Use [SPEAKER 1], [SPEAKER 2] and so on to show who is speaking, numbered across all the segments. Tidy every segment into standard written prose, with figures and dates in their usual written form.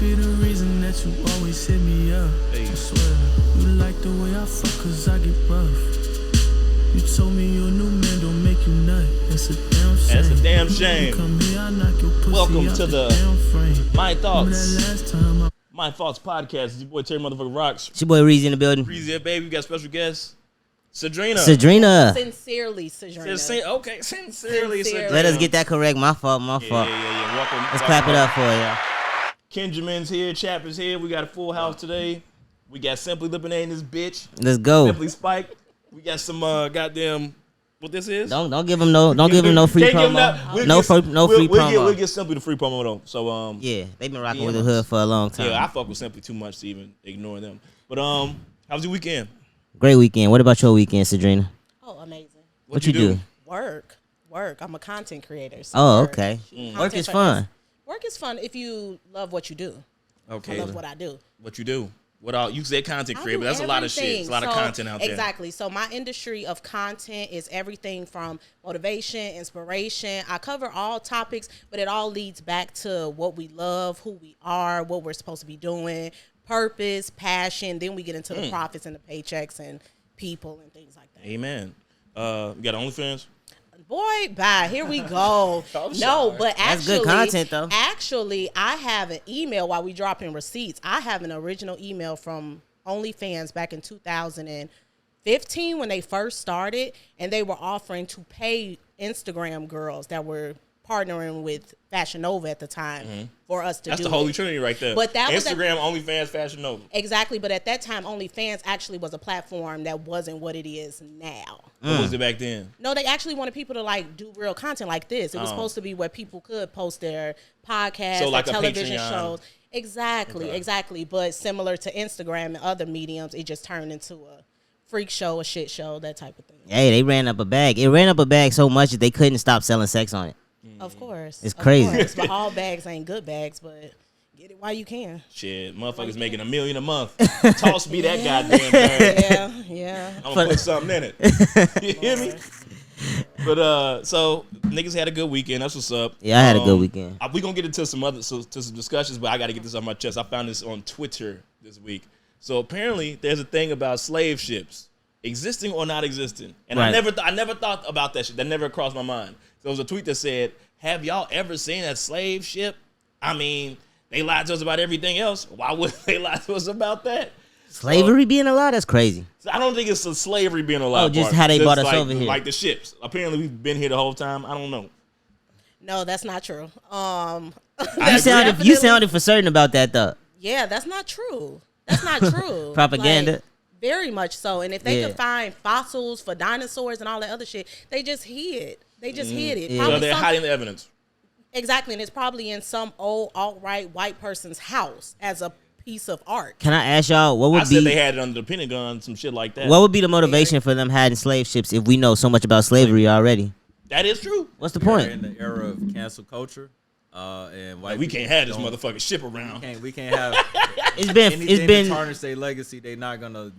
[SPEAKER 1] be the reason that you always hit me up. Hey. I swear, you like the way I fuck cause I get rough. You told me your new man don't make you nut. That's a damn shame.
[SPEAKER 2] That's a damn shame.
[SPEAKER 1] Come here, I knock your pussy
[SPEAKER 2] Welcome
[SPEAKER 1] out
[SPEAKER 2] to the My Thoughts podcast. It's your boy Terry motherfucker Rocks.
[SPEAKER 3] It's your boy Reezy in the building.
[SPEAKER 2] Reezy, baby. We got special guests. Cedrinna.
[SPEAKER 4] Sincerely, Cedrinna.
[SPEAKER 2] Okay, sincerely, Cedrinna.
[SPEAKER 3] Let us get that correct. My fault.
[SPEAKER 2] Yeah. Welcome.
[SPEAKER 3] Let's clap it up for y'all.
[SPEAKER 2] Kenjamin's here. Chapper's here. We got a full house today. We got Simply Lippin' in this bitch.
[SPEAKER 3] Let's go.
[SPEAKER 2] Simply Spike. We got some goddamn what this is.
[SPEAKER 3] Don't give him no free promo. No free promo.
[SPEAKER 2] We'll get Simply the free promo though. So
[SPEAKER 3] yeah, they've been rocking with the hood for a long time.
[SPEAKER 2] Yeah, I fuck with Simply too much to even ignore them. But how was your weekend?
[SPEAKER 3] Great weekend. What about your weekend, Cedrinna?
[SPEAKER 4] Oh, amazing.
[SPEAKER 3] What you do?
[SPEAKER 4] Work. I'm a content creator. So
[SPEAKER 3] oh, okay. Work is fun.
[SPEAKER 4] Work is fun if you love what you do.
[SPEAKER 2] Okay.
[SPEAKER 4] I love what I do.
[SPEAKER 2] What you do? What all you said content creator, but that's a lot of shit. It's a lot of content out there.
[SPEAKER 4] Exactly. So my industry of content is everything from motivation, inspiration. I cover all topics, but it all leads back to what we love, who we are, what we're supposed to be doing, purpose, passion. Then we get into the profits and the paychecks and people and things like that.
[SPEAKER 2] Amen. You got OnlyFans?
[SPEAKER 4] Boy, bye. Here we go. No, but actually,
[SPEAKER 3] that's good content, though.
[SPEAKER 4] Actually, I have an email while we dropping receipts. I have an original email from OnlyFans back in 2015 when they first started, and they were offering to pay Instagram girls that were partnering with Fashion Nova at the time for us to do
[SPEAKER 2] That's the Holy Trinity right there.
[SPEAKER 4] But that
[SPEAKER 2] Instagram, OnlyFans, Fashion Nova.
[SPEAKER 4] Exactly, but at that time, OnlyFans actually was a platform that wasn't what it is now.
[SPEAKER 2] What was it back then?
[SPEAKER 4] No, they actually wanted people to like do real content like this. It was supposed to be where people could post their podcasts,
[SPEAKER 2] so like
[SPEAKER 4] television
[SPEAKER 2] Patreon.
[SPEAKER 4] shows. Exactly. But similar to Instagram and other mediums, it just turned into a freak show, a shit show, that type of thing.
[SPEAKER 3] Hey, they ran up a bag. It ran up a bag so much that they couldn't stop selling sex on it.
[SPEAKER 4] Of course.
[SPEAKER 3] It's crazy.
[SPEAKER 4] But all bags ain't good bags, but get it while you can.
[SPEAKER 2] Shit, motherfuckers making $1 million a month. Toss me that goddamn bag.
[SPEAKER 4] Yeah.
[SPEAKER 2] I'm gonna put something in it. You hear me? But so niggas had a good weekend. That's what's up.
[SPEAKER 3] Yeah, I had a good weekend.
[SPEAKER 2] We gonna get into some discussions, but I got to get this off my chest. I found this on Twitter this week. So apparently, there's a thing about slave ships existing or not existing, and right. I never thought about that shit. That never crossed my mind. So there was a tweet that said, "Have y'all ever seen a slave ship? I mean, they lied to us about everything else. Why would they lie to us about that?"
[SPEAKER 3] Slavery being allowed? That's crazy.
[SPEAKER 2] So I don't think it's a slavery being allowed.
[SPEAKER 3] Oh, just how they brought us over here.
[SPEAKER 2] Like the ships. Apparently, we've been here the whole time. I don't know.
[SPEAKER 4] No, that's not true.
[SPEAKER 3] You sounded for certain about that, though.
[SPEAKER 4] Yeah, that's not true. That's not true.
[SPEAKER 3] Propaganda.
[SPEAKER 4] Like, very much so. And if they could find fossils for dinosaurs and all that other shit, they just hid. They just hid it.
[SPEAKER 3] Yeah.
[SPEAKER 2] So they're hiding the evidence.
[SPEAKER 4] Exactly, and it's probably in some old alt-right white person's house as a piece of art.
[SPEAKER 3] Can I ask y'all, what would
[SPEAKER 2] I said they had it under the Pentagon, some shit like that.
[SPEAKER 3] What would be the motivation for them hiding slave ships if we know so much about slavery already?
[SPEAKER 2] That is true.
[SPEAKER 3] What's the point?
[SPEAKER 5] In the era of cancel culture, and white
[SPEAKER 2] we can't have this motherfucking ship around.
[SPEAKER 5] We can't have.
[SPEAKER 3] It's been
[SPEAKER 5] to tarnish their legacy. They're not gonna,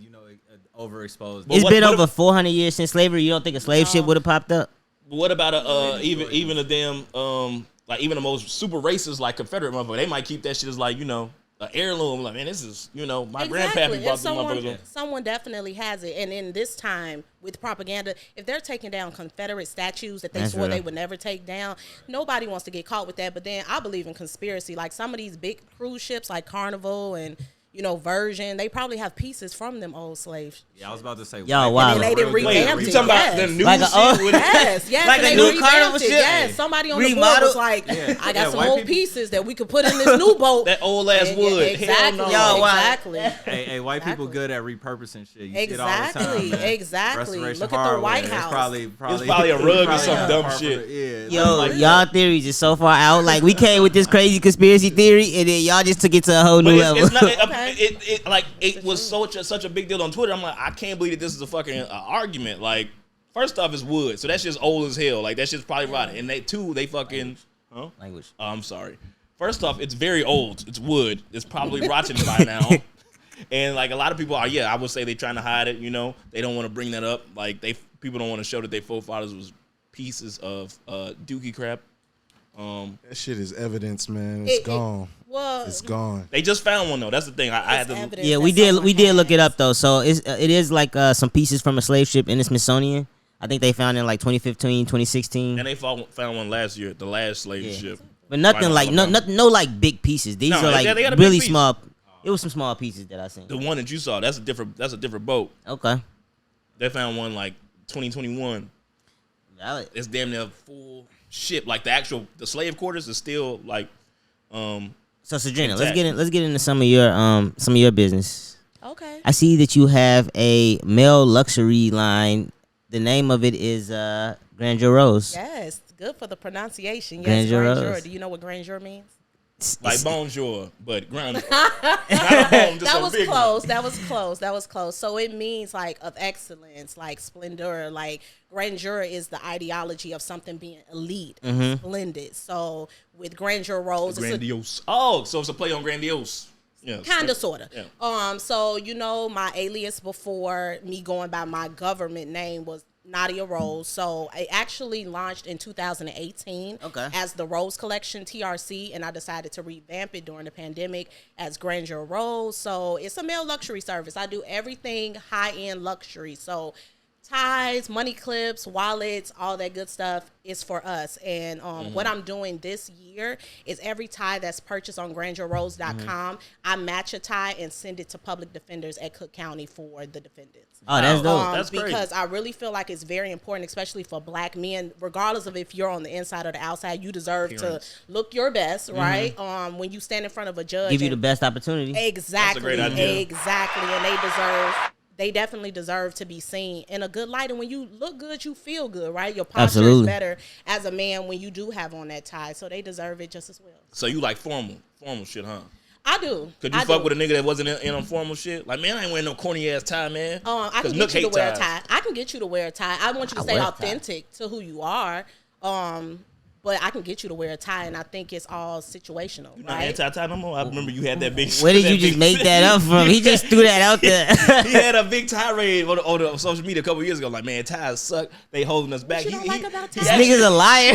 [SPEAKER 5] overexpose.
[SPEAKER 3] It's been over 400 years since slavery. You don't think a slave ship would have popped up?
[SPEAKER 2] What about even a damn like even the most super racist like Confederate motherfucker? They might keep that shit as like an heirloom. Like, man, this is my grandpappy brought this motherfucker.
[SPEAKER 4] Someone definitely has it, and in this time with propaganda, if they're taking down Confederate statues that they swore they would never take down, nobody wants to get caught with that. But then I believe in conspiracy. Like some of these big cruise ships, like Carnival and Virgin, they probably have pieces from them old slaves.
[SPEAKER 5] Yeah, I was about to say.
[SPEAKER 3] Y'all, wow.
[SPEAKER 4] And they didn't revamp it.
[SPEAKER 2] You talking about the new
[SPEAKER 3] like
[SPEAKER 2] shit?
[SPEAKER 4] Yes.
[SPEAKER 3] Like a new Carnival ship?
[SPEAKER 4] Yes, somebody on the board was like, I got some old pieces that we could put in this new boat.
[SPEAKER 2] That old ass wood.
[SPEAKER 4] Exactly.
[SPEAKER 2] Hell no.
[SPEAKER 3] Yo, wow.
[SPEAKER 4] Exactly.
[SPEAKER 5] Hey, white people good at repurposing shit. You see it all the
[SPEAKER 4] Exactly.
[SPEAKER 5] time, man.
[SPEAKER 4] Exactly.
[SPEAKER 5] Restoration
[SPEAKER 4] Look at the White
[SPEAKER 5] hardware.
[SPEAKER 4] House.
[SPEAKER 5] It's
[SPEAKER 2] probably a rug or some dumb shit.
[SPEAKER 5] Yeah.
[SPEAKER 3] Y'all theories is so far out. Like, we came with this crazy conspiracy theory, and then y'all just took it to a whole new level.
[SPEAKER 2] It was such a big deal on Twitter. I'm like, I can't believe that this is a fucking argument. Like, first off, it's wood, so that's just old as hell. Like, that shit's probably rotted. And they fucking
[SPEAKER 3] language.
[SPEAKER 2] Oh, I'm sorry. First off, it's very old. It's wood. It's probably rotten by now. And like a lot of people are, I would say they're trying to hide it. They don't want to bring that up. Like people don't want to show that their forefathers was pieces of dookie crap.
[SPEAKER 6] That shit is evidence, man. It's gone.
[SPEAKER 4] Well,
[SPEAKER 6] It's gone.
[SPEAKER 2] They just found one though. That's the thing. I had to.
[SPEAKER 4] evidence
[SPEAKER 3] Yeah,
[SPEAKER 4] that
[SPEAKER 3] we did
[SPEAKER 4] someone
[SPEAKER 3] look it
[SPEAKER 4] has.
[SPEAKER 3] up though. So it is like some pieces from a slave ship in the Smithsonian. I think they found it in like 2015, 2016.
[SPEAKER 2] And they found one last year, the last slave
[SPEAKER 3] Yeah.
[SPEAKER 2] ship.
[SPEAKER 3] But nothing
[SPEAKER 2] Right
[SPEAKER 3] like
[SPEAKER 2] on
[SPEAKER 3] no,
[SPEAKER 2] Alabama.
[SPEAKER 3] no like big pieces. These
[SPEAKER 2] No,
[SPEAKER 3] are like
[SPEAKER 2] they got a big
[SPEAKER 3] really
[SPEAKER 2] piece.
[SPEAKER 3] small. It was some small pieces that I seen.
[SPEAKER 2] The one that you saw, that's a different boat.
[SPEAKER 3] Okay.
[SPEAKER 2] They found one like 2021.
[SPEAKER 3] Valid.
[SPEAKER 2] It's damn near full ship. Like the slave quarters is still like
[SPEAKER 3] So Cedrinna,
[SPEAKER 2] Intact.
[SPEAKER 3] let's get into some of your business.
[SPEAKER 4] Okay.
[SPEAKER 3] I see that you have a male luxury line. The name of it is Grandeur Rose.
[SPEAKER 4] Yes, good for the pronunciation. Yes,
[SPEAKER 3] Grandeur
[SPEAKER 4] grandeur.
[SPEAKER 3] Rose.
[SPEAKER 4] Do you know what grandeur means?
[SPEAKER 2] like bonjour, but ground. Not a bone, just
[SPEAKER 4] That
[SPEAKER 2] a
[SPEAKER 4] was
[SPEAKER 2] big
[SPEAKER 4] close.
[SPEAKER 2] one.
[SPEAKER 4] That was close. That was close. So it means like of excellence, like splendor, like grandeur is the ideology of something being elite, splendid. So with Grandeur Rose, it's a
[SPEAKER 2] Grandiose. Oh, so it's a play on grandiose. Yeah.
[SPEAKER 4] Kinda, sorta.
[SPEAKER 2] Yeah.
[SPEAKER 4] So my alias before me going by my government name was Nadia Rose. So I actually launched in 2018 as the Rose Collection TRC, and I decided to revamp it during the pandemic as Grandeur Rose. So it's a male luxury service. I do everything high end luxury. So ties, money clips, wallets, all that good stuff is for us. And what I'm doing this year is every tie that's purchased on GrandierRose.com, I match a tie and send it to public defenders at Cook County for the defendants.
[SPEAKER 3] Oh, that's dope.
[SPEAKER 2] That's great.
[SPEAKER 4] Because I really feel like it's very important, especially for black men, regardless of if you're on the inside or the outside, you deserve
[SPEAKER 2] Appearance.
[SPEAKER 4] to look your best, right? When you stand in front of a judge.
[SPEAKER 3] Give you the
[SPEAKER 4] and-
[SPEAKER 3] best opportunity.
[SPEAKER 4] Exactly.
[SPEAKER 2] That's a great idea.
[SPEAKER 4] Exactly. And they definitely deserve to be seen in a good light. And when you look good, you feel good, right? Your posture
[SPEAKER 3] Absolutely.
[SPEAKER 4] is better as a man when you do have on that tie. So they deserve it just as well.
[SPEAKER 2] So you like formal shit, huh?
[SPEAKER 4] I do.
[SPEAKER 2] Could you fuck with a nigga that wasn't in formal shit? Like, man, I ain't wearing no corny ass tie, man.
[SPEAKER 4] I
[SPEAKER 2] 'Cause
[SPEAKER 4] can
[SPEAKER 2] Nook
[SPEAKER 4] get you to
[SPEAKER 2] hate
[SPEAKER 4] wear a
[SPEAKER 2] ties.
[SPEAKER 4] tie. I can get you to wear a tie. I want you to stay
[SPEAKER 3] wear a tie.
[SPEAKER 4] authentic to who you are. But I can get you to wear a tie, and I think it's all situational,
[SPEAKER 2] You not
[SPEAKER 4] right?
[SPEAKER 2] anti-tie no more? I remember you had that big
[SPEAKER 3] Where did
[SPEAKER 2] that
[SPEAKER 3] you just
[SPEAKER 2] big-
[SPEAKER 3] make that up from? He just threw that out there.
[SPEAKER 2] He had a big tirade on the social media a couple years ago. Like, man, ties suck. They holding us back.
[SPEAKER 4] you don't like about
[SPEAKER 3] This
[SPEAKER 4] ties?
[SPEAKER 3] nigga's a liar.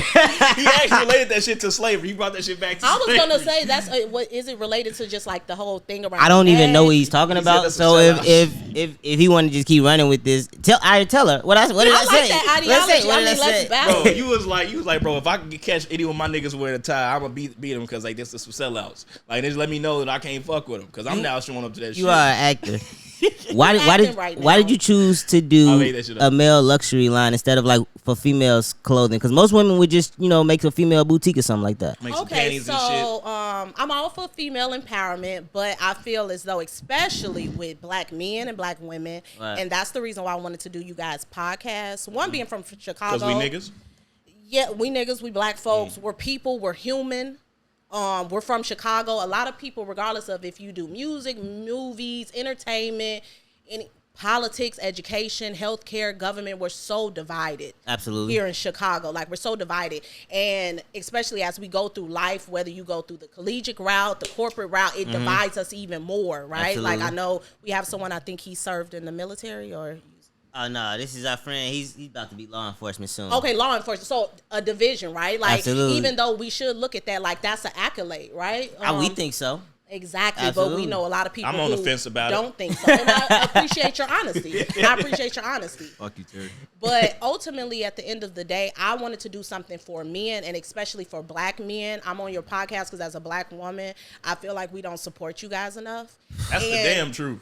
[SPEAKER 2] He actually related that shit to slavery. He brought that shit back to
[SPEAKER 4] I was
[SPEAKER 2] slavery.
[SPEAKER 4] gonna say that's what is it related to? Just like the whole thing around.
[SPEAKER 3] I don't even know what he's
[SPEAKER 2] He
[SPEAKER 3] talking
[SPEAKER 2] said
[SPEAKER 3] about.
[SPEAKER 2] that's a
[SPEAKER 3] So
[SPEAKER 2] sellout.
[SPEAKER 3] if he wanted to just keep running with this, tell her. What did I
[SPEAKER 4] I
[SPEAKER 3] say?
[SPEAKER 4] like that
[SPEAKER 3] Let's say,
[SPEAKER 4] ideology.
[SPEAKER 3] what
[SPEAKER 4] I
[SPEAKER 3] did
[SPEAKER 4] mean,
[SPEAKER 3] I
[SPEAKER 4] let's
[SPEAKER 3] say?
[SPEAKER 4] battle.
[SPEAKER 2] Bro, you was like, bro, if I can catch any of my niggas wearing a tie, I'm gonna beat them because like this is some sellouts. Like they just let me know that I can't fuck with them because I'm now showing up to that shit.
[SPEAKER 3] You are an actor. Why
[SPEAKER 4] acting right
[SPEAKER 3] why
[SPEAKER 4] now.
[SPEAKER 3] did you choose to
[SPEAKER 2] I
[SPEAKER 3] do
[SPEAKER 2] made that shit
[SPEAKER 3] a
[SPEAKER 2] up.
[SPEAKER 3] male luxury line instead of like for females clothing? Because most women would just make a female boutique or something like that.
[SPEAKER 2] Make some
[SPEAKER 4] Okay,
[SPEAKER 2] panties and shit.
[SPEAKER 4] so I'm all for female empowerment, but I feel as though, especially with black men and black women,
[SPEAKER 3] Right.
[SPEAKER 4] and that's the reason why I wanted to do you guys podcasts. One being from Chicago,
[SPEAKER 2] Because we niggas.
[SPEAKER 4] yeah, we niggas, we black folks, we're people, we're human. We're from Chicago. A lot of people, regardless of if you do music, movies, entertainment, any politics, education, healthcare, government, we're so divided.
[SPEAKER 3] Absolutely.
[SPEAKER 4] Here in Chicago, like we're so divided, and especially as we go through life, whether you go through the collegiate route, the corporate route, it divides us even more, right?
[SPEAKER 3] Absolutely.
[SPEAKER 4] Like I know we have someone, I think he served in the military or.
[SPEAKER 3] Oh no, this is our friend. He's about to be law enforcement soon.
[SPEAKER 4] Okay, law enforcement. So a division, right? Like
[SPEAKER 3] Absolutely.
[SPEAKER 4] even though we should look at that like that's an accolade, right?
[SPEAKER 3] We think so.
[SPEAKER 4] Exactly,
[SPEAKER 3] Absolutely.
[SPEAKER 4] but we know a lot of people
[SPEAKER 2] I'm on the
[SPEAKER 4] who
[SPEAKER 2] fence about it.
[SPEAKER 4] don't think so. And I appreciate your honesty. I appreciate your honesty.
[SPEAKER 5] Fuck you, Terry.
[SPEAKER 4] But ultimately, at the end of the day, I wanted to do something for men and especially for black men. I'm on your podcast because as a black woman, I feel like we don't support you guys enough.
[SPEAKER 2] That's the damn truth.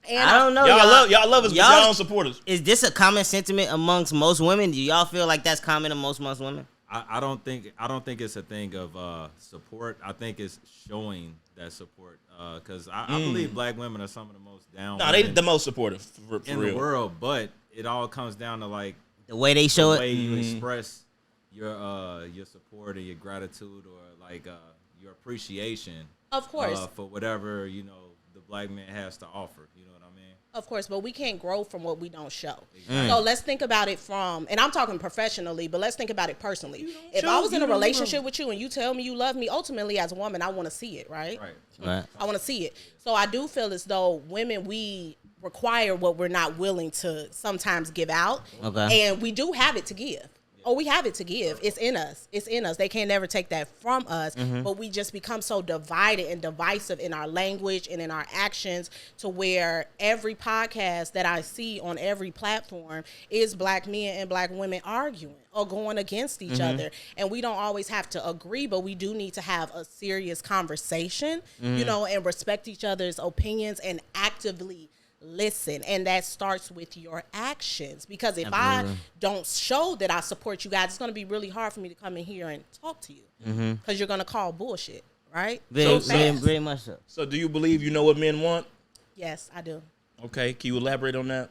[SPEAKER 4] And
[SPEAKER 3] I don't know.
[SPEAKER 2] Y'all love us, but
[SPEAKER 3] y'all-
[SPEAKER 2] y'all don't support us.
[SPEAKER 3] Is this a common sentiment amongst most women? Do y'all feel like that's common amongst most women?
[SPEAKER 5] I don't think it's a thing of support. I think it's showing that support because I believe black women are some of the most down.
[SPEAKER 2] Nah, they
[SPEAKER 5] women
[SPEAKER 2] the most supportive for
[SPEAKER 5] in
[SPEAKER 2] real.
[SPEAKER 5] the world, but it all comes down to like
[SPEAKER 3] The way they show
[SPEAKER 5] the way
[SPEAKER 3] it.
[SPEAKER 5] you express your support or your gratitude or like your appreciation.
[SPEAKER 4] of course,
[SPEAKER 5] for whatever the black man has to offer. You know what I mean?
[SPEAKER 4] of course, but we can't grow from what we don't show. So let's think about it from, and I'm talking professionally, but let's think about it personally. If I was in a relationship with you and you tell me you love me, ultimately as a woman, I want to see it, right?
[SPEAKER 3] Right.
[SPEAKER 4] I want to see it. So I do feel as though women, we require what we're not willing to sometimes give out.
[SPEAKER 3] Okay.
[SPEAKER 4] And we do have it to give. we have it to give. It's in us. It's in us. They can never take that from us. But we just become so divided and divisive in our language and in our actions to where every podcast that I see on every platform is black men and black women arguing or going against each other. And we don't always have to agree, but we do need to have a serious conversation, you know, and respect each other's opinions and actively listen. And that starts with your actions, because if I don't show that I support you guys, it's going to be really hard for me to come in here and talk to you, because you're going to call bullshit, right?
[SPEAKER 3] Very much so.
[SPEAKER 2] So do you believe you know what men want?
[SPEAKER 4] Yes, I do.
[SPEAKER 2] Okay, can you elaborate on that?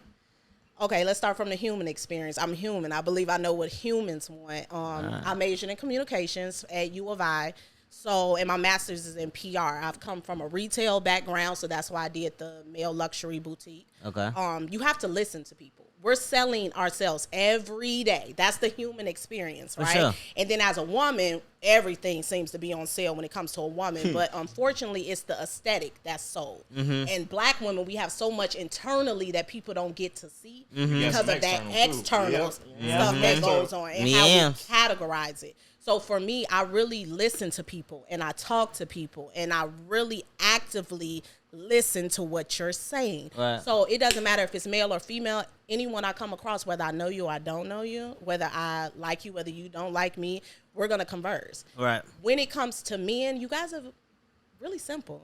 [SPEAKER 4] Okay, let's start from the human experience. I'm human. I believe I know what humans want. I majored in communications at U of I. So, and my master's is in PR. I've come from a retail background, so that's why I did the male luxury boutique.
[SPEAKER 3] Okay.
[SPEAKER 4] You have to listen to people. We're selling ourselves every day. That's the human experience, right?
[SPEAKER 3] sure.
[SPEAKER 4] And then as a woman, everything seems to be on sale when it comes to a woman. But unfortunately, it's the aesthetic that's sold. And black women, we have so much internally that people don't get to see because of that external stuff that goes on and how we categorize it. So for me, I really listen to people and I talk to people and I really actively listen to what you're saying.
[SPEAKER 3] Right.
[SPEAKER 4] So it doesn't matter if it's male or female. Anyone I come across, whether I know you or I don't know you, whether I like you, whether you don't like me, we're going to converse.
[SPEAKER 3] Right.
[SPEAKER 4] When it comes to men, you guys are really simple.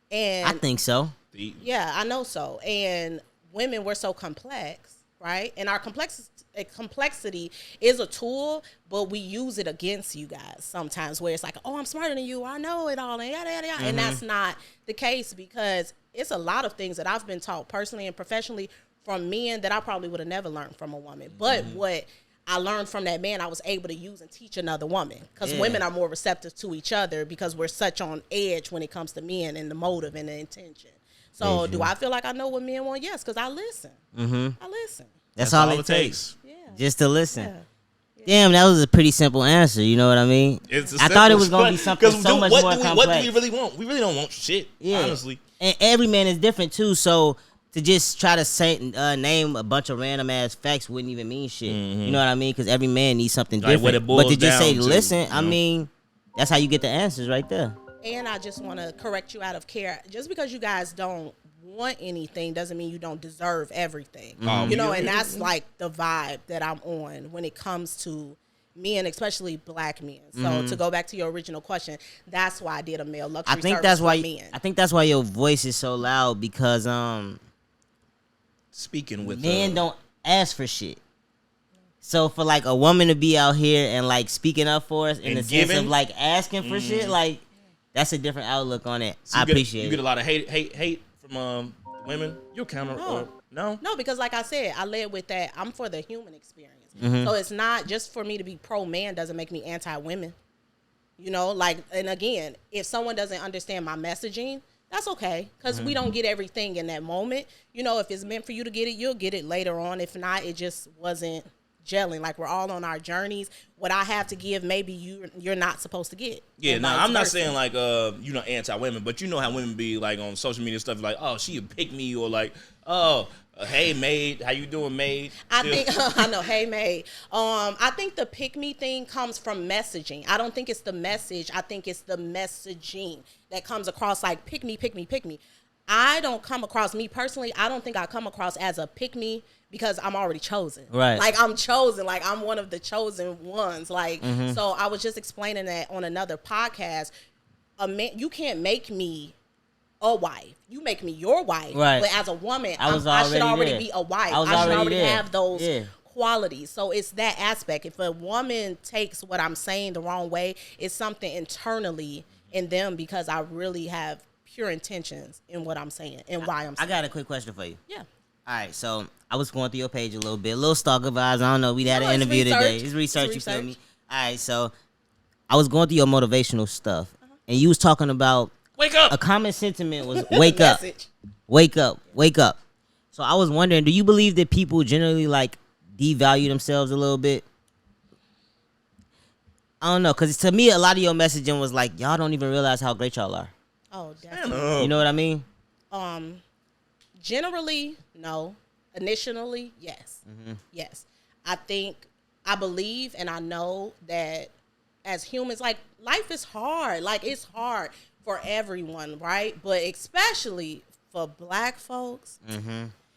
[SPEAKER 4] And
[SPEAKER 3] I think so.
[SPEAKER 4] yeah, I know so. And women, we're so complex, right? And our complexity is a tool, but we use it against you guys sometimes, where it's like, oh, I'm smarter than you, I know it all, and yada, yada, yada. And that's not the case, because it's a lot of things that I've been taught personally and professionally from men that I probably would have never learned from a woman. But what I learned from that man, I was able to use and teach another woman, because women are more receptive to each other because we're such on edge when it comes to men and the motive and the intention. So do I feel like I know what men want? Yes, because I listen. I listen.
[SPEAKER 3] That's all it takes.
[SPEAKER 4] Yeah.
[SPEAKER 3] Just to listen.
[SPEAKER 4] Yeah.
[SPEAKER 3] Damn, that was a pretty simple answer. You know what I mean?
[SPEAKER 2] It's
[SPEAKER 3] I thought it was going to be something so much more complex.
[SPEAKER 2] What do we really want? We really don't want shit, honestly.
[SPEAKER 3] And every man is different, too. So to just try to say, name a bunch of random-ass facts wouldn't even mean shit. You know what I mean? Because every man needs something different. But to just say, listen, I mean, that's how you get the answers right there.
[SPEAKER 4] And I just want to correct you out of care. Just because you guys don't want anything doesn't mean you don't deserve everything. You know, and that's like the vibe that I'm on when it comes to men, especially black men. So to go back to your original question, that's why I did a male luxury service for men.
[SPEAKER 3] I think that's why your voice is so loud, because
[SPEAKER 2] speaking with
[SPEAKER 3] men don't ask for shit. So for like a woman to be out here and like speaking up for us in the sense of like asking for shit, like that's a different outlook on it.
[SPEAKER 2] So
[SPEAKER 3] I appreciate it.
[SPEAKER 2] You get a lot of hate from women. You'll counter no,
[SPEAKER 4] because like I said, I led with that. I'm for the human experience. So it's not just for me to be pro man doesn't make me anti women. You know, like, and again, if someone doesn't understand my messaging, that's okay, because we don't get everything in that moment. You know, if it's meant for you to get it, you'll get it later on. If not, it just wasn't gelling. Like, we're all on our journeys. What I have to give, maybe you're not supposed to get.
[SPEAKER 2] Yeah, no, I'm not saying like you know, anti-women, but you know how women be like on social media stuff, like, oh, she a pick me, or like, oh, hey maid, how you doing, maid?
[SPEAKER 4] I think I know, hey maid. I think the pick me thing comes from messaging. I don't think it's the message. I think it's the messaging that comes across like pick me, pick me, pick me. I don't come across, me personally, I don't think I come across as a pick me, because I'm already chosen.
[SPEAKER 3] Right.
[SPEAKER 4] Like, I'm chosen. Like, I'm one of the chosen ones. Like, so I was just explaining that on another podcast. A man, you can't make me a wife. You make me your wife.
[SPEAKER 3] Right.
[SPEAKER 4] But as a woman, I should
[SPEAKER 3] there.
[SPEAKER 4] already be a wife.
[SPEAKER 3] I
[SPEAKER 4] should already
[SPEAKER 3] there.
[SPEAKER 4] have those qualities. So it's that aspect. If a woman takes what I'm saying the wrong way, it's something internally in them, because I really have pure intentions in what I'm saying and why I'm saying.
[SPEAKER 3] I got a quick question for you.
[SPEAKER 4] Yeah.
[SPEAKER 3] All right, so I was going through your page a little stalker vibes. I don't know. We had an interview today. It's research, you feel me? All right, so I was going through your motivational stuff, and you was talking about
[SPEAKER 2] wake up.
[SPEAKER 3] A common sentiment was wake up, wake up, wake up. So I was wondering, do you believe that people generally like devalue themselves a little bit? I don't know, because to me, a lot of your messaging was like, y'all don't even realize how great y'all are.
[SPEAKER 4] Oh, definitely.
[SPEAKER 3] You know what I mean?
[SPEAKER 4] Generally, no. Initially, yes. Yes. I think I believe and I know that as humans, like, life is hard. Like, it's hard for everyone, right? But especially for Black folks,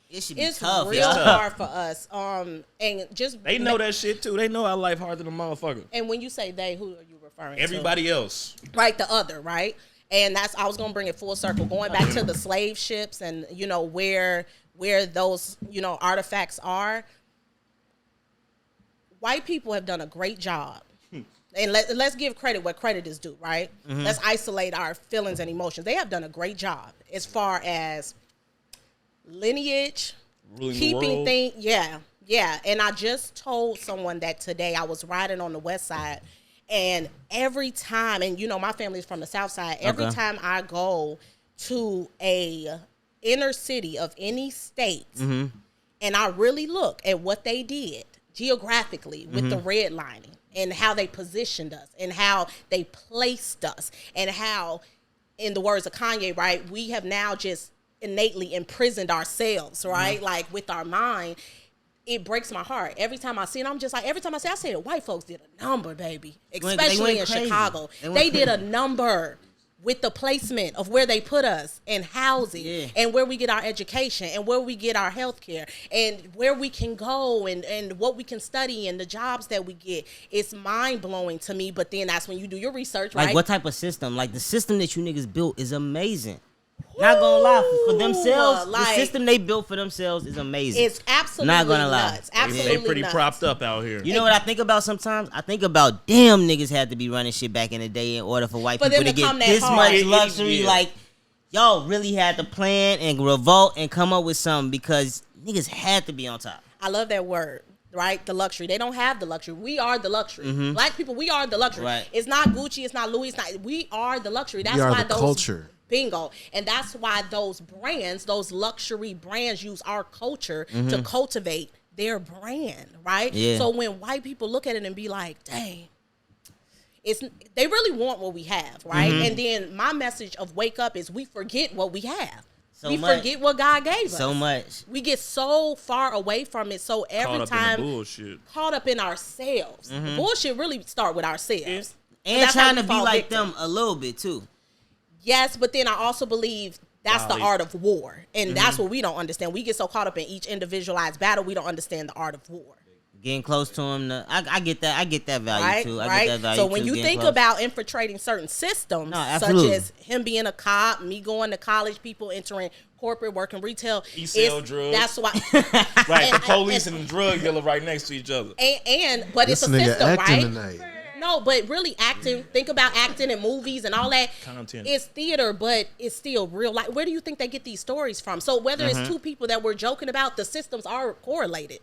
[SPEAKER 3] it should be
[SPEAKER 4] it's
[SPEAKER 3] tough,
[SPEAKER 4] real hard for us. And just
[SPEAKER 2] they know that shit too. They know our life harder than a motherfucker.
[SPEAKER 4] And when you say they, who are you referring
[SPEAKER 2] Everybody
[SPEAKER 4] to?
[SPEAKER 2] else.
[SPEAKER 4] Right, the other, right? And I was gonna bring it full circle, going back to the slave ships and where those artifacts are. White people have done a great job. And let's give credit where credit is due, right? Let's isolate our feelings and emotions. They have done a great job as far as lineage,
[SPEAKER 2] ruling
[SPEAKER 4] keeping things. Yeah. And I just told someone that today. I was riding on the west side, and every time, and my family is from the south side. Every time I go to a inner city of any state, and I really look at what they did geographically with the redlining, and how they positioned us, and how they placed us, and how, in the words of Kanye, right, we have now just innately imprisoned ourselves, right? Like, with our mind. It breaks my heart. Every time I see it, I'm just like, every time I say it, white folks did a number, baby. Especially in Chicago. They did a number with the placement of where they put us, and housing, and where we get our education, and where we get our health care, and where we can go, and what we can study, and the jobs that we get. It's mind-blowing to me, but then that's when you do your research, right?
[SPEAKER 3] Like, what type of system? Like, the system that you niggas built is amazing. Not gonna lie, for themselves, the system they built for themselves is amazing.
[SPEAKER 4] It's absolutely
[SPEAKER 3] not gonna
[SPEAKER 4] nuts.
[SPEAKER 3] lie.
[SPEAKER 4] Absolutely
[SPEAKER 2] they pretty
[SPEAKER 4] nuts.
[SPEAKER 2] propped up out here.
[SPEAKER 3] You know what I think about sometimes? I think about, damn, niggas had to be running shit back in the day in order for white people to get this much luxury. Like, y'all really had to plan and revolt and come up with something, because niggas had to be on top.
[SPEAKER 4] I love that word. Right, the luxury. They don't have the luxury. We are the luxury. Black people, we are the luxury.
[SPEAKER 3] Right.
[SPEAKER 4] It's not Gucci. It's not Louis. It's not. We are the luxury. That's why
[SPEAKER 6] the culture.
[SPEAKER 4] Bingo. And that's why those brands, those luxury brands, use our culture to cultivate their brand. Right.
[SPEAKER 3] Yeah.
[SPEAKER 4] So when white people look at it and be like, "Dang." They really want what we have, right? And then my message of wake up is we forget what we have. We forget what God gave us.
[SPEAKER 3] So much.
[SPEAKER 4] We get so far away from it. So every time caught up in ourselves. Bullshit really start with ourselves.
[SPEAKER 3] And trying to be like them a little bit too.
[SPEAKER 4] Yes, but then I also believe that's the art of war. And that's what we don't understand. We get so caught up in each individualized battle, we don't understand the art of war.
[SPEAKER 3] Getting close to him, I get that. I get that value too.
[SPEAKER 4] I get that value. So when you think about infiltrating certain systems, such as him being a cop, me going to college, people entering corporate, working retail,
[SPEAKER 2] he sell drugs.
[SPEAKER 4] That's why.
[SPEAKER 2] Right, the police and the drug dealer right next to each other.
[SPEAKER 4] But it's a system, right?
[SPEAKER 6] Tonight.
[SPEAKER 4] No, but really acting. Think about acting in movies and all that.
[SPEAKER 2] Content.
[SPEAKER 4] It's theater, but it's still real life. Where do you think they get these stories from? So whether it's two people that we're joking about, the systems are correlated.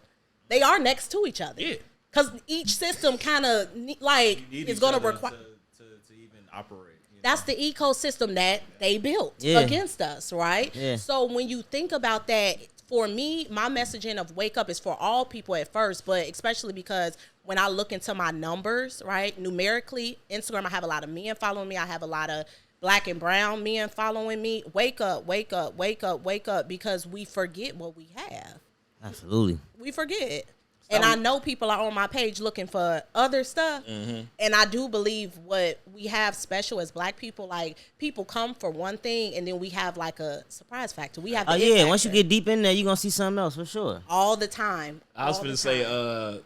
[SPEAKER 4] They are next to each other. Yeah. Because each system kind of is going to require
[SPEAKER 5] to even operate.
[SPEAKER 4] That's the ecosystem that they built against us, right?
[SPEAKER 3] Yeah.
[SPEAKER 4] So when you think about that, for me, my messaging of wake up is for all people at first, but especially because when I look into my numbers, right, numerically, Instagram, I have a lot of men following me. I have a lot of Black and brown men following me. Wake up, wake up, wake up, wake up, because we forget what we have.
[SPEAKER 3] Absolutely.
[SPEAKER 4] We forget. And I know people are on my page looking for other stuff. And I do believe what we have special as Black people, like, people come for one thing and then we have like a surprise factor. We have
[SPEAKER 3] once you get deep in there, you're going to see something else for sure.
[SPEAKER 4] All the time.
[SPEAKER 2] I was going to say,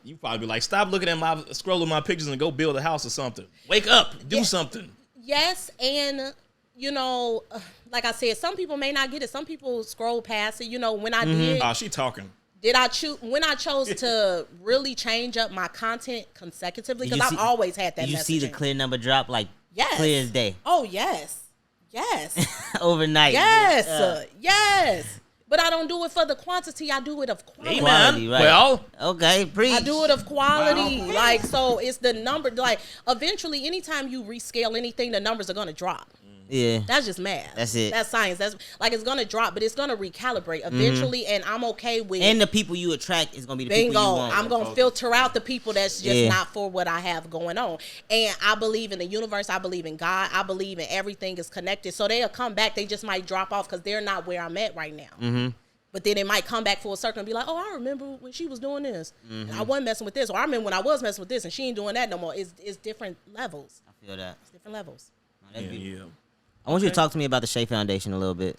[SPEAKER 2] you probably be like, stop looking at scrolling my pictures and go build a house or something. Wake up, do something. Yes,
[SPEAKER 4] and like I said, some people may not get it. Some people scroll past it. When I did.
[SPEAKER 2] Oh, she talking.
[SPEAKER 4] When I chose to really change up my content consecutively, because I've always had that messaging.
[SPEAKER 3] You see the clear number drop clear as day.
[SPEAKER 4] Oh, yes.
[SPEAKER 3] Overnight.
[SPEAKER 4] Yes. But I don't do it for the quantity. I do it of quality.
[SPEAKER 3] Quality, right.
[SPEAKER 2] Well,
[SPEAKER 3] okay, preach.
[SPEAKER 4] I do it of quality. Wow. So it's the number. Eventually, anytime you rescale anything, the numbers are going to drop.
[SPEAKER 3] Yeah.
[SPEAKER 4] That's just math.
[SPEAKER 3] That's it.
[SPEAKER 4] That's science. That's it's going to drop, but it's going to recalibrate eventually, and I'm okay with.
[SPEAKER 3] And the people you attract is going to be the people you want.
[SPEAKER 4] I'm going to filter out the people that's just not for what I have going on. And I believe in the universe. I believe in God. I believe in everything is connected. So they'll come back. They just might drop off because they're not where I'm at right now. But then it might come back full circle and be like, oh, I remember when she was doing this. And I wasn't messing with this. Or I remember when I was messing with this and she ain't doing that no more. It's different levels.
[SPEAKER 3] I feel that.
[SPEAKER 4] It's different levels.
[SPEAKER 2] Yeah.
[SPEAKER 3] I want you to talk to me about the Shea Foundation a little bit.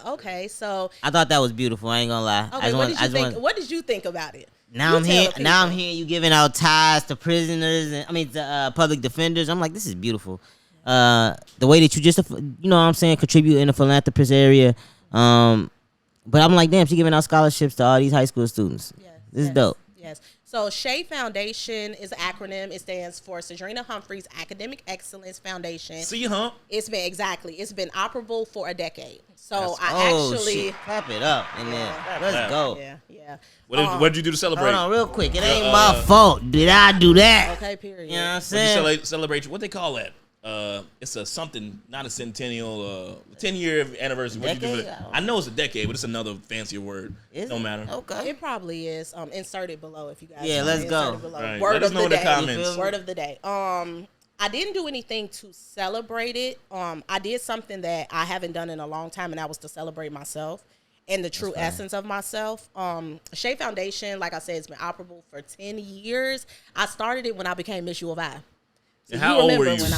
[SPEAKER 4] Okay. So
[SPEAKER 3] I thought that was beautiful. I ain't gonna lie.
[SPEAKER 4] okay, what did you think about it?
[SPEAKER 3] Now I'm hearing you giving out ties to prisoners and to public defenders. I'm like, this is beautiful. The way that you just, you know what I'm saying, contribute in the philanthropist area. But I'm like, damn, she giving out scholarships to all these high school students. This is dope.
[SPEAKER 4] Yes. So Shea Foundation is an acronym. It stands for Cedrinna Humphrey's Academic Excellence Foundation. It's been operable for a decade. So
[SPEAKER 3] shit. Clap it up and then let's go.
[SPEAKER 4] Yeah.
[SPEAKER 2] What did you do to celebrate?
[SPEAKER 3] Hold on, real quick. It ain't my fault. Did I do that?
[SPEAKER 4] Okay, period.
[SPEAKER 3] You know what I'm saying?
[SPEAKER 2] What you celebrate? What they call that? It's a something, not a centennial, 10-year anniversary. What you do? I know it's a decade, but it's another fancier word. Don't matter.
[SPEAKER 3] Okay.
[SPEAKER 4] It probably is. Insert it below if you guys.
[SPEAKER 3] Yeah, let's go.
[SPEAKER 2] Right.
[SPEAKER 4] Word
[SPEAKER 2] Let us
[SPEAKER 4] of
[SPEAKER 2] know
[SPEAKER 4] the
[SPEAKER 2] in the
[SPEAKER 4] day.
[SPEAKER 2] comments.
[SPEAKER 4] Word of the day. I didn't do anything to celebrate it. I did something that I haven't done in a long time, and that was to celebrate myself and the true essence of myself. Shea Foundation, like I said, it's been operable for 10 years. I started it when I became Miss U of I. So
[SPEAKER 2] how old were you?
[SPEAKER 4] When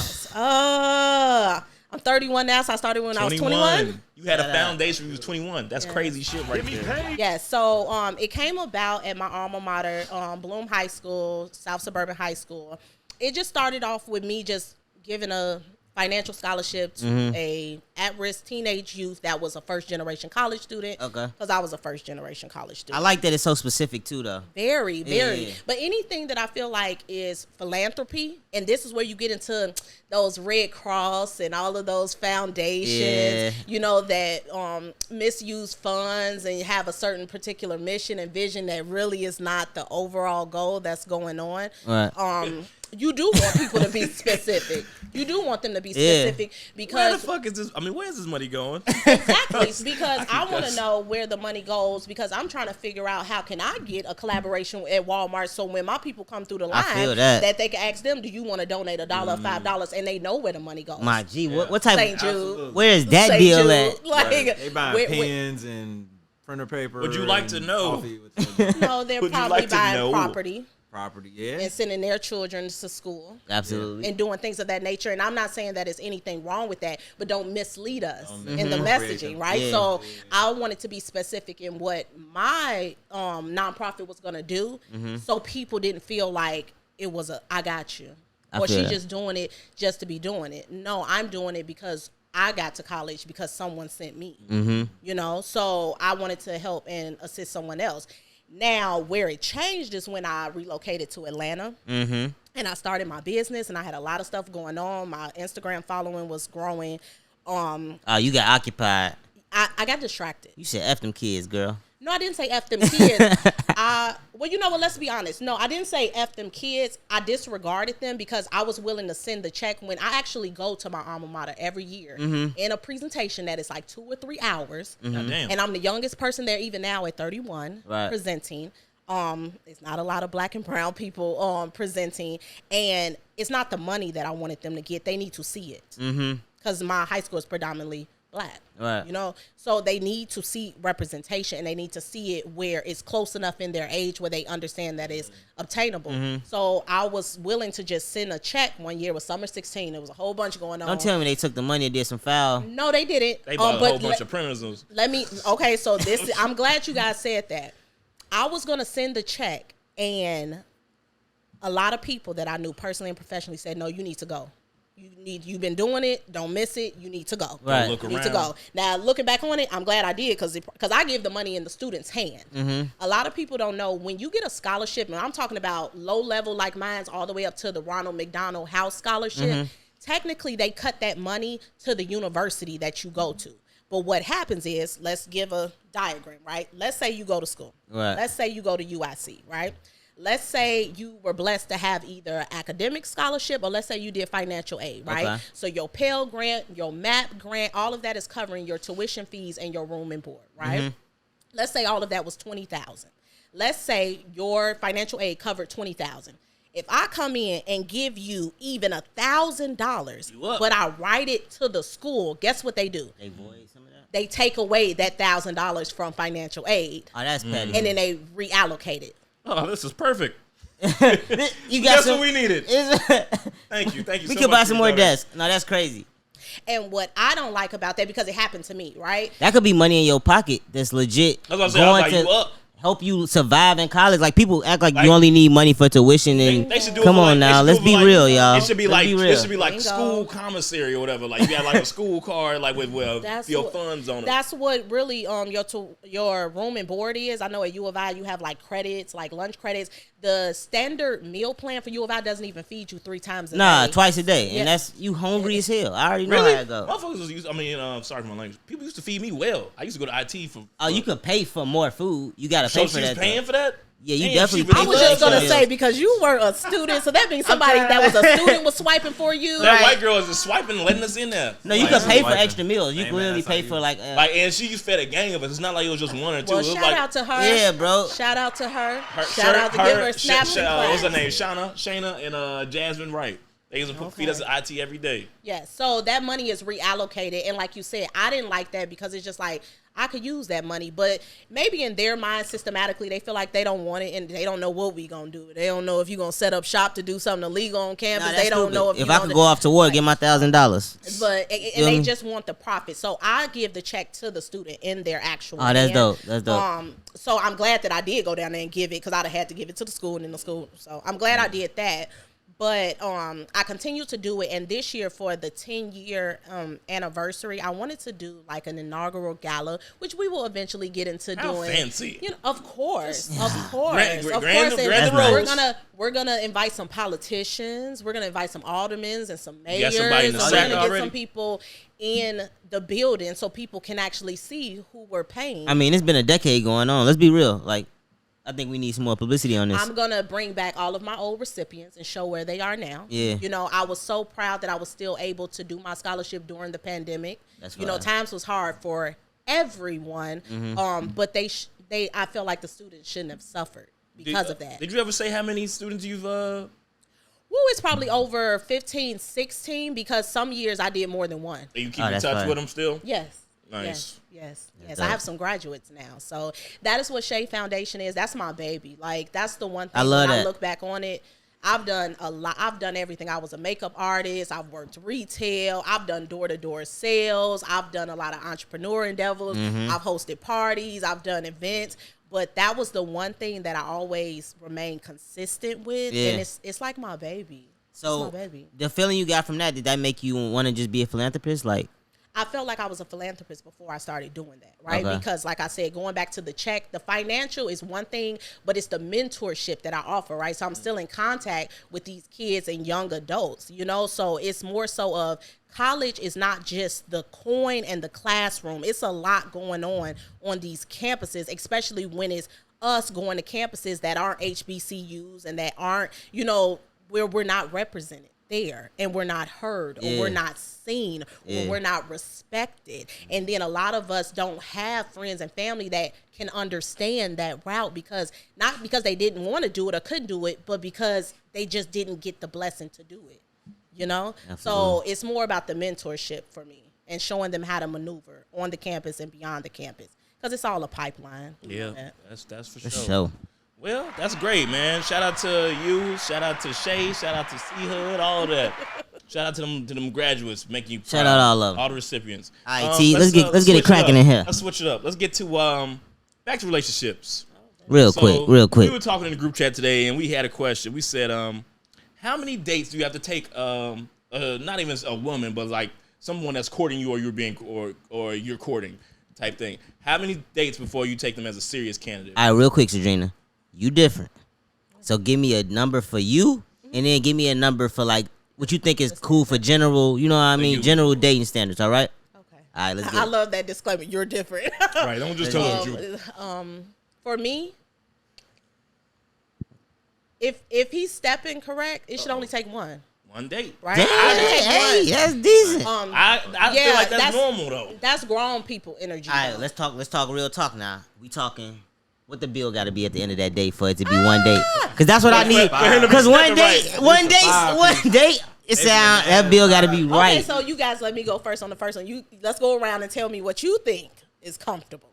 [SPEAKER 4] I'm 31 now, so I started when I was 21.
[SPEAKER 2] You had a foundation when you was 21. That's crazy shit right there.
[SPEAKER 4] Yeah, so it came about at my alma mater, Bloom High School, South Suburban High School. It just started off with me just giving a financial scholarship to a at-risk teenage youth that was a first-generation college student.
[SPEAKER 3] Okay.
[SPEAKER 4] Because I was a first-generation college student.
[SPEAKER 3] I like that it's so specific, too, though.
[SPEAKER 4] Very.
[SPEAKER 3] Yeah.
[SPEAKER 4] But anything that I feel like is philanthropy, and this is where you get into those Red Cross and all of those foundations, that misuse funds and have a certain particular mission and vision that really is not the overall goal that's going on.
[SPEAKER 3] Right.
[SPEAKER 4] You do want people to be specific. You do want them to be specific because
[SPEAKER 2] where the fuck is this? I mean, where's this money going?
[SPEAKER 4] Exactly, because I want to know where the money goes because I'm trying to figure out how can I get a collaboration at Walmart so when my people come through the line that they can ask them, do you want to donate $1 or $5 and they know where the money goes.
[SPEAKER 3] My G, what type
[SPEAKER 4] St. Jude,
[SPEAKER 3] where is that
[SPEAKER 4] St.
[SPEAKER 3] deal
[SPEAKER 4] Jude,
[SPEAKER 3] at?
[SPEAKER 4] Like,
[SPEAKER 5] they buying pens and printer paper.
[SPEAKER 2] Would you like to know?
[SPEAKER 4] No, they're probably buying property, and sending their children to school.
[SPEAKER 3] Absolutely.
[SPEAKER 4] And doing things of that nature. And I'm not saying that there's anything wrong with that, but don't mislead us in the messaging, right?
[SPEAKER 3] Yeah.
[SPEAKER 4] So I wanted to be specific in what my nonprofit was going to do so people didn't feel like it was I got you. Or she just doing it just to be doing it. No, I'm doing it because I got to college because someone sent me. So I wanted to help and assist someone else. Now, where it changed is when I relocated to Atlanta and I started my business and I had a lot of stuff going on. My Instagram following was growing.
[SPEAKER 3] You got occupied.
[SPEAKER 4] I got distracted.
[SPEAKER 3] You said F them kids, girl.
[SPEAKER 4] No, I didn't say F them kids. Well, you know what? Let's be honest. No, I didn't say F them kids. I disregarded them because I was willing to send the check when I actually go to my alma mater every year in a presentation that is like 2 or 3 hours. And I'm the youngest person there even now at 31 presenting. It's not a lot of black and brown people presenting. And it's not the money that I wanted them to get. They need to see it. Because my high school is predominantly black, so they need to see representation and they need to see it where it's close enough in their age where they understand that it's obtainable. So I was willing to just send a check one year. It was summer 16. There was a whole bunch going on.
[SPEAKER 3] Don't tell me they took the money and did some foul.
[SPEAKER 4] No, they didn't.
[SPEAKER 2] They bought a whole bunch of printers.
[SPEAKER 4] So I'm glad you guys said that. I was going to send the check and a lot of people that I knew personally and professionally said, no, you need to go. You've been doing it. Don't miss it. You need to go.
[SPEAKER 3] Right.
[SPEAKER 4] You need to go. Now, looking back on it, I'm glad I did because I give the money in the student's hand. A lot of people don't know when you get a scholarship, and I'm talking about low level like mine's all the way up to the Ronald McDonald House Scholarship. Technically, they cut that money to the university that you go to. But what happens is, let's give a diagram, right? Let's say you go to school.
[SPEAKER 3] Right.
[SPEAKER 4] Let's say you go to UIC, right? Let's say you were blessed to have either academic scholarship or let's say you did financial aid, right? Okay. So your Pell Grant, your MAP grant, all of that is covering your tuition fees and your room and board, right? Let's say all of that was $20,000. Let's say your financial aid covered $20,000. If I come in and give you even $1,000, but I write it to the school, guess what they do?
[SPEAKER 3] They void some of that?
[SPEAKER 4] they take away that $1,000 from financial aid.
[SPEAKER 3] Oh, that's petty.
[SPEAKER 4] And then they reallocate it.
[SPEAKER 2] Oh, this is perfect.
[SPEAKER 3] You got
[SPEAKER 2] That's what we needed. Thank you.
[SPEAKER 3] We could buy some more desks. No, that's crazy.
[SPEAKER 4] And what I don't like about that, because it happened to me, right?
[SPEAKER 3] That could be money in your pocket that's legit.
[SPEAKER 2] That's what I'm saying. I was like, you up.
[SPEAKER 3] Help you survive in college. Like, people act like you only need money for tuition. And
[SPEAKER 2] they should do
[SPEAKER 3] come on now, let's be real, y'all.
[SPEAKER 2] It should be like school commissary or whatever. Like, you got like a school card, like with your funds on it.
[SPEAKER 4] That's what really your room and board is. I know at U of I you have like credits, like lunch credits. The standard meal plan for U of I doesn't even feed you 3 times a day.
[SPEAKER 3] Nah, twice a day,
[SPEAKER 4] Yeah.
[SPEAKER 3] and that's you hungry as hell. I already know
[SPEAKER 2] Really?
[SPEAKER 3] how it go.
[SPEAKER 2] Motherfuckers was sorry for my language. People used to feed me well. I used to go to IT for.
[SPEAKER 3] Oh, you could pay for more food. You gotta pay for that.
[SPEAKER 2] So she's paying for that?
[SPEAKER 3] Yeah, you
[SPEAKER 2] Damn,
[SPEAKER 3] definitely.
[SPEAKER 4] I was just gonna say, because you were a student, so that means somebody that was a student was swiping for you.
[SPEAKER 2] That white girl is just swiping and letting us in there.
[SPEAKER 3] No, you can pay for extra meals. You can literally pay for like.
[SPEAKER 2] And she fed a gang of us. It's not like it was just one or two.
[SPEAKER 4] Well,
[SPEAKER 2] it was
[SPEAKER 4] shout out to her.
[SPEAKER 3] Yeah, bro.
[SPEAKER 4] Shout out to her. Shout out to give her Snapchat.
[SPEAKER 2] What's her name? Shayna and Jasmine Wright. They used to feed us at IT every day.
[SPEAKER 4] Yes, so that money is reallocated, and like you said, I didn't like that because it's just like I could use that money, but maybe in their mind, systematically, they feel like they don't want it, and they don't know what we gonna do. They don't know if you're gonna set up shop to do something illegal on campus. They don't know
[SPEAKER 3] if I could go off to war, get my $1,000.
[SPEAKER 4] But and they just want the profit. So I give the check to the student in their actual.
[SPEAKER 3] Oh, that's dope. That's dope.
[SPEAKER 4] So I'm glad that I did go down there and give it, because I'd have had to give it to the school and then the school. So I'm glad I did that. But I continue to do it, and this year for the 10-year anniversary, I wanted to do like an inaugural gala, which we will eventually get into doing.
[SPEAKER 2] How fancy!
[SPEAKER 4] You know, of course.
[SPEAKER 2] Grand
[SPEAKER 4] We're gonna invite some politicians. We're gonna invite some aldermen and some mayors.
[SPEAKER 2] You got somebody in the
[SPEAKER 4] we're
[SPEAKER 2] sack
[SPEAKER 4] gonna
[SPEAKER 2] already?
[SPEAKER 4] get some people in the building so people can actually see who we're paying.
[SPEAKER 3] I mean, it's been a decade going on. Let's be real. Like, I think we need some more publicity on this.
[SPEAKER 4] I'm going to bring back all of my old recipients and show where they are now.
[SPEAKER 3] Yeah.
[SPEAKER 4] You know, I was so proud that I was still able to do my scholarship during the pandemic.
[SPEAKER 3] That's
[SPEAKER 4] you know, times was hard for everyone. But I feel like the students shouldn't have suffered because of that.
[SPEAKER 2] Did you ever say how many students you've
[SPEAKER 4] Well, it's probably over 15, 16, because some years I did more than one.
[SPEAKER 2] You keep in touch with them still?
[SPEAKER 4] Yes.
[SPEAKER 2] Nice.
[SPEAKER 4] Yes. I have some graduates now. So that is what Shea Foundation is. That's my baby. Like, that's the one thing when I look back on it. I've done a lot. I've done everything. I was a makeup artist. I've worked retail. I've done door-to-door sales. I've done a lot of entrepreneur endeavors. I've hosted parties. I've done events. But that was the one thing that I always remained consistent with.
[SPEAKER 3] Yeah.
[SPEAKER 4] And it's like my baby.
[SPEAKER 3] So
[SPEAKER 4] it's my baby.
[SPEAKER 3] The feeling you got from that, did that make you want to just be a philanthropist? Like,
[SPEAKER 4] I felt like I was a philanthropist before I started doing that, right?
[SPEAKER 3] Okay.
[SPEAKER 4] Because like I said, going back to the check, the financial is one thing, but it's the mentorship that I offer, right? So I'm still in contact with these kids and young adults, you know? So it's more so of college is not just the coin and the classroom. It's a lot going on these campuses, especially when it's us going to campuses that aren't HBCUs and that aren't, you know, where we're not represented there, and we're not heard, or we're not seen, or we're not respected. And then a lot of us don't have friends and family that can understand that route, because not because they didn't want to do it or couldn't do it, but because they just didn't get the blessing to do it, you know? Absolutely. So it's more about the mentorship for me and showing them how to maneuver on the campus and beyond the campus, because it's all a pipeline.
[SPEAKER 2] Yeah, that's for sure.
[SPEAKER 3] for sure.
[SPEAKER 2] Well, that's great, man. Shout out to you. Shout out to Shay. Shout out to C-Hood. All of that. Shout out to them graduates, making you proud.
[SPEAKER 3] Shout out all of them.
[SPEAKER 2] All the recipients.
[SPEAKER 3] All right, T. Let's get it cracking in here.
[SPEAKER 2] Let's switch it up. Let's get to back to relationships.
[SPEAKER 3] Real quick.
[SPEAKER 2] We were talking in the group chat today, and we had a question. We said, how many dates do you have to take? Not even a woman, but like someone that's courting you, or you're being, or you're courting, type thing. How many dates before you take them as a serious candidate?
[SPEAKER 3] All right, real quick, Cedrinna. You different. So give me a number for you, and then give me a number for like what you think is cool for general, you know what I mean, general dating standards, all right?
[SPEAKER 4] Okay.
[SPEAKER 3] All right, let's get
[SPEAKER 4] I
[SPEAKER 3] it.
[SPEAKER 4] love that disclaimer. You're different.
[SPEAKER 2] Right, don't just tell them the truth.
[SPEAKER 4] For me, if he's stepping correct, it should only take one.
[SPEAKER 2] One date.
[SPEAKER 4] Right?
[SPEAKER 3] Damn, hey, that's decent.
[SPEAKER 2] I feel like that's normal though.
[SPEAKER 4] That's grown people energy.
[SPEAKER 3] All right, let's talk real talk now. We talking what the bill got to be at the end of that day for it to be one date? Because that's what I need. Because one date, That bill got to be right.
[SPEAKER 4] Okay, so you guys let me go first on the first one. Let's go around and tell me what you think is comfortable.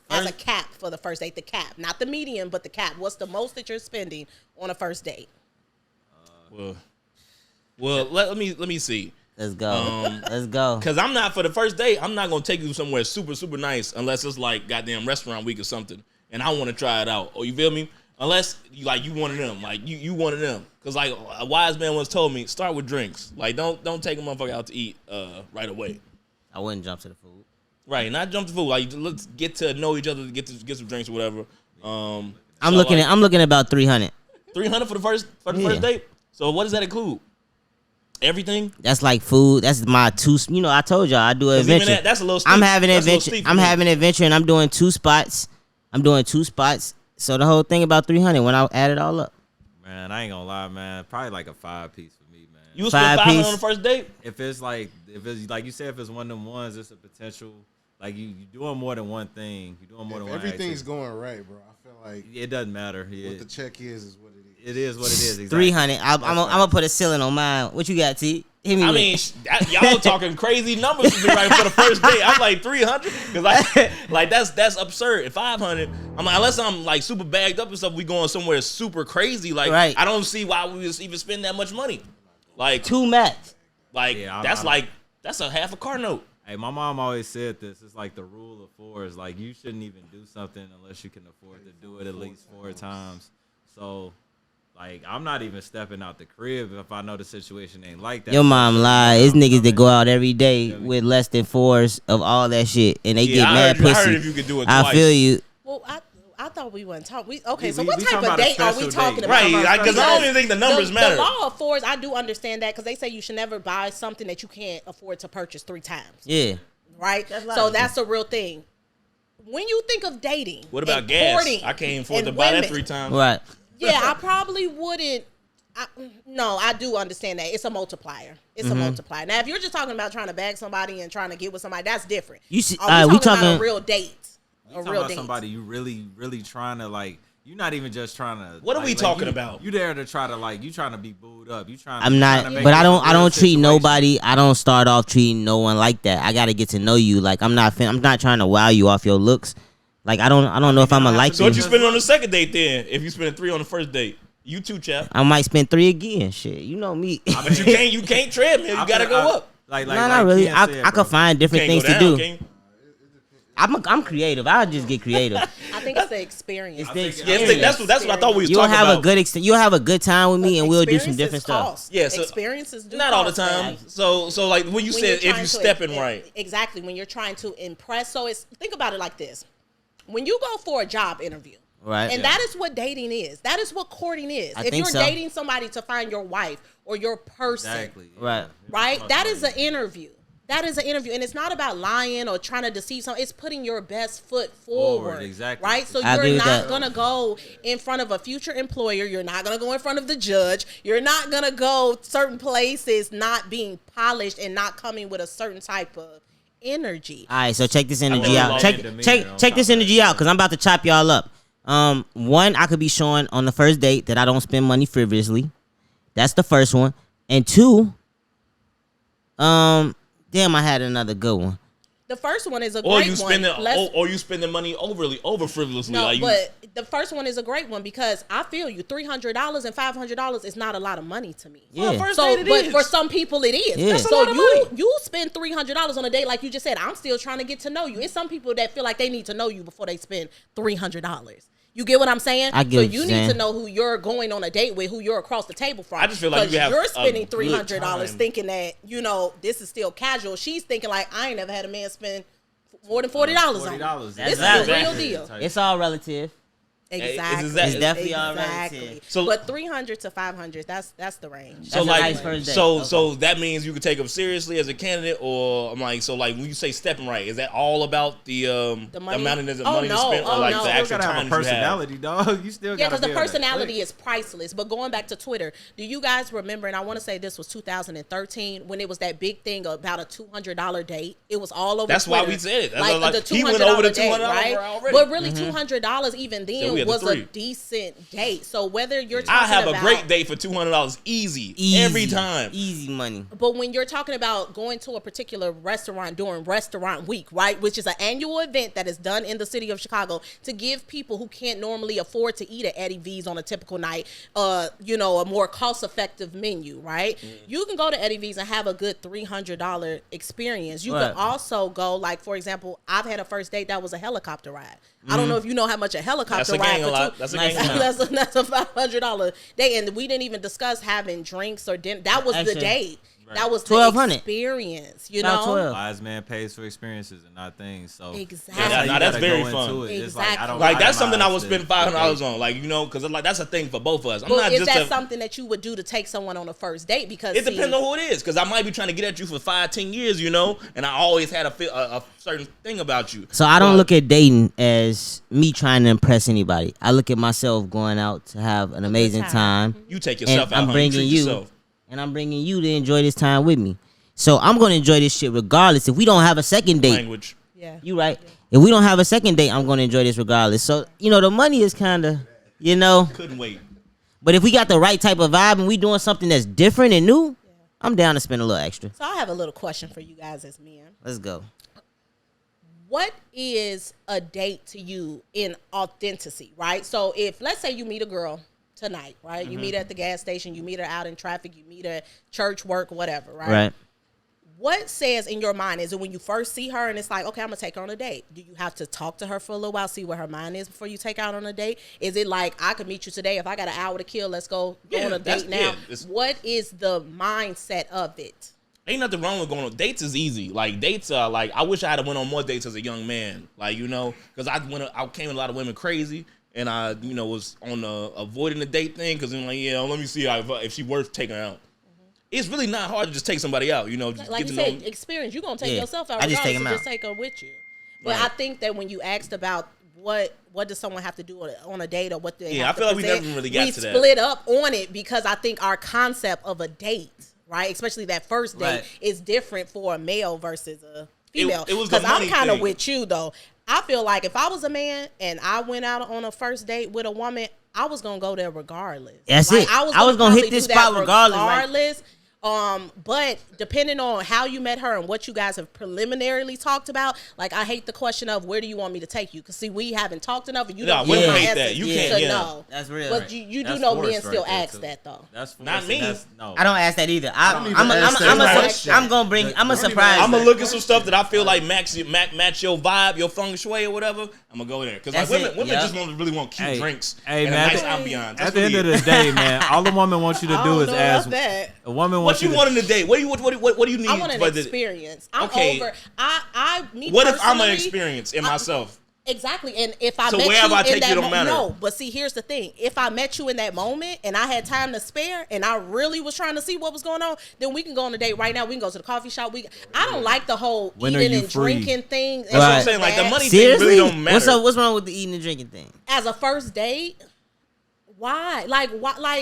[SPEAKER 4] As a cap for the first date, the cap, not the median, but the cap. What's the most that you're spending on a first date?
[SPEAKER 2] Well, let me see.
[SPEAKER 3] Let's go. Let's go.
[SPEAKER 2] Because I'm not, for the first date, I'm not going to take you somewhere super, super nice unless it's like goddamn restaurant week or something. And I want to try it out. Oh, you feel me? Unless you one of them. Like, you one of them. Because, like, a wise man once told me, start with drinks. Like, don't take a motherfucker out to eat right away.
[SPEAKER 3] I wouldn't jump to the food.
[SPEAKER 2] Right, not jump to food. Like, let's get to know each other, get some drinks or whatever.
[SPEAKER 3] I'm looking at about 300.
[SPEAKER 2] 300 for the first date? So what does that include? Everything?
[SPEAKER 3] That's like food. That's my two. I told y'all I do an adventure.
[SPEAKER 2] That's a little steep.
[SPEAKER 3] I'm having an adventure. I'm having an adventure, and I'm doing 2 spots. So the whole thing about 300 when I add it all up.
[SPEAKER 5] Man, I ain't gonna lie, man. Probably like a 5-piece for me, man.
[SPEAKER 2] You spend 500 on the first date?
[SPEAKER 5] If it's like you said, if it's one of them ones, it's a potential. Like you doing more than one thing. You doing more than one.
[SPEAKER 6] Everything's going right, bro. I feel like
[SPEAKER 5] it doesn't matter.
[SPEAKER 6] What the check is what it is.
[SPEAKER 5] It is what it is. Exactly.
[SPEAKER 3] 300. I'm gonna put a ceiling on mine. What you got, T? Hit me.
[SPEAKER 2] I mean, y'all talking crazy numbers for me right for the first date. I'm like 300 because like that's absurd. At 500, I'm like, unless I'm like super bagged up and stuff, we going somewhere super crazy. Like
[SPEAKER 3] right.
[SPEAKER 2] I don't see why we would even spend that much money. Like
[SPEAKER 3] 2 max.
[SPEAKER 2] Like that's a half a car note.
[SPEAKER 5] Hey, my mom always said this. It's like the rule of 4 is like you shouldn't even do something unless you can afford to do it at least 4 times. So. Like, I'm not even stepping out the crib if I know the situation ain't like that.
[SPEAKER 3] Your mom lied. It's niggas that go out every day with less than 4s of all that shit, and they get mad pussy.
[SPEAKER 2] I heard if you could do it twice.
[SPEAKER 3] I feel you.
[SPEAKER 4] Well, I thought we weren't talking. So what type of date are we talking about?
[SPEAKER 2] Right, because I don't even think the numbers matter.
[SPEAKER 4] The law of 4s, I do understand that because they say you should never buy something that you can't afford to purchase 3 times.
[SPEAKER 3] Yeah.
[SPEAKER 4] Right? So that's a real thing. When you think of dating,
[SPEAKER 2] what about gas? I can't afford to buy that 3 times.
[SPEAKER 3] Right.
[SPEAKER 4] Yeah, I probably wouldn't. No, I do understand that. It's a multiplier. It's a multiplier. Now, if you're just talking about trying to bag somebody and trying to get with somebody, that's different.
[SPEAKER 3] You see,
[SPEAKER 4] we talking about a real date.
[SPEAKER 5] A real date. Somebody you really, really trying to like. You're not even just trying to.
[SPEAKER 2] What are we talking about?
[SPEAKER 5] You there to try to like. You trying to be booed up. You trying.
[SPEAKER 3] I'm not, but I don't treat nobody. I don't start off treating no one like that. I gotta get to know you. Like I'm not trying to wow you off your looks. Like I don't know if I'm gonna like you.
[SPEAKER 2] So what you spend on the second date then? If you spend 3 on the first date, you too, chap.
[SPEAKER 3] I might spend 3 again. Shit, you know me.
[SPEAKER 2] But you can't tread, man. You gotta go up.
[SPEAKER 3] Not really. I could find different things to do. I'm creative. I'll just get creative.
[SPEAKER 4] I think it's the experience.
[SPEAKER 2] That's what I thought we was talking about.
[SPEAKER 3] You'll have a good time with me, and we'll do some different stuff.
[SPEAKER 2] Yeah, so
[SPEAKER 4] experiences do
[SPEAKER 2] not all the time. So like when you said if you stepping right,
[SPEAKER 4] exactly when you're trying to impress. So think about it like this: when you go for a job interview.
[SPEAKER 3] Right.
[SPEAKER 4] And that is what dating is. That is what courting is. If you're dating somebody to find your wife or your person.
[SPEAKER 5] Exactly.
[SPEAKER 3] Right.
[SPEAKER 4] Right? That is an interview. That is an interview. And it's not about lying or trying to deceive someone. It's putting your best foot forward.
[SPEAKER 5] Exactly.
[SPEAKER 4] Right? So you're not going to go in front of a future employer. You're not going to go in front of the judge. You're not going to go certain places not being polished and not coming with a certain type of energy.
[SPEAKER 3] All right. So check this energy out. Check this energy out because I'm about to chop y'all up. One, I could be showing on the first date that I don't spend money frivolously. That's the first one. And 2, damn, I had another good one.
[SPEAKER 4] The first one is a great one.
[SPEAKER 2] Or you spending money over frivolously.
[SPEAKER 4] No, but the first one is a great one because I feel you. $300 and $500 is not a lot of money to me.
[SPEAKER 3] Yeah.
[SPEAKER 4] But for some people it is.
[SPEAKER 3] Yeah.
[SPEAKER 4] That's a lot of money. You spend $300 on a date like you just said. I'm still trying to get to know you. It's some people that feel like they need to know you before they spend $300. You get what I'm saying?
[SPEAKER 3] I get what
[SPEAKER 4] you need to know who you're going on a date with, who you're across the table from.
[SPEAKER 2] I just feel like
[SPEAKER 4] you're spending $300 thinking that, this is still casual. She's thinking like, I ain't never had a man spend more than $40 on me. This is the real deal.
[SPEAKER 3] It's all relative.
[SPEAKER 4] Exactly.
[SPEAKER 3] It's definitely all relative.
[SPEAKER 4] But 300 to 500, that's the range.
[SPEAKER 2] So
[SPEAKER 3] nice first date.
[SPEAKER 2] So that means you could take them seriously as a candidate, or I'm like, so like when you say stepping right, is that all about the
[SPEAKER 4] money?
[SPEAKER 2] amount of money to spend, or like the actual time
[SPEAKER 5] you personality, dog. You still
[SPEAKER 4] because the personality is priceless. But going back to Twitter, do you guys remember? And I want to say this was 2013 when it was that big thing about a $200 date. It was all over.
[SPEAKER 2] That's
[SPEAKER 4] Twitter.
[SPEAKER 2] why we said it.
[SPEAKER 4] Like the $200
[SPEAKER 2] he went over the $200
[SPEAKER 4] right?
[SPEAKER 2] already.
[SPEAKER 4] But really, $200 even then was a decent date. So whether you're talking
[SPEAKER 2] I have
[SPEAKER 4] about,
[SPEAKER 2] a great date for $200 easy every time.
[SPEAKER 3] Easy money.
[SPEAKER 4] But when you're talking about going to a particular restaurant during restaurant week, right, which is an annual event that is done in the city of Chicago to give people who can't normally afford to eat at Eddie V's on a typical night, a more cost-effective menu, right? You can go to Eddie V's and have a good $300 experience. You can also go, like, for example, I've had a first date that was a helicopter ride. I don't know if you know how much a helicopter ride for
[SPEAKER 2] that's a
[SPEAKER 4] $500 date, and we didn't even discuss having drinks or dinner. That was the date. Right. That was the experience, you know.
[SPEAKER 3] 12.
[SPEAKER 5] Wise man pays for experiences and not things. So
[SPEAKER 4] exactly,
[SPEAKER 2] that's very fun.
[SPEAKER 4] Exactly,
[SPEAKER 2] like that's something I would spend $500 on, like because like that's a thing for both of us.
[SPEAKER 4] Is that something that you would do to take someone on a first date? Because
[SPEAKER 2] it depends on who it is. Because I might be trying to get at you for 5-10 years, and I always had a certain thing about you.
[SPEAKER 3] So I don't look at dating as me trying to impress anybody. I look at myself going out to have an amazing time.
[SPEAKER 2] You take yourself out.
[SPEAKER 3] I'm bringing you. And I'm bringing you to enjoy this time with me. So I'm going to enjoy this shit regardless. If we don't have a second date.
[SPEAKER 2] Language.
[SPEAKER 4] Yeah.
[SPEAKER 3] You right. Yeah. If we don't have a second date, I'm going to enjoy this regardless. So, the money is kind of,
[SPEAKER 2] Couldn't wait.
[SPEAKER 3] But if we got the right type of vibe and we doing something that's different and new, I'm down to spend a little extra.
[SPEAKER 4] So I have a little question for you guys as men.
[SPEAKER 3] Let's go.
[SPEAKER 4] What is a date to you in authenticity, right? So if, let's say you meet a girl tonight, right? You meet her at the gas station, you meet her out in traffic, you meet her at church, work, whatever, right?
[SPEAKER 3] Right.
[SPEAKER 4] What says in your mind, is it when you first see her and it's like, okay, I'm going to take her on a date? Do you have to talk to her for a little while, see where her mind is before you take her out on a date? Is it like, I could meet you today, if I got an hour to kill, let's go on a date now? What is the mindset of it?
[SPEAKER 2] Ain't nothing wrong with going on dates. Is easy. Like dates are like, I wish I had went on more dates as a young man. Like, because I came with a lot of women crazy. And I, was on avoiding the date thing because I'm like, let me see if she worth taking out. It's really not hard to just take somebody out, just
[SPEAKER 4] like
[SPEAKER 2] get
[SPEAKER 4] you
[SPEAKER 2] to
[SPEAKER 4] said,
[SPEAKER 2] know.
[SPEAKER 4] experience. You're gonna take yourself out.
[SPEAKER 3] I just take them out.
[SPEAKER 4] Just take her with you. But I think that when you asked about what does someone have to do on a date or what they have
[SPEAKER 2] I feel like we never really got to that.
[SPEAKER 4] We split up on it because I think our concept of a date, right, especially that first date, is different for a male versus a female. Because I'm kind of with you though. I feel like if I was a man and I went out on a first date with a woman, I was gonna go there regardless.
[SPEAKER 3] That's it. I was gonna hit this spot regardless.
[SPEAKER 4] But depending on how you met her and what you guys have preliminarily talked about, like I hate the question of where do you want me to take you? Because see, we haven't talked enough, and you don't
[SPEAKER 2] hate that. You can't
[SPEAKER 4] know.
[SPEAKER 3] That's real.
[SPEAKER 4] But you do know men still ask that though.
[SPEAKER 5] That's
[SPEAKER 2] not me.
[SPEAKER 5] No,
[SPEAKER 3] I don't ask that either. I'm a surprise.
[SPEAKER 2] I'm gonna look at some stuff that I feel like match your vibe, your feng shui or whatever. I'm gonna go there because like women just really want cute drinks and a nice ambiance.
[SPEAKER 5] At the end of the day, man, all the woman wants you to do is ask.
[SPEAKER 4] A
[SPEAKER 5] woman
[SPEAKER 2] what you want in the date? What do you need?
[SPEAKER 4] I want an experience. I'm over.
[SPEAKER 2] What if I'm an experience in myself?
[SPEAKER 4] Exactly, and if I
[SPEAKER 2] so
[SPEAKER 4] met
[SPEAKER 2] where have
[SPEAKER 4] you
[SPEAKER 2] I take
[SPEAKER 4] in
[SPEAKER 2] you
[SPEAKER 4] that
[SPEAKER 2] don't matter.
[SPEAKER 4] No, but see, here's the thing: if I met you in that moment and I had time to spare, and I really was trying to see what was going on, then we can go on a date right now. We can go to the coffee shop. I don't like the whole eating and drinking thing.
[SPEAKER 2] That's what I'm saying. Like the money thing really don't matter.
[SPEAKER 3] What's wrong with the eating and drinking thing?
[SPEAKER 4] As a first date. Why? Like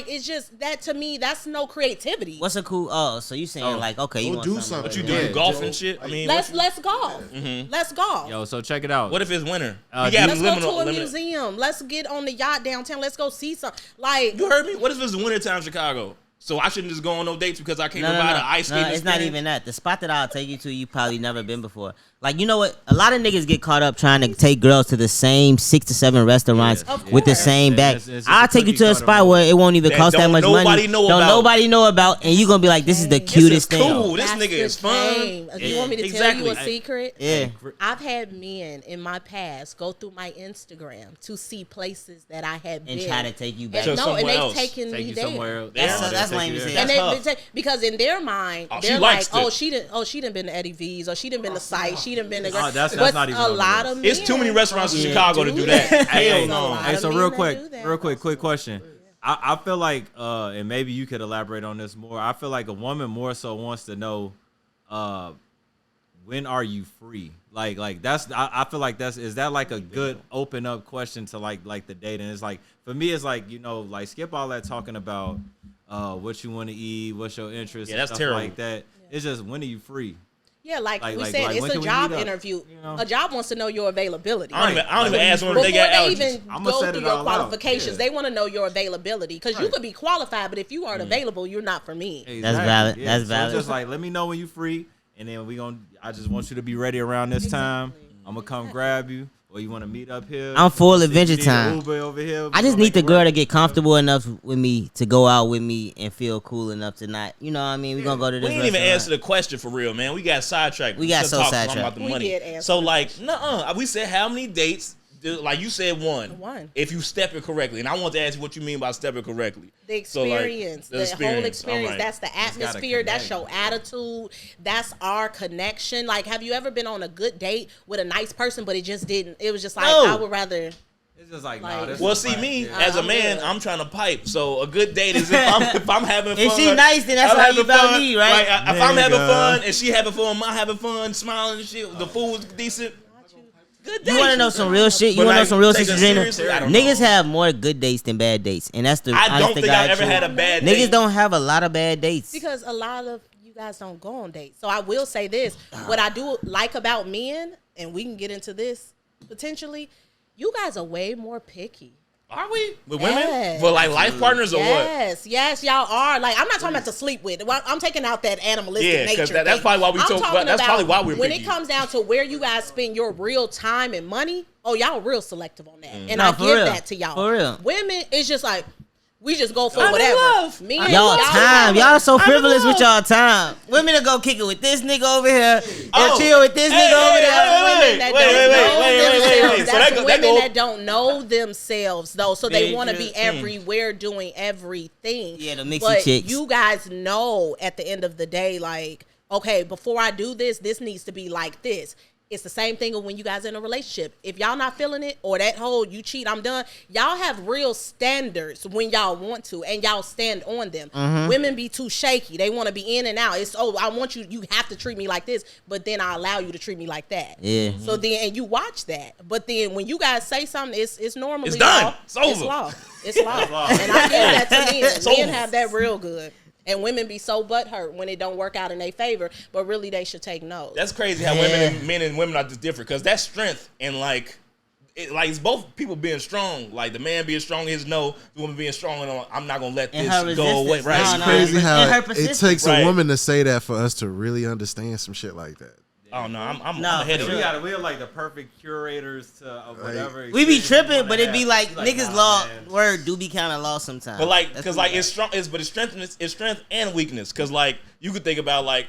[SPEAKER 4] it's just that to me. That's no creativity.
[SPEAKER 3] What's a cool? Oh, so you saying like okay, you want
[SPEAKER 6] do
[SPEAKER 3] something?
[SPEAKER 2] What you do? Golf and shit. I mean,
[SPEAKER 4] let's golf. Let's golf.
[SPEAKER 5] Yo, so check it out.
[SPEAKER 2] What if it's winter?
[SPEAKER 4] Let's go to a museum. Let's get on the yacht downtown. Let's go see some. Like
[SPEAKER 2] you heard me. What if it's wintertime Chicago? So I shouldn't just go on no dates because I can't provide an ice skating
[SPEAKER 3] it's not even that. The spot that I'll take you to, you probably never been before. Like, you know what? A lot of niggas get caught up trying to take girls to the same 6 to 7 restaurants with the same bag. I'll take you to a spot where it won't even cost that much money. Nobody know about, and you gonna be like, this is the cutest thing.
[SPEAKER 2] Cool. This nigga is fun.
[SPEAKER 4] You want me to tell you a secret?
[SPEAKER 3] Yeah.
[SPEAKER 4] I've had men in my past go through my Instagram to see places that I had been
[SPEAKER 3] and try to take you back.
[SPEAKER 4] And they've taken me there.
[SPEAKER 3] That's lame to say.
[SPEAKER 4] Because in their mind, they're like, she done been to Eddie V's, or she done been to Sight, she done been to.
[SPEAKER 5] That's not even
[SPEAKER 4] a lot of men.
[SPEAKER 2] It's too many restaurants in Chicago to do that. Hell no.
[SPEAKER 5] Hey, so real quick question. I feel like, and maybe you could elaborate on this more. I feel like a woman more so wants to know, when are you free? Like that's. I feel like is that like a good open up question to like the dating? It's like for me, it's like like skip all that talking about. What you want to eat, what's your interest,
[SPEAKER 2] that's
[SPEAKER 5] stuff
[SPEAKER 2] terrible.
[SPEAKER 5] like that. It's just when are you free?
[SPEAKER 4] Yeah, like we said, it's a job interview. You know? A job wants to know your availability.
[SPEAKER 2] I don't even ask them if they got allergies. Before they even
[SPEAKER 4] go through your qualifications, they want to know your availability. Because you could be qualified, but if you aren't available, you're not for me.
[SPEAKER 3] Exactly. That's valid. Yeah. That's valid.
[SPEAKER 5] So just like, let me know when you're free, and then I just want you to be ready around this time. I'm going to come grab you. Or you want to meet up here?
[SPEAKER 3] I'm full adventure time.
[SPEAKER 5] Uber over here.
[SPEAKER 3] I just need the girl to get comfortable enough with me to go out with me and feel cool enough to not, you know what I mean? We're going to go to this restaurant.
[SPEAKER 2] We didn't even answer the question for real, man. We got sidetracked.
[SPEAKER 3] We got so sidetracked.
[SPEAKER 2] About the money.
[SPEAKER 4] Did answer.
[SPEAKER 2] So, like, we said how many dates? Like you said, one. If you step it correctly. And I want to ask you what you mean by step it correctly.
[SPEAKER 4] The experience. So, like, the whole experience. Right. That's the atmosphere. That's your attitude. That's our connection. Like, have you ever been on a good date with a nice person, but it just didn't? It was just like, I would rather...
[SPEAKER 5] It's just like, nah,
[SPEAKER 2] well, see, me as a man, I'm trying to pipe. So a good date is if I'm having fun.
[SPEAKER 3] If she nice, then that's how you about me, right?
[SPEAKER 2] If I'm having fun and she having fun, I'm having fun, smiling and shit. The food was decent. Good
[SPEAKER 3] you want to know some real shit? You want to know some real shit, Cedrinna? Niggas have more good dates than bad dates, and that's the.
[SPEAKER 2] I don't think I ever had a bad date.
[SPEAKER 3] Niggas don't have a lot of bad dates
[SPEAKER 4] because a lot of you guys don't go on dates. So I will say this: what I do like about men, and we can get into this potentially. You guys are way more picky.
[SPEAKER 2] Are we? With women? For like life partners or what?
[SPEAKER 4] Yes, y'all are. Like, I'm not talking about to sleep with. I'm taking out that animalistic nature.
[SPEAKER 2] That's probably why we're
[SPEAKER 4] when
[SPEAKER 2] picky.
[SPEAKER 4] It comes down to where you guys spend your real time and money, y'all real selective on that. And I give that to y'all.
[SPEAKER 3] For real.
[SPEAKER 4] Women, it's just like, we just go for whatever.
[SPEAKER 3] Y'all time. Y'all so frivolous with y'all time. Women will go kick it with this nigga over here. They'll chill with this nigga over there.
[SPEAKER 4] Wait. That's women that don't know themselves, though. So they want to be everywhere doing everything.
[SPEAKER 3] Yeah, the mixy chicks.
[SPEAKER 4] You guys know at the end of the day, like, okay, before I do this, this needs to be like this. It's the same thing when you guys are in a relationship. If y'all not feeling it or that whole you cheat, I'm done. Y'all have real standards when y'all want to and y'all stand on them. Mm-hmm. Women be too shaky. They want to be in and out. It's, I want you, you have to treat me like this, but then I allow you to treat me like that.
[SPEAKER 3] Yeah.
[SPEAKER 4] So then, and you watch that. But then when you guys say something, it's normally
[SPEAKER 2] it's done.
[SPEAKER 4] Law.
[SPEAKER 2] It's over.
[SPEAKER 4] It's law. It's law. And I give that to men. Men have that real good. And women be so butthurt when it don't work out in their favor, but really they should take note.
[SPEAKER 2] That's crazy how men and women are just different because that's strength and it's both people being strong. Like the man being strong in his no, the woman being strong and I'm not gonna let this go away. Right?
[SPEAKER 6] It's crazy how it takes a woman to say that for us to really understand some shit like that.
[SPEAKER 2] Oh no, I'm ahead of it.
[SPEAKER 5] We're like the perfect curators to whatever.
[SPEAKER 3] We be tripping, but it be like niggas law word do be kind of lost sometimes.
[SPEAKER 2] But like, cause like it's strong, it's strength and weakness. Cause like you could think about like,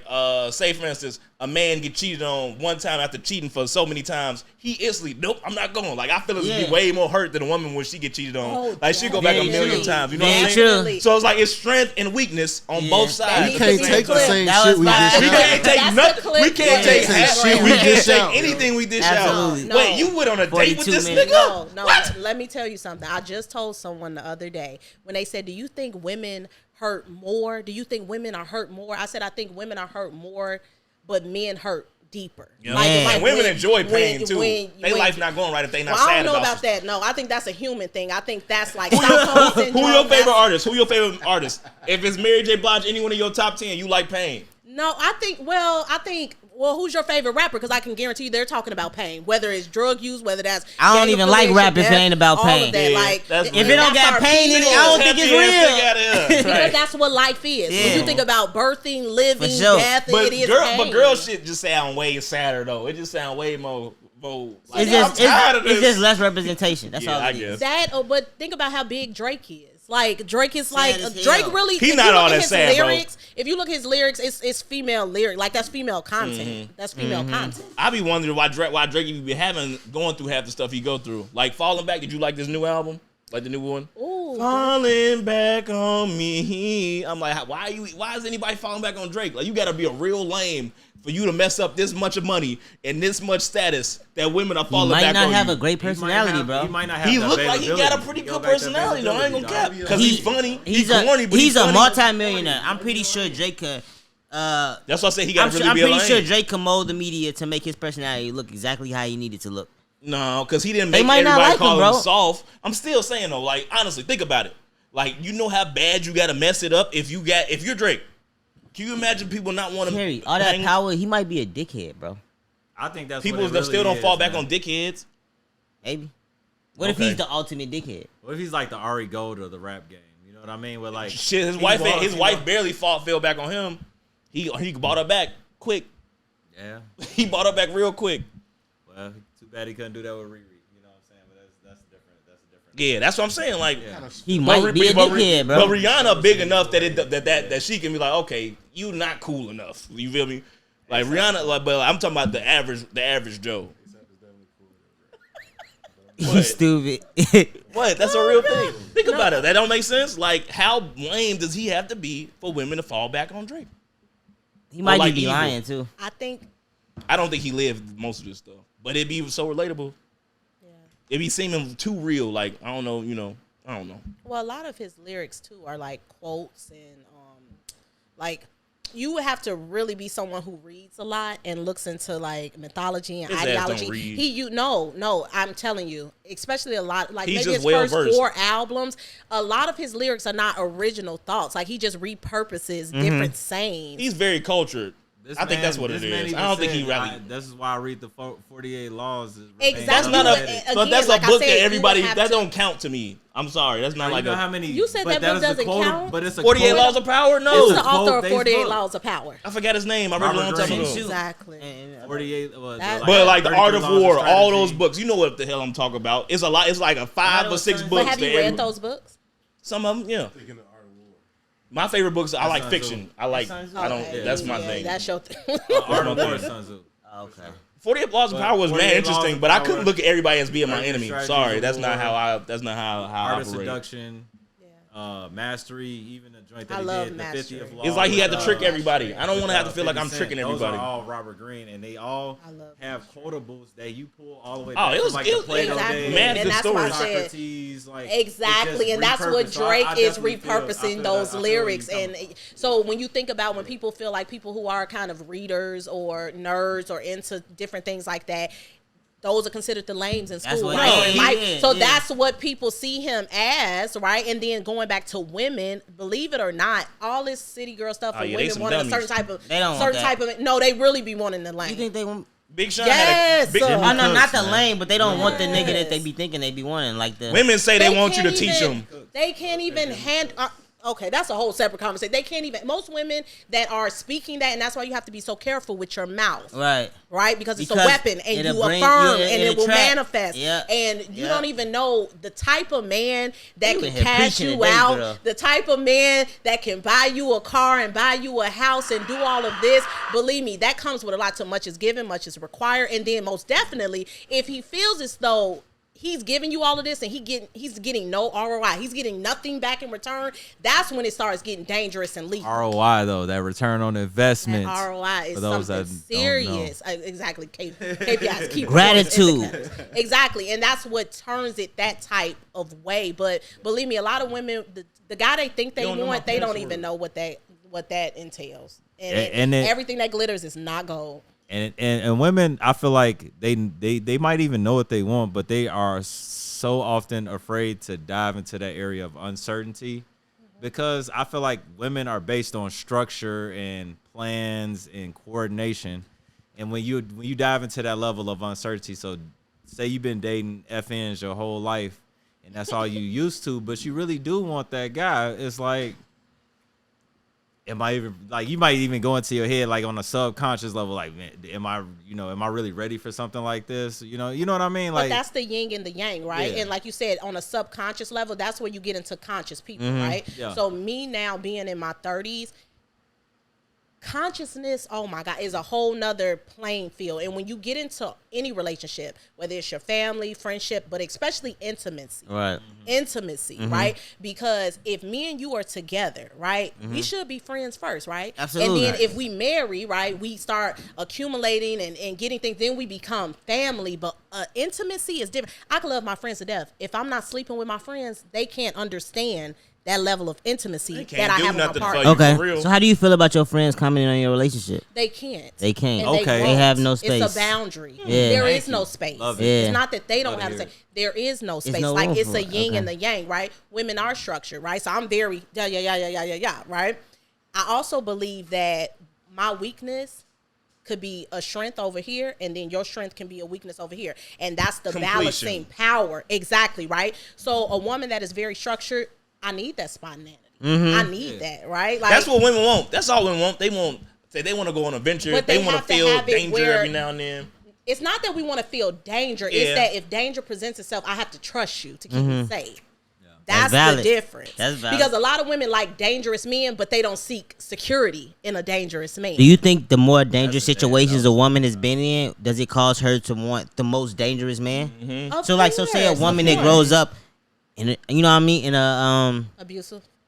[SPEAKER 2] say for instance, a man get cheated on one time after cheating for so many times, he instantly nope, I'm not going. Like I feel it's be way more hurt than a woman when she get cheated on. Like she go back a million times. You know what I'm saying? True. So it's like it's strength and weakness on both sides.
[SPEAKER 6] We can't take the same shit we dish out.
[SPEAKER 2] We can't take nothing. We can't take shit. We can't take anything we dish out.
[SPEAKER 3] No.
[SPEAKER 2] Wait, you went on a date with this nigga?
[SPEAKER 4] No. What? Let me tell you something. I just told someone the other day when they said, "Do you think women hurt more? Do you think women are hurt more?" I said, "I think women are hurt more, but men hurt deeper."
[SPEAKER 2] Yeah. Like women enjoy pain too. Their life not going right if they not sad about it.
[SPEAKER 4] I don't know about that. No, I think that's a human thing. I think that's like Stockholm syndrome.
[SPEAKER 2] Who your favorite artist? Who your favorite artist? If it's Mary J. Blige, any one of your top 10, you like Pain.
[SPEAKER 4] No, I think, who's your favorite rapper? Because I can guarantee you they're talking about pain. Whether it's drug use, whether that's...
[SPEAKER 3] I don't even like rap if it ain't about pain.
[SPEAKER 4] That.
[SPEAKER 3] Yeah,
[SPEAKER 4] like,
[SPEAKER 3] if it don't got pain in it, I don't think it's real.
[SPEAKER 4] Because that's what life is. Yeah. When you think about birthing, living, death, it is pain.
[SPEAKER 2] But girl shit just sound way sadder, though. It just sound way more... Like,
[SPEAKER 3] it's just less representation. That's all it is.
[SPEAKER 4] But think about how big Drake is. Like Drake is like Drake really.
[SPEAKER 2] He's not all that sad,
[SPEAKER 4] lyrics, bro. If you look at his lyrics, it's female lyric. Like that's female content. Mm-hmm. That's female content.
[SPEAKER 2] I be wondering why Drake even be going through half the stuff he go through. Like Falling Back. Did you like this new album? Like the new one?
[SPEAKER 4] Ooh.
[SPEAKER 2] Falling back on me. I'm like, why is anybody falling back on Drake? Like you gotta be a real lame for you to mess up this much of money and this much status that women are falling back on you.
[SPEAKER 3] He might not have a great personality, bro.
[SPEAKER 5] He might not have.
[SPEAKER 2] He look like he got a pretty good personality, though. I ain't gonna cap because he's funny. He's corny, but
[SPEAKER 3] he's a multi-millionaire. I'm pretty sure Drake could.
[SPEAKER 2] That's why I say he got to really
[SPEAKER 3] I'm
[SPEAKER 2] be a lame.
[SPEAKER 3] pretty sure Drake can mold the media to make his personality look exactly how he needed to look.
[SPEAKER 2] No, because he didn't make everybody call him soft. I'm still saying though, like honestly, think about it. Like you know how bad you got to mess it up if you're Drake. Can you imagine people not want to
[SPEAKER 3] carry all that power? He might be a dickhead, bro.
[SPEAKER 5] I think that's
[SPEAKER 2] people
[SPEAKER 5] what it
[SPEAKER 2] that still
[SPEAKER 5] really
[SPEAKER 2] don't fall back
[SPEAKER 5] man.
[SPEAKER 2] on dickheads.
[SPEAKER 3] Maybe. What if he's the ultimate dickhead?
[SPEAKER 5] What if he's like the Ari Gold of the rap game? You know what I mean? Where like
[SPEAKER 2] shit, his wife barely fell back on him. He bought her back quick.
[SPEAKER 5] Yeah.
[SPEAKER 2] He bought her back real quick.
[SPEAKER 5] Well, too bad he couldn't do that with Riri. You know what I'm saying? But that's different.
[SPEAKER 2] Yeah, that's what I'm saying. Like
[SPEAKER 3] he might be a dickhead, bro.
[SPEAKER 2] But Rihanna big enough that she can be like, okay, you not cool enough. You feel me? Like Rihanna, like, but I'm talking about the average Joe.
[SPEAKER 3] He's stupid.
[SPEAKER 2] What? That's a real thing. Think about it. That don't make sense. Like, how lame does he have to be for women to fall back on Drake?
[SPEAKER 3] He might be lying too.
[SPEAKER 2] I don't think he lived most of this stuff, but it'd be so relatable. Yeah. It'd be seeming too real. Like, I don't know. I don't know.
[SPEAKER 4] Well, a lot of his lyrics too are like quotes and like. You would have to really be someone who reads a lot and looks into like mythology and ideology. No, I'm telling you, especially a lot like
[SPEAKER 2] he's
[SPEAKER 4] maybe his first 4 albums, a lot of his lyrics are not original thoughts. Like he just repurposes different sayings.
[SPEAKER 2] He's very cultured. I think that's what it is. I don't think he really.
[SPEAKER 5] This is why I read the 48 Laws.
[SPEAKER 4] Exactly.
[SPEAKER 2] But that's a book that everybody that don't count to me. I'm sorry, that's not like
[SPEAKER 5] how many.
[SPEAKER 4] You said that book doesn't count.
[SPEAKER 5] But it's a
[SPEAKER 2] 48 Laws of Power. No,
[SPEAKER 4] it's the author of 48 Laws of Power.
[SPEAKER 2] I forgot his name. I read it a long time ago.
[SPEAKER 4] Exactly.
[SPEAKER 5] 48.
[SPEAKER 2] But like the Art of War, all those books. You know what the hell I'm talking about? It's a lot. It's like a 5 or 6 books.
[SPEAKER 4] But have you read those books?
[SPEAKER 2] Some of them, yeah. My favorite books, I like fiction. That's my thing.
[SPEAKER 4] That's your thing.
[SPEAKER 5] Art of War, Sun Tzu.
[SPEAKER 3] Okay.
[SPEAKER 2] 48 Laws of Power was mad interesting, but I couldn't look at everybody as being my enemy. Sorry, that's not how I
[SPEAKER 5] Art of
[SPEAKER 2] operate.
[SPEAKER 5] Seduction, Mastery, even the joint that
[SPEAKER 4] I
[SPEAKER 5] he
[SPEAKER 4] love
[SPEAKER 5] did,
[SPEAKER 4] Mastery.
[SPEAKER 5] the 50th Law.
[SPEAKER 2] It's like he had to trick everybody. I don't want to have to feel like I'm tricking everybody.
[SPEAKER 5] Those are all Robert Greene, and they all have quotables that you pull all the way
[SPEAKER 2] back.
[SPEAKER 5] It was like the Plato days,
[SPEAKER 2] mad good stories.
[SPEAKER 5] Socrates, like
[SPEAKER 4] exactly, and that's what Drake is repurposing those lyrics. And so when you think about when people feel like people who are kind of readers or nerds or into different things like that, those are considered the lames in school, right? That's what people see him as, right? And then going back to women, believe it or not, all this city girl stuff for women wanting a certain type of. No, they really be wanting the lame.
[SPEAKER 3] You think they want?
[SPEAKER 2] Big Sean
[SPEAKER 4] had a big
[SPEAKER 3] I know, not the lame, but they don't want the nigga that they be thinking they be wanting. Like the
[SPEAKER 2] women say they want you to teach them.
[SPEAKER 4] They can't even handle. Okay, that's a whole separate conversation. They can't even. Most women that are speaking that, and that's why you have to be so careful with your mouth, right? Because it's a weapon, and you affirm, and it will manifest. And you don't even know the type of man that can cash you out, the type of man that can buy you a car and buy you a house and do all of this. Believe me, that comes with a lot. So much is given, much is required, and then most definitely, if he feels as though he's giving you all of this and he's getting no ROI. He's getting nothing back in return. That's when it starts getting dangerous and lethal.
[SPEAKER 5] ROI though, that return on investment.
[SPEAKER 4] That ROI is something serious. Exactly. KPIs, key
[SPEAKER 3] gratitude.
[SPEAKER 4] Exactly, and that's what turns it that type of way. But believe me, a lot of women, the guy they think they want, they don't even know what that entails. And everything that glitters is not gold.
[SPEAKER 5] And women, I feel like they might even know what they want, but they are so often afraid to dive into that area of uncertainty, because I feel like women are based on structure and plans and coordination. And when you dive into that level of uncertainty, so say you've been dating FNs your whole life and that's all you used to, but you really do want that guy, it's like, am I even, like, you might even go into your head like on a subconscious level, like, man, am I really ready for something like this? You know what I mean? Like,
[SPEAKER 4] but that's the yin and the yang, right? And like you said, on a subconscious level, that's where you get into conscious people, right? Yeah. So me now being in my 30s, consciousness, oh my God, is a whole nother playing field. And when you get into any relationship, whether it's your family, friendship, but especially intimacy, right? Because if me and you are together, right, we should be friends first, right?
[SPEAKER 3] Absolutely.
[SPEAKER 4] And then if we marry, right, we start accumulating and getting things, then we become family. But intimacy is different. I can love my friends to death. If I'm not sleeping with my friends, they can't understand that level of intimacy that I have with my partner.
[SPEAKER 3] Okay, so how do you feel about your friends commenting on your relationship?
[SPEAKER 4] They can't.
[SPEAKER 3] They can't.
[SPEAKER 4] And
[SPEAKER 3] okay, they have no space.
[SPEAKER 4] It's a boundary. Yeah. There is no space. It's not that they don't have to say. There is no space.
[SPEAKER 3] No
[SPEAKER 4] like it's a yin and the yang, right? Women are structured, right? So I'm very right? I also believe that my weakness could be a strength over here, and then your strength can be a weakness over here. And that's the balancing power. Exactly, right? So a woman that is very structured, I need that spontaneity. I need that, right? Like,
[SPEAKER 2] that's what women want. That's all women want. They want to go on an adventure. They want to feel danger every now and then.
[SPEAKER 4] It's not that we want to feel danger. Yeah. It's that if danger presents itself, I have to trust you to keep me safe. That's the difference. That's valid. Because a lot of women like dangerous men, but they don't seek security in a dangerous man.
[SPEAKER 3] Do you think the more dangerous situations a woman has been in, does it cause her to want the most dangerous man?
[SPEAKER 4] Mm-hmm.
[SPEAKER 3] So say a woman that grows up in a, you know what I mean, in a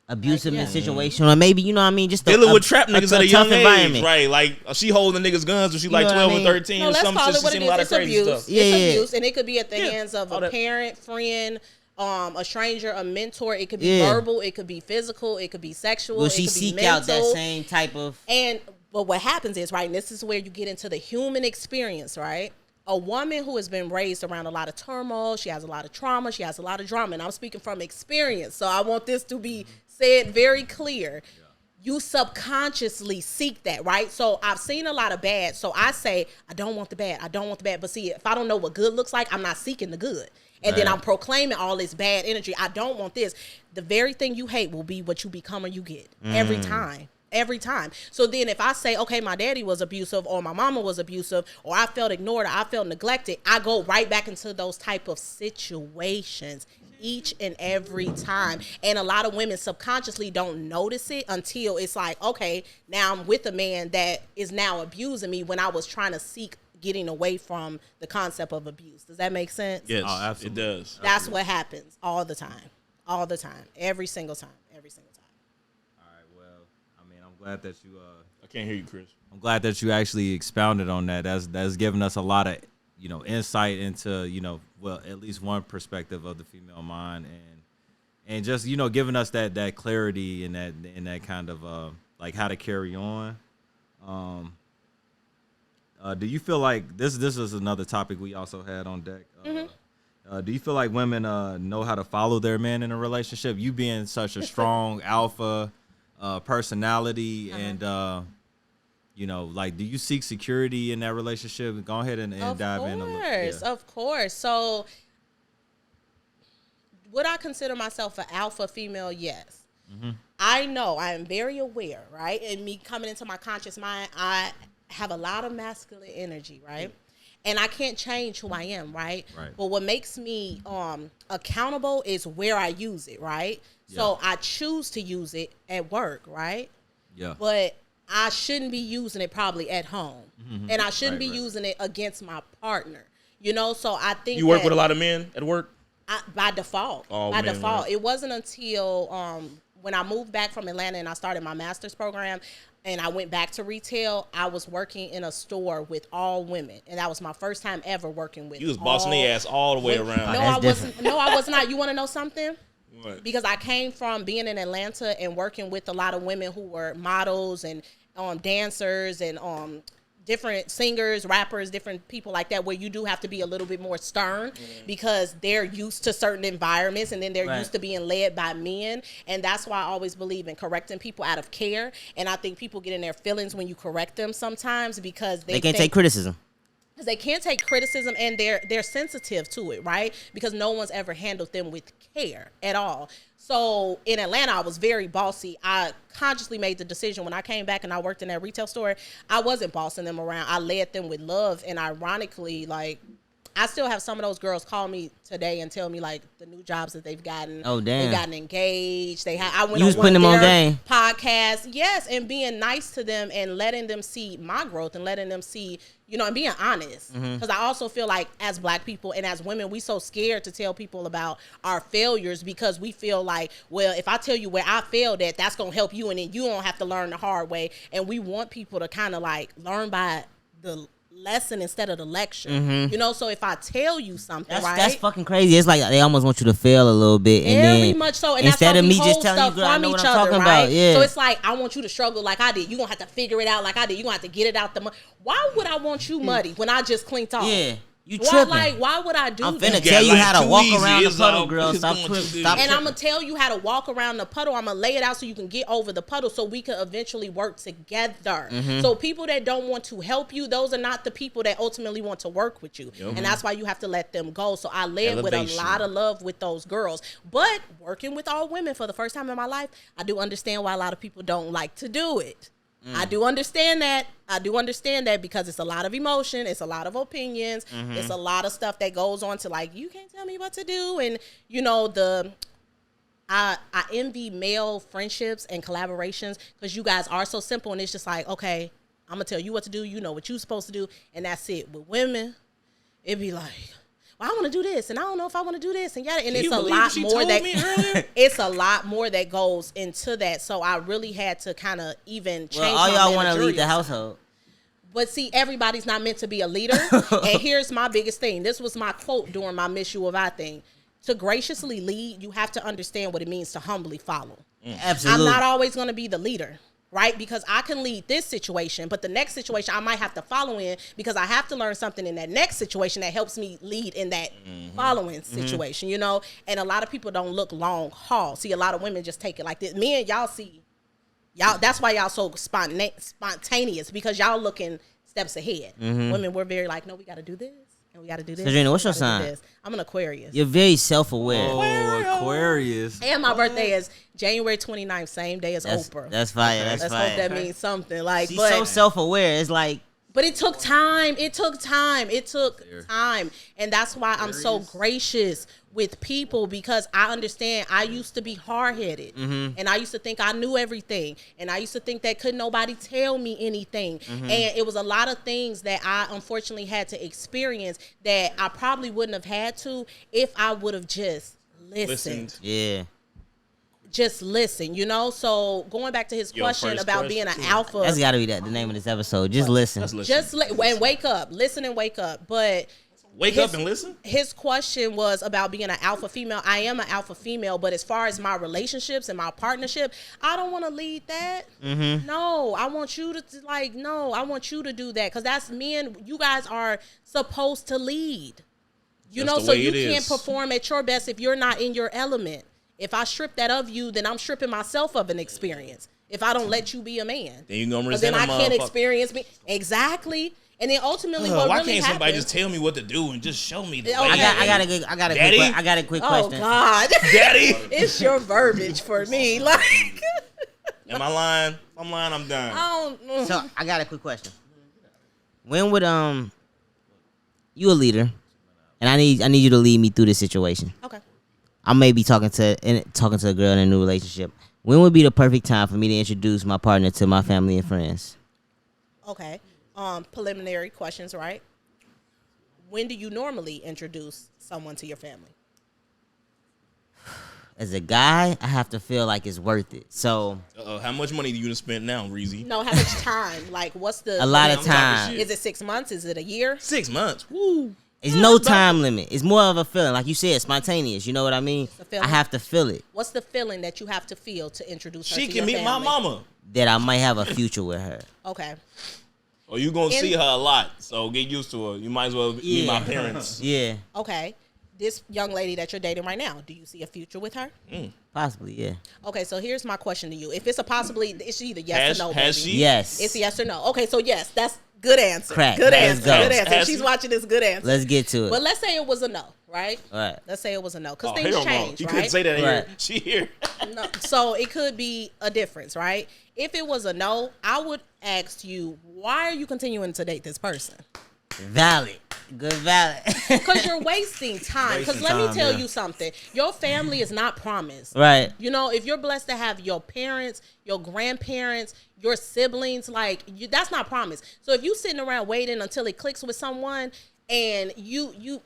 [SPEAKER 3] abusive situation, or maybe, you know what I mean, just
[SPEAKER 2] dealing with trap niggas at a young age, right? Like she holding the niggas guns when she like 12 or 13 or something. She's seen a lot of crazy stuff.
[SPEAKER 4] It's abuse, and it could be at the hands of a parent, friend, a stranger, a mentor. It could be verbal, it could be physical, it could be sexual.
[SPEAKER 3] Will she seek out that same type of?
[SPEAKER 4] But what happens is, right, and this is where you get into the human experience, right? A woman who has been raised around a lot of turmoil, she has a lot of trauma, she has a lot of drama, and I'm speaking from experience, so I want this to be said very clear. You subconsciously seek that, right? So I've seen a lot of bad, so I say, I don't want the bad, but see, if I don't know what good looks like, I'm not seeking the good. And then I'm proclaiming all this bad energy. I don't want this. The very thing you hate will be what you become or you get every time. Every time. So then if I say, okay, my daddy was abusive, or my mama was abusive, or I felt ignored, or I felt neglected, I go right back into those type of situations each and every time. And a lot of women subconsciously don't notice it until it's like, okay, now I'm with a man that is now abusing me when I was trying to seek getting away from the concept of abuse. Does that make sense?
[SPEAKER 2] Yes, absolutely. It does.
[SPEAKER 4] That's what happens all the time. All the time. Every single time. All
[SPEAKER 5] right, well, I mean, I'm glad that you
[SPEAKER 2] I can't hear you, Chris.
[SPEAKER 5] I'm glad that you actually expounded on that. That's given us a lot of, insight into, well, at least one perspective of the female mind, and just, giving us that clarity and that kind of like how to carry on. Do you feel like this is another topic we also had on deck? Do you feel like women know how to follow their man in a relationship? You being such a strong alpha personality, and like, do you seek security in that relationship? Go ahead and dive in a little.
[SPEAKER 4] Of course. So, would I consider myself an alpha female? Yes. I know. I am very aware, right? And me coming into my conscious mind, I have a lot of masculine energy, right? And I can't change who I am, right? But what makes me accountable is where I use it, right? So I choose to use it at work, right? But I shouldn't be using it probably at home. And I shouldn't be using it against my partner. So I think
[SPEAKER 2] you work with a lot of men at work?
[SPEAKER 4] By default. Right. It wasn't until when I moved back from Atlanta and I started my master's program and I went back to retail, I was working in a store with all women. And that was my first time ever working with
[SPEAKER 2] You was bossing their ass all the way around.
[SPEAKER 4] No, I wasn't. No, I was not. You want to know something?
[SPEAKER 2] What?
[SPEAKER 4] Because I came from being in Atlanta and working with a lot of women who were models and dancers and different singers, rappers, different people like that, where you do have to be a little bit more stern because they're used to certain environments and then they're used to being led by men. And that's why I always believe in correcting people out of care. And I think people get in their feelings when you correct them sometimes because they
[SPEAKER 3] can't take criticism.
[SPEAKER 4] Because they can't take criticism and they're sensitive to it, right? Because no one's ever handled them with care at all. So in Atlanta, I was very bossy. I consciously made the decision when I came back and I worked in that retail store, I wasn't bossing them around. I led them with love. And ironically, like, I still have some of those girls call me today and tell me like the new jobs that they've gotten.
[SPEAKER 3] Oh, damn.
[SPEAKER 4] They've gotten engaged. I went
[SPEAKER 3] you was
[SPEAKER 4] on
[SPEAKER 3] putting them on
[SPEAKER 4] their
[SPEAKER 3] game.
[SPEAKER 4] Podcast. Yes, and being nice to them and letting them see my growth and letting them see, and being honest. Because I also feel like as Black people and as women, we so scared to tell people about our failures because we feel like, well, if I tell you where I failed at, that's going to help you and then you don't have to learn the hard way. And we want people to kind of like learn by the lesson instead of the lecture. So if I tell you something,
[SPEAKER 3] that's fucking crazy. It's like they almost want you to fail a little bit, and
[SPEAKER 4] very
[SPEAKER 3] then
[SPEAKER 4] much so. And
[SPEAKER 3] instead
[SPEAKER 4] that's
[SPEAKER 3] of
[SPEAKER 4] me
[SPEAKER 3] just telling you, girl, I know what I'm talking about. Yeah.
[SPEAKER 4] So it's like I want you to struggle like I did. You gonna have to figure it out like I did. You gonna have to get it out the mud. Why would I want you muddy when I just clinked off?
[SPEAKER 3] Yeah. You tripping.
[SPEAKER 4] Why would I do that?
[SPEAKER 3] I'm finna tell you how to walk around the puddle, girl.
[SPEAKER 2] Stop.
[SPEAKER 4] And I'm gonna tell you how to walk around the puddle. I'm gonna lay it out so you can get over the puddle so we can eventually work together. So people that don't want to help you, those are not the people that ultimately want to work with you. And that's why you have to let them go. So I led with a lot of love with those girls. But working with all women for the first time in my life, I do understand why a lot of people don't like to do it. I do understand that. Because it's a lot of emotion. It's a lot of opinions. It's a lot of stuff that goes on to like, you can't tell me what to do. And, you know, I envy male friendships and collaborations because you guys are so simple. And it's just like, okay, I'm going to tell you what to do. You know what you're supposed to do. And that's it. With women, it'd be like, well, I want to do this, and I don't know if I want to do this, and yada. And it's a lot more that it's a lot more that goes into that. So I really had to kind of even change.
[SPEAKER 3] Well, all y'all want to lead the household,
[SPEAKER 4] but see, everybody's not meant to be a leader. And here's my biggest thing. This was my quote during my Miss You of I thing. To graciously lead, you have to understand what it means to humbly follow.
[SPEAKER 3] Absolutely.
[SPEAKER 4] I'm not always going to be the leader. Right? Because I can lead this situation, but the next situation I might have to follow in because I have to learn something in that next situation that helps me lead in that following situation, you know? And a lot of people don't look long haul. See, a lot of women just take it like this. Me and y'all see, that's why y'all so spontaneous because y'all looking steps ahead. Women, we're very like, no, we got to do this. And we got to do this.
[SPEAKER 3] Cedrinna, what's your sign?
[SPEAKER 4] I'm an Aquarius.
[SPEAKER 3] You're very self-aware.
[SPEAKER 5] Oh, Aquarius.
[SPEAKER 4] And my birthday is January 29th, same day as Oprah.
[SPEAKER 3] That's fire. That's
[SPEAKER 4] Let's
[SPEAKER 3] fire.
[SPEAKER 4] hope that means something. Like,
[SPEAKER 3] She's so self-aware. It's like.
[SPEAKER 4] But it took time. It took time. And that's why I'm so gracious with people because I understand I used to be hard-headed. And I used to think I knew everything. And I used to think that couldn't nobody tell me anything. And it was a lot of things that I unfortunately had to experience that I probably wouldn't have had to if I would have just listened.
[SPEAKER 3] Yeah.
[SPEAKER 4] Just listen, you know? So going back to his question about being an alpha.
[SPEAKER 3] That's got to be the name of this episode. Just listen.
[SPEAKER 4] And wake up. Listen and wake up. But
[SPEAKER 2] wake up and listen?
[SPEAKER 4] His question was about being an alpha female. I am an alpha female, but as far as my relationships and my partnership, I don't want to lead that. No, I want you to I want you to do that because that's me and you guys are supposed to lead. You know, so you can't perform at your best if you're not in your element. If I strip that of you, then I'm stripping myself of an experience. If I don't let you be a man,
[SPEAKER 2] then you gonna resent
[SPEAKER 4] then I can't experience me exactly. And then ultimately, what
[SPEAKER 2] why
[SPEAKER 4] really
[SPEAKER 2] can't somebody
[SPEAKER 4] happens,
[SPEAKER 2] just tell me what to do and just show me the way?
[SPEAKER 3] I got a quick question.
[SPEAKER 4] Oh God,
[SPEAKER 2] Daddy,
[SPEAKER 4] it's your verbiage for me. Like,
[SPEAKER 2] am I lying? I'm lying. I'm done.
[SPEAKER 3] So I got a quick question. When would you a leader, and I need you to lead me through this situation.
[SPEAKER 4] Okay.
[SPEAKER 3] I may be talking to a girl in a new relationship. When would be the perfect time for me to introduce my partner to my family and friends?
[SPEAKER 4] Okay. Preliminary questions, right? When do you normally introduce someone to your family?
[SPEAKER 3] As a guy, I have to feel like it's worth it. So,
[SPEAKER 2] how much money do you spend now, Reezy?
[SPEAKER 4] No, how much time? Like, what's the...
[SPEAKER 3] A lot of time.
[SPEAKER 4] Is it 6 months? Is it a year?
[SPEAKER 2] 6 months. Woo.
[SPEAKER 3] It's no time limit. It's more of a feeling. Like you said, spontaneous. You know what I mean? I have to feel it.
[SPEAKER 4] What's the feeling that you have to feel to introduce her to
[SPEAKER 2] your family? She can meet my mama.
[SPEAKER 3] That I might have a future with her.
[SPEAKER 4] Okay.
[SPEAKER 2] Or you going to see her a lot, so get used to her. You might as well meet my parents.
[SPEAKER 3] Yeah.
[SPEAKER 4] Okay. This young lady that you're dating right now, do you see a future with her?
[SPEAKER 3] Possibly, yeah.
[SPEAKER 4] Okay, so here's my question to you. If it's a possibly, it's either yes or no, baby.
[SPEAKER 2] Has she?
[SPEAKER 3] Yes.
[SPEAKER 4] It's yes or no. Okay, so yes, that's good answer.
[SPEAKER 3] Crack.
[SPEAKER 4] Good answer.
[SPEAKER 3] Go.
[SPEAKER 4] Good answer. If she's watching this, good answer.
[SPEAKER 3] Let's get to it.
[SPEAKER 4] But let's say it was a no, right?
[SPEAKER 3] All right.
[SPEAKER 4] Let's say it was a no, because things change,
[SPEAKER 2] You
[SPEAKER 4] right?
[SPEAKER 2] couldn't say that here.
[SPEAKER 3] Right.
[SPEAKER 2] She here.
[SPEAKER 4] No, so it could be a difference, right? If it was a no, I would ask you, why are you continuing to date this person?
[SPEAKER 3] Valid. Good valid.
[SPEAKER 4] Because you're wasting time. Because let me tell you something. Your family is not promised.
[SPEAKER 3] Right.
[SPEAKER 4] You know, if you're blessed to have your parents, your grandparents, your siblings, that's not promised. So if you sitting around waiting until it clicks with someone and you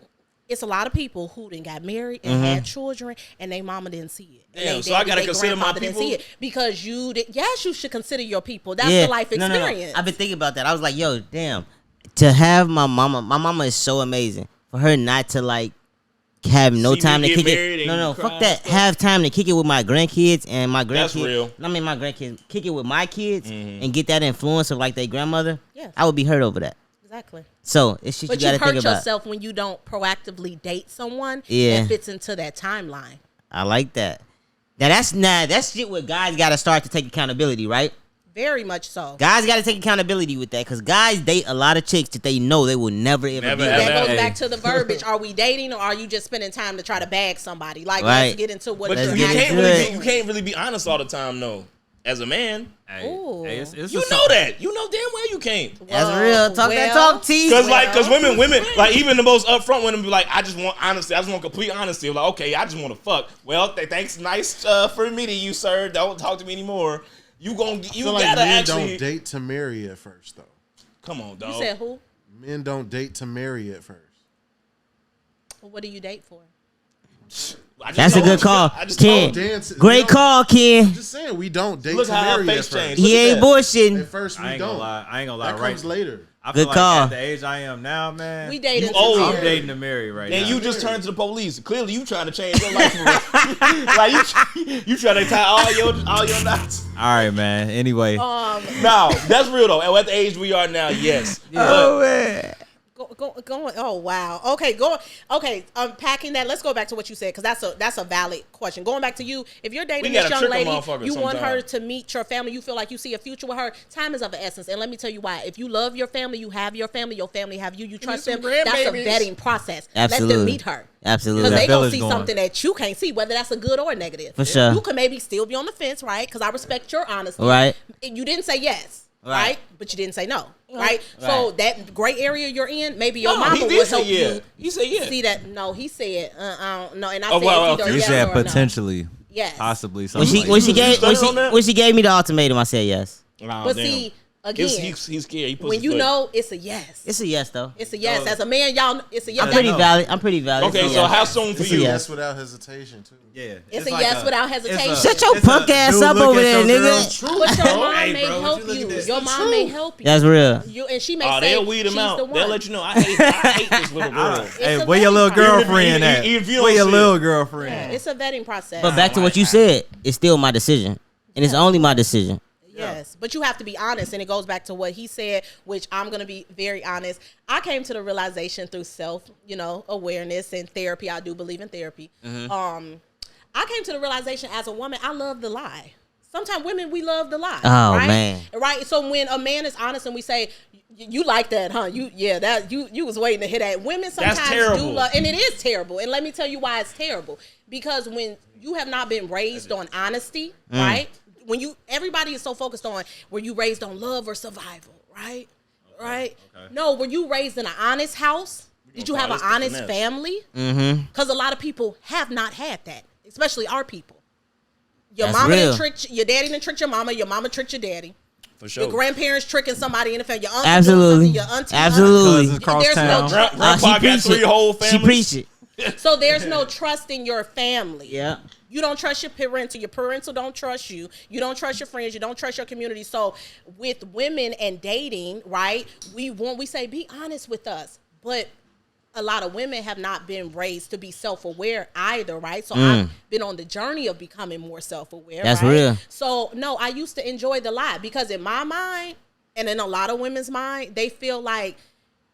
[SPEAKER 4] it's a lot of people who then got married and had children and their mama didn't see it.
[SPEAKER 2] Damn, so I got to consider my people?
[SPEAKER 4] Didn't see it because yes, you should consider your people. That's the life experience.
[SPEAKER 3] No. I've been thinking about that. I was like, yo, damn. To have my mama is so amazing. For her not to have no time to kick it. No, fuck that. Have time to kick it with my grandkids and my grandkids.
[SPEAKER 2] That's real.
[SPEAKER 3] I mean, my grandkids kick it with my kids and get that influence of their grandmother.
[SPEAKER 4] Yes.
[SPEAKER 3] I would be hurt over that.
[SPEAKER 4] Exactly.
[SPEAKER 3] So it's shit
[SPEAKER 4] but
[SPEAKER 3] you got to think about.
[SPEAKER 4] But you hurt yourself when you don't proactively date someone that fits into that timeline.
[SPEAKER 3] I like that. Now that's shit where guys got to start to take accountability, right?
[SPEAKER 4] Very much so.
[SPEAKER 3] Guys got to take accountability with that because guys date a lot of chicks that they know they will never ever be.
[SPEAKER 4] That goes back to the verbiage. Are we dating or are you just spending time to try to bag somebody? Like, let's get into what
[SPEAKER 2] you're
[SPEAKER 4] you
[SPEAKER 2] can't really be honest all the time, though. As a man,
[SPEAKER 5] it's
[SPEAKER 2] you know that. You know damn well you can't.
[SPEAKER 3] That's real. Talk that talk, T.
[SPEAKER 2] Because women, like even the most upfront women be like, I just want honesty. I just want complete honesty. Like, okay, I just want to fuck. Well, thanks, nice for meeting you, sir. Don't talk to me anymore. You gotta actually
[SPEAKER 6] don't date to marry at first, though.
[SPEAKER 2] Come on, dog.
[SPEAKER 4] You said who?
[SPEAKER 6] Men don't date to marry at first.
[SPEAKER 4] Well, what do you date for?
[SPEAKER 3] That's a good call, Ken. Great call, Ken.
[SPEAKER 6] I'm just saying we don't date
[SPEAKER 2] Look
[SPEAKER 6] to
[SPEAKER 2] how
[SPEAKER 6] marry
[SPEAKER 2] her
[SPEAKER 6] at
[SPEAKER 2] face
[SPEAKER 6] first.
[SPEAKER 2] changed.
[SPEAKER 3] He ain't bullshitting.
[SPEAKER 6] At first we
[SPEAKER 5] I ain't
[SPEAKER 6] don't.
[SPEAKER 5] gonna lie.
[SPEAKER 6] That comes later.
[SPEAKER 5] I feel
[SPEAKER 3] Good
[SPEAKER 5] like
[SPEAKER 3] call.
[SPEAKER 5] at the age I am now, man.
[SPEAKER 4] We dating.
[SPEAKER 2] I'm
[SPEAKER 5] dating to marry right now.
[SPEAKER 2] And you just turned to the police. Clearly, you trying to change your life. Like you trying to tie all your knots.
[SPEAKER 5] All right, man. Anyway,
[SPEAKER 2] no, that's real though. At the age we are now, yes.
[SPEAKER 3] Oh man.
[SPEAKER 4] Going. Oh wow. Okay. Okay. Unpacking that. Let's go back to what you said because that's a valid question. Going back to you, if you're dating this young lady, you want her to meet your family. You feel like you see a future with her. Time is of the essence, and let me tell you why. If you love your family, you have your family have you. You trust them. That's a vetting process.
[SPEAKER 3] Absolutely.
[SPEAKER 4] Let them meet her.
[SPEAKER 3] Absolutely.
[SPEAKER 4] Because they gonna see something that you can't see, whether that's a good or a negative.
[SPEAKER 3] For sure.
[SPEAKER 4] You can maybe still be on the fence, right? Because I respect your honesty.
[SPEAKER 3] Right.
[SPEAKER 4] You didn't say yes. Right, but you didn't say no, right? So that gray area you're in, maybe your mama will help you.
[SPEAKER 2] He said yeah.
[SPEAKER 4] See that? No, he said I don't know, and I said
[SPEAKER 5] you
[SPEAKER 4] yes
[SPEAKER 5] said
[SPEAKER 4] or
[SPEAKER 5] potentially,
[SPEAKER 4] no. Yes,
[SPEAKER 5] possibly.
[SPEAKER 3] When she gave me the ultimatum, I said yes.
[SPEAKER 4] But see. Again,
[SPEAKER 2] he's scared.
[SPEAKER 4] When you know it's a yes.
[SPEAKER 3] It's a yes though.
[SPEAKER 4] It's a yes. As a man, y'all, it's a yes.
[SPEAKER 3] I'm pretty valid.
[SPEAKER 2] Okay, so how soon for you?
[SPEAKER 6] Yes, without hesitation too.
[SPEAKER 5] Yeah,
[SPEAKER 4] it's a yes without hesitation.
[SPEAKER 3] Shut your punk ass up over there, nigga.
[SPEAKER 4] But your mom may help you. Your mom may help you.
[SPEAKER 3] That's real.
[SPEAKER 4] And she may say
[SPEAKER 2] they'll weed them out. They'll let you know. I hate this little girl.
[SPEAKER 5] Hey, where your little girlfriend at? Where your little girlfriend?
[SPEAKER 4] It's a vetting process.
[SPEAKER 3] But back to what you said, it's still my decision, and it's only my decision.
[SPEAKER 4] Yes, but you have to be honest, and it goes back to what he said, which I'm going to be very honest. I came to the realization through self-awareness and therapy. I do believe in therapy. Mm-hmm. I came to the realization as a woman, I love the lie. Sometimes women, we love the lie.
[SPEAKER 3] Oh,
[SPEAKER 4] right?
[SPEAKER 3] man.
[SPEAKER 4] Right? So when a man is honest and we say, you like that, huh? You was waiting to hear that. Women sometimes do love, and it is terrible. And let me tell you why it's terrible. Because when you have not been raised on honesty, right? Everybody is so focused on, were you raised on love or survival, right? Okay, right? Okay. No, were you raised in an honest house? Did you have an honest family? Because a lot of people have not had that, especially our people. Your mama didn't trick, your daddy didn't trick your mama tricked your daddy.
[SPEAKER 2] For sure.
[SPEAKER 4] Your grandparents tricking somebody in the family. Your uncle
[SPEAKER 3] absolutely,
[SPEAKER 4] your auntie,
[SPEAKER 3] absolutely.
[SPEAKER 5] There's no
[SPEAKER 2] Grandpa got 3 whole families.
[SPEAKER 3] She preached it.
[SPEAKER 4] So there's no trust in your family.
[SPEAKER 3] Yeah.
[SPEAKER 4] You don't trust your parental don't trust you. You don't trust your friends. You don't trust your community. So with women and dating, right, we say, be honest with us. But a lot of women have not been raised to be self-aware either, right? So I've been on the journey of becoming more self-aware.
[SPEAKER 3] That's
[SPEAKER 4] right?
[SPEAKER 3] real.
[SPEAKER 4] So, no, I used to enjoy the lie because in my mind and in a lot of women's mind, they feel like,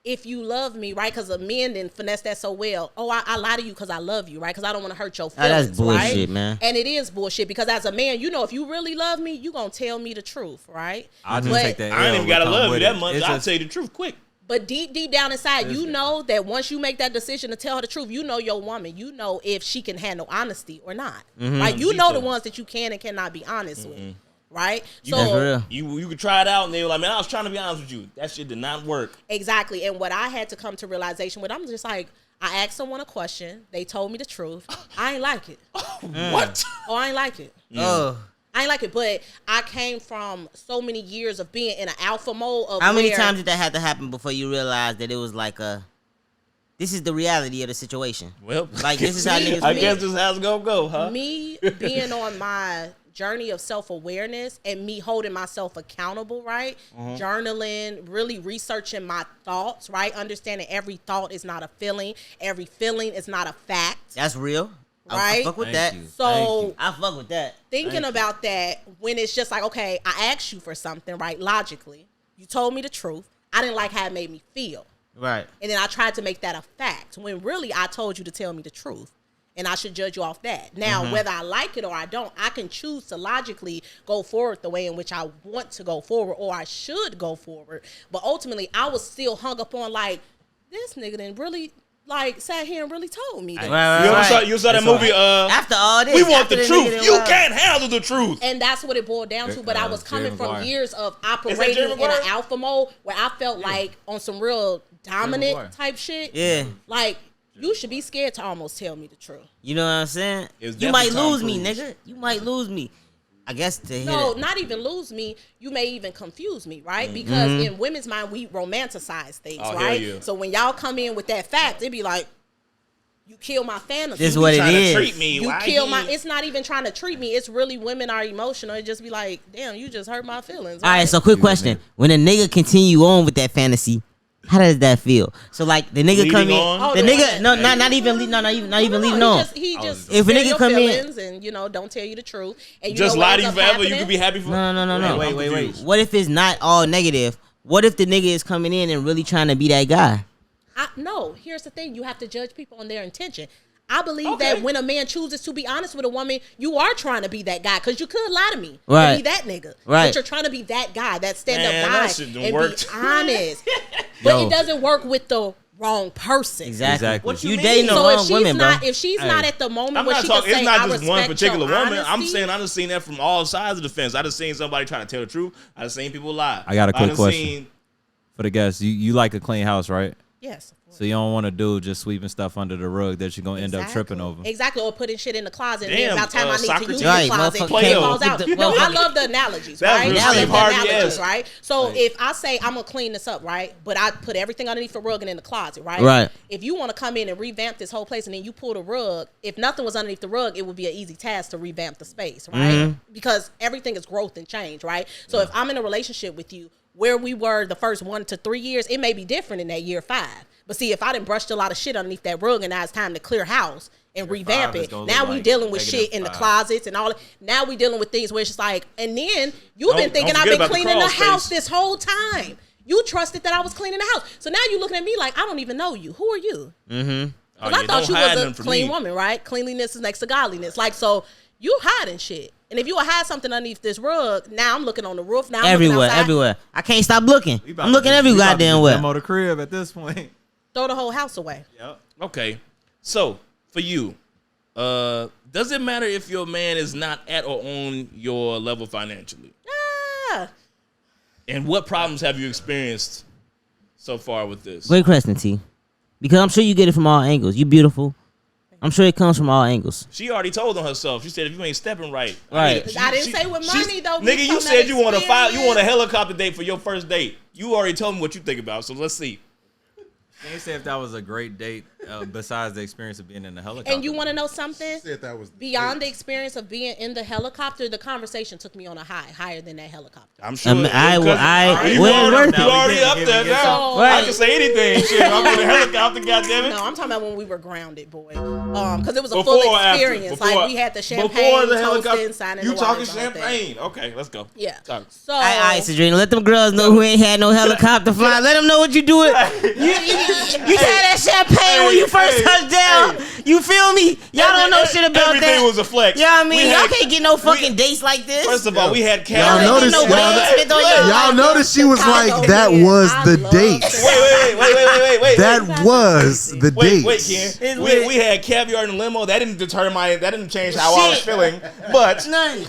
[SPEAKER 4] if you love me, right? Because the men didn't finesse that so well. Oh, I lie to you because I love you, right? Because I don't want to hurt your feelings,
[SPEAKER 3] that's bullshit,
[SPEAKER 4] right?
[SPEAKER 3] Man.
[SPEAKER 4] And it is bullshit because as a man, if you really love me, you going to tell me the truth, right?
[SPEAKER 5] I'll just take that.
[SPEAKER 2] I ain't even got to love you that much. I'll tell you the truth quick.
[SPEAKER 4] But deep down inside, you know that once you make that decision to tell her the truth, you know your woman. You know if she can handle honesty or not, right? You know the ones that you can and cannot be honest with. Right?
[SPEAKER 2] So you could try it out and they were like, man, I was trying to be honest with you. That shit did not work.
[SPEAKER 4] Exactly. And what I had to come to realization with, I'm just like, I asked someone a question. They told me the truth. I ain't like it.
[SPEAKER 2] What?
[SPEAKER 4] Oh, I ain't like it.
[SPEAKER 3] Oh.
[SPEAKER 4] I ain't like it. But I came from so many years of being in an alpha mode of
[SPEAKER 3] How many times did that have to happen before you realized that it was like this is the reality of the situation?
[SPEAKER 2] Well,
[SPEAKER 3] like this is how niggas
[SPEAKER 2] I guess this is how it's gonna go, huh?
[SPEAKER 4] Me being on my journey of self-awareness and me holding myself accountable, right? Journaling, really researching my thoughts, right? Understanding every thought is not a feeling. Every feeling is not a fact.
[SPEAKER 3] That's real.
[SPEAKER 4] Right?
[SPEAKER 3] I fuck with that.
[SPEAKER 4] So
[SPEAKER 3] I fuck with that.
[SPEAKER 4] Thinking about that when it's just like, okay, I asked you for something, right? Logically. You told me the truth. I didn't like how it made me feel.
[SPEAKER 3] Right.
[SPEAKER 4] And then I tried to make that a fact when really I told you to tell me the truth. And I should judge you off that. Now, whether I like it or I don't, I can choose to logically go forward the way in which I want to go forward or I should go forward. But ultimately, I was still hung up on like, this nigga didn't really like sat here and really told me this.
[SPEAKER 2] You saw that movie?
[SPEAKER 3] After all this,
[SPEAKER 2] we want the truth. You can't handle the truth.
[SPEAKER 4] And that's what it boiled down to. But I was coming from years of operating in an alpha mode where I felt like on some real dominant type shit.
[SPEAKER 3] Yeah.
[SPEAKER 4] Like, you should be scared to almost tell me the truth.
[SPEAKER 3] You know what I'm saying? You might lose me, nigga. You might lose me. I guess
[SPEAKER 4] not even lose me. You may even confuse me, right? Because in women's mind, we romanticize things, right? Yeah. So when y'all come in with that fact, it be like, you kill my fantasy.
[SPEAKER 3] This is what it is.
[SPEAKER 2] Treat me.
[SPEAKER 4] You kill my. It's not even trying to treat me. It's really women are emotional. It just be like, damn, you just hurt my feelings. Right?
[SPEAKER 3] All right. So quick question: when a nigga continue on with that fantasy, how does that feel? So like the nigga come in, the nigga not even leaving on.
[SPEAKER 4] He just
[SPEAKER 3] if a nigga come in
[SPEAKER 4] and don't tell you the truth and you
[SPEAKER 2] just lie to you forever, you could be happy for.
[SPEAKER 3] No. Wait. What if it's not all negative? What if the nigga is coming in and really trying to be that guy?
[SPEAKER 4] No. Here's the thing: you have to judge people on their intention. I believe that when a man chooses to be honest with a woman, you are trying to be that guy because you could lie to me, and be that nigga, but you're trying to be that guy, that stand-up guy, and be honest. But it doesn't work with the wrong person.
[SPEAKER 3] Exactly.
[SPEAKER 2] What
[SPEAKER 3] you dating the wrong women, bro?
[SPEAKER 4] If she's not at the moment where she
[SPEAKER 2] can
[SPEAKER 4] say,
[SPEAKER 2] it's not
[SPEAKER 4] I
[SPEAKER 2] just one particular woman.
[SPEAKER 4] Honesty.
[SPEAKER 2] I'm saying I done seen that from all sides of the fence. I done seen somebody trying to tell the truth. I done seen people lie.
[SPEAKER 5] I got a quick question for the guests. You like a clean house, right?
[SPEAKER 4] Yes.
[SPEAKER 5] So you don't want to do just sweeping stuff under the rug that you're going to end up tripping over.
[SPEAKER 4] Exactly, or putting shit in the closet. And then about time I need to use the closet, it falls out. I love the analogies, right? Right? So if I say I'm going to clean this up, right? But I put everything underneath the rug and in the closet, right?
[SPEAKER 3] Right.
[SPEAKER 4] If you want to come in and revamp this whole place and then you pull the rug, if nothing was underneath the rug, it would be an easy task to revamp the space, right? Because everything is growth and change, right? So if I'm in a relationship with you, where we were the first 1 to 3 years, it may be different in that year 5. But see, if I done brushed a lot of shit underneath that rug and now it's time to clear house and revamp it, now we dealing with shit in the closets and all that. Now we dealing with things where it's just like, and then you've been thinking I've been cleaning the house this whole time. You trusted that I was cleaning the house. So now you looking at me like, I don't even know you. Who are you? Because I thought you was a clean woman, right? Cleanliness is next to godliness. Like, so you hiding shit. And if you would hide something underneath this rug, now I'm looking on the roof. Now I'm
[SPEAKER 3] everywhere. I can't stop looking. I'm looking every goddamn way.
[SPEAKER 5] Demo the crib at this point.
[SPEAKER 4] Throw the whole house away.
[SPEAKER 5] Yep.
[SPEAKER 2] Okay. So, for you, does it matter if your man is not at or on your level financially?
[SPEAKER 4] Yeah.
[SPEAKER 2] And what problems have you experienced so far with this?
[SPEAKER 3] Great question, T. Because I'm sure you get it from all angles. You beautiful. I'm sure it comes from all angles.
[SPEAKER 2] She already told on herself. She said if you ain't stepping right.
[SPEAKER 3] Right.
[SPEAKER 4] I didn't say with money though.
[SPEAKER 2] Nigga, you said you want a helicopter date for your first date. You already told me what you think about, so let's see.
[SPEAKER 5] Can you say if that was a great date besides the experience of being in the helicopter?
[SPEAKER 4] And you want to know something?
[SPEAKER 6] Said that was
[SPEAKER 4] beyond the experience of being in the helicopter, the conversation took me on a higher than that helicopter.
[SPEAKER 2] I'm sure.
[SPEAKER 3] You
[SPEAKER 2] already up there now. I can say anything. Shit, I'm in the helicopter, goddammit.
[SPEAKER 4] No, I'm talking about when we were grounded, boy. Because it was a full experience. Like we had the champagne,
[SPEAKER 2] before the helicopter,
[SPEAKER 4] toasting, signing
[SPEAKER 2] you
[SPEAKER 4] the
[SPEAKER 2] talking champagne? Okay, let's go.
[SPEAKER 4] Yeah. So,
[SPEAKER 3] all right, Cedrinna, let them girls know who ain't had no helicopter fly. Let them know what you do it. You had that champagne when you first touched down. You feel me? Y'all don't know shit about that.
[SPEAKER 2] Everything was a flex.
[SPEAKER 3] You know what I mean? Y'all can't get no fucking dates like this.
[SPEAKER 2] First of all, we had
[SPEAKER 6] Y'all noticed she was like, that was the date.
[SPEAKER 2] Wait.
[SPEAKER 6] That was the date.
[SPEAKER 2] Wait, Ken. We had caviar in the limo. That didn't change how I was feeling. But
[SPEAKER 3] none.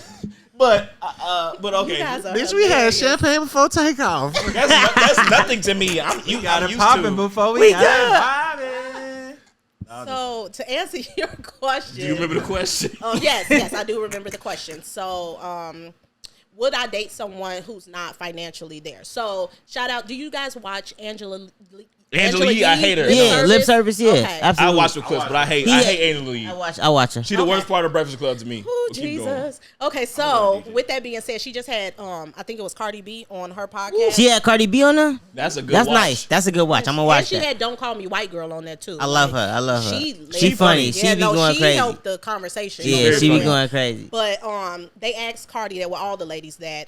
[SPEAKER 2] But okay.
[SPEAKER 6] Bitch, we had champagne before takeoff.
[SPEAKER 2] That's nothing to me.
[SPEAKER 5] You got it popping before we got it popping.
[SPEAKER 4] So to answer your question,
[SPEAKER 2] do you remember the question?
[SPEAKER 4] Yes, I do remember the question. So, would I date someone who's not financially there? So, shout out. Do you guys watch Angela
[SPEAKER 2] Angela Yee, I hate her.
[SPEAKER 3] Yeah, lip service. Yeah,
[SPEAKER 4] Okay.
[SPEAKER 3] absolutely.
[SPEAKER 2] I watch the clips, but I hate Angela Yee.
[SPEAKER 3] I watch her.
[SPEAKER 2] She the worst part of Breakfast Club to me.
[SPEAKER 4] Oh, Jesus. Okay, so with that being said, she just had I think it was Cardi B on her podcast.
[SPEAKER 3] She had Cardi B on there.
[SPEAKER 2] That's a good.
[SPEAKER 3] That's
[SPEAKER 2] watch.
[SPEAKER 3] nice. That's a good watch. I'm gonna watch
[SPEAKER 4] and she
[SPEAKER 3] that.
[SPEAKER 4] had Don't Call Me White Girl on there too.
[SPEAKER 3] I love her. She
[SPEAKER 4] Yeah,
[SPEAKER 3] funny. She be going
[SPEAKER 4] she
[SPEAKER 3] crazy.
[SPEAKER 4] helped the conversation.
[SPEAKER 3] Yeah, she be going crazy.
[SPEAKER 4] But they asked Cardi that with all the ladies that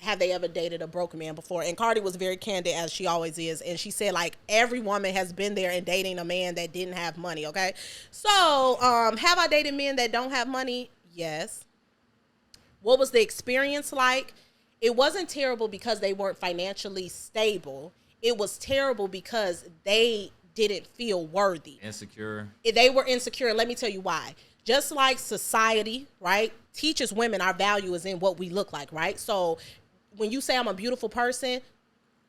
[SPEAKER 4] have they ever dated a broke man before? And Cardi was very candid as she always is, and she said like every woman has been there and dating a man that didn't have money. Okay, so have I dated men that don't have money? Yes. What was the experience like? It wasn't terrible because they weren't financially stable. It was terrible because they didn't feel worthy.
[SPEAKER 5] Insecure.
[SPEAKER 4] They were insecure. And let me tell you why. Just like society, right, teaches women our value is in what we look like, right? So when you say I'm a beautiful person,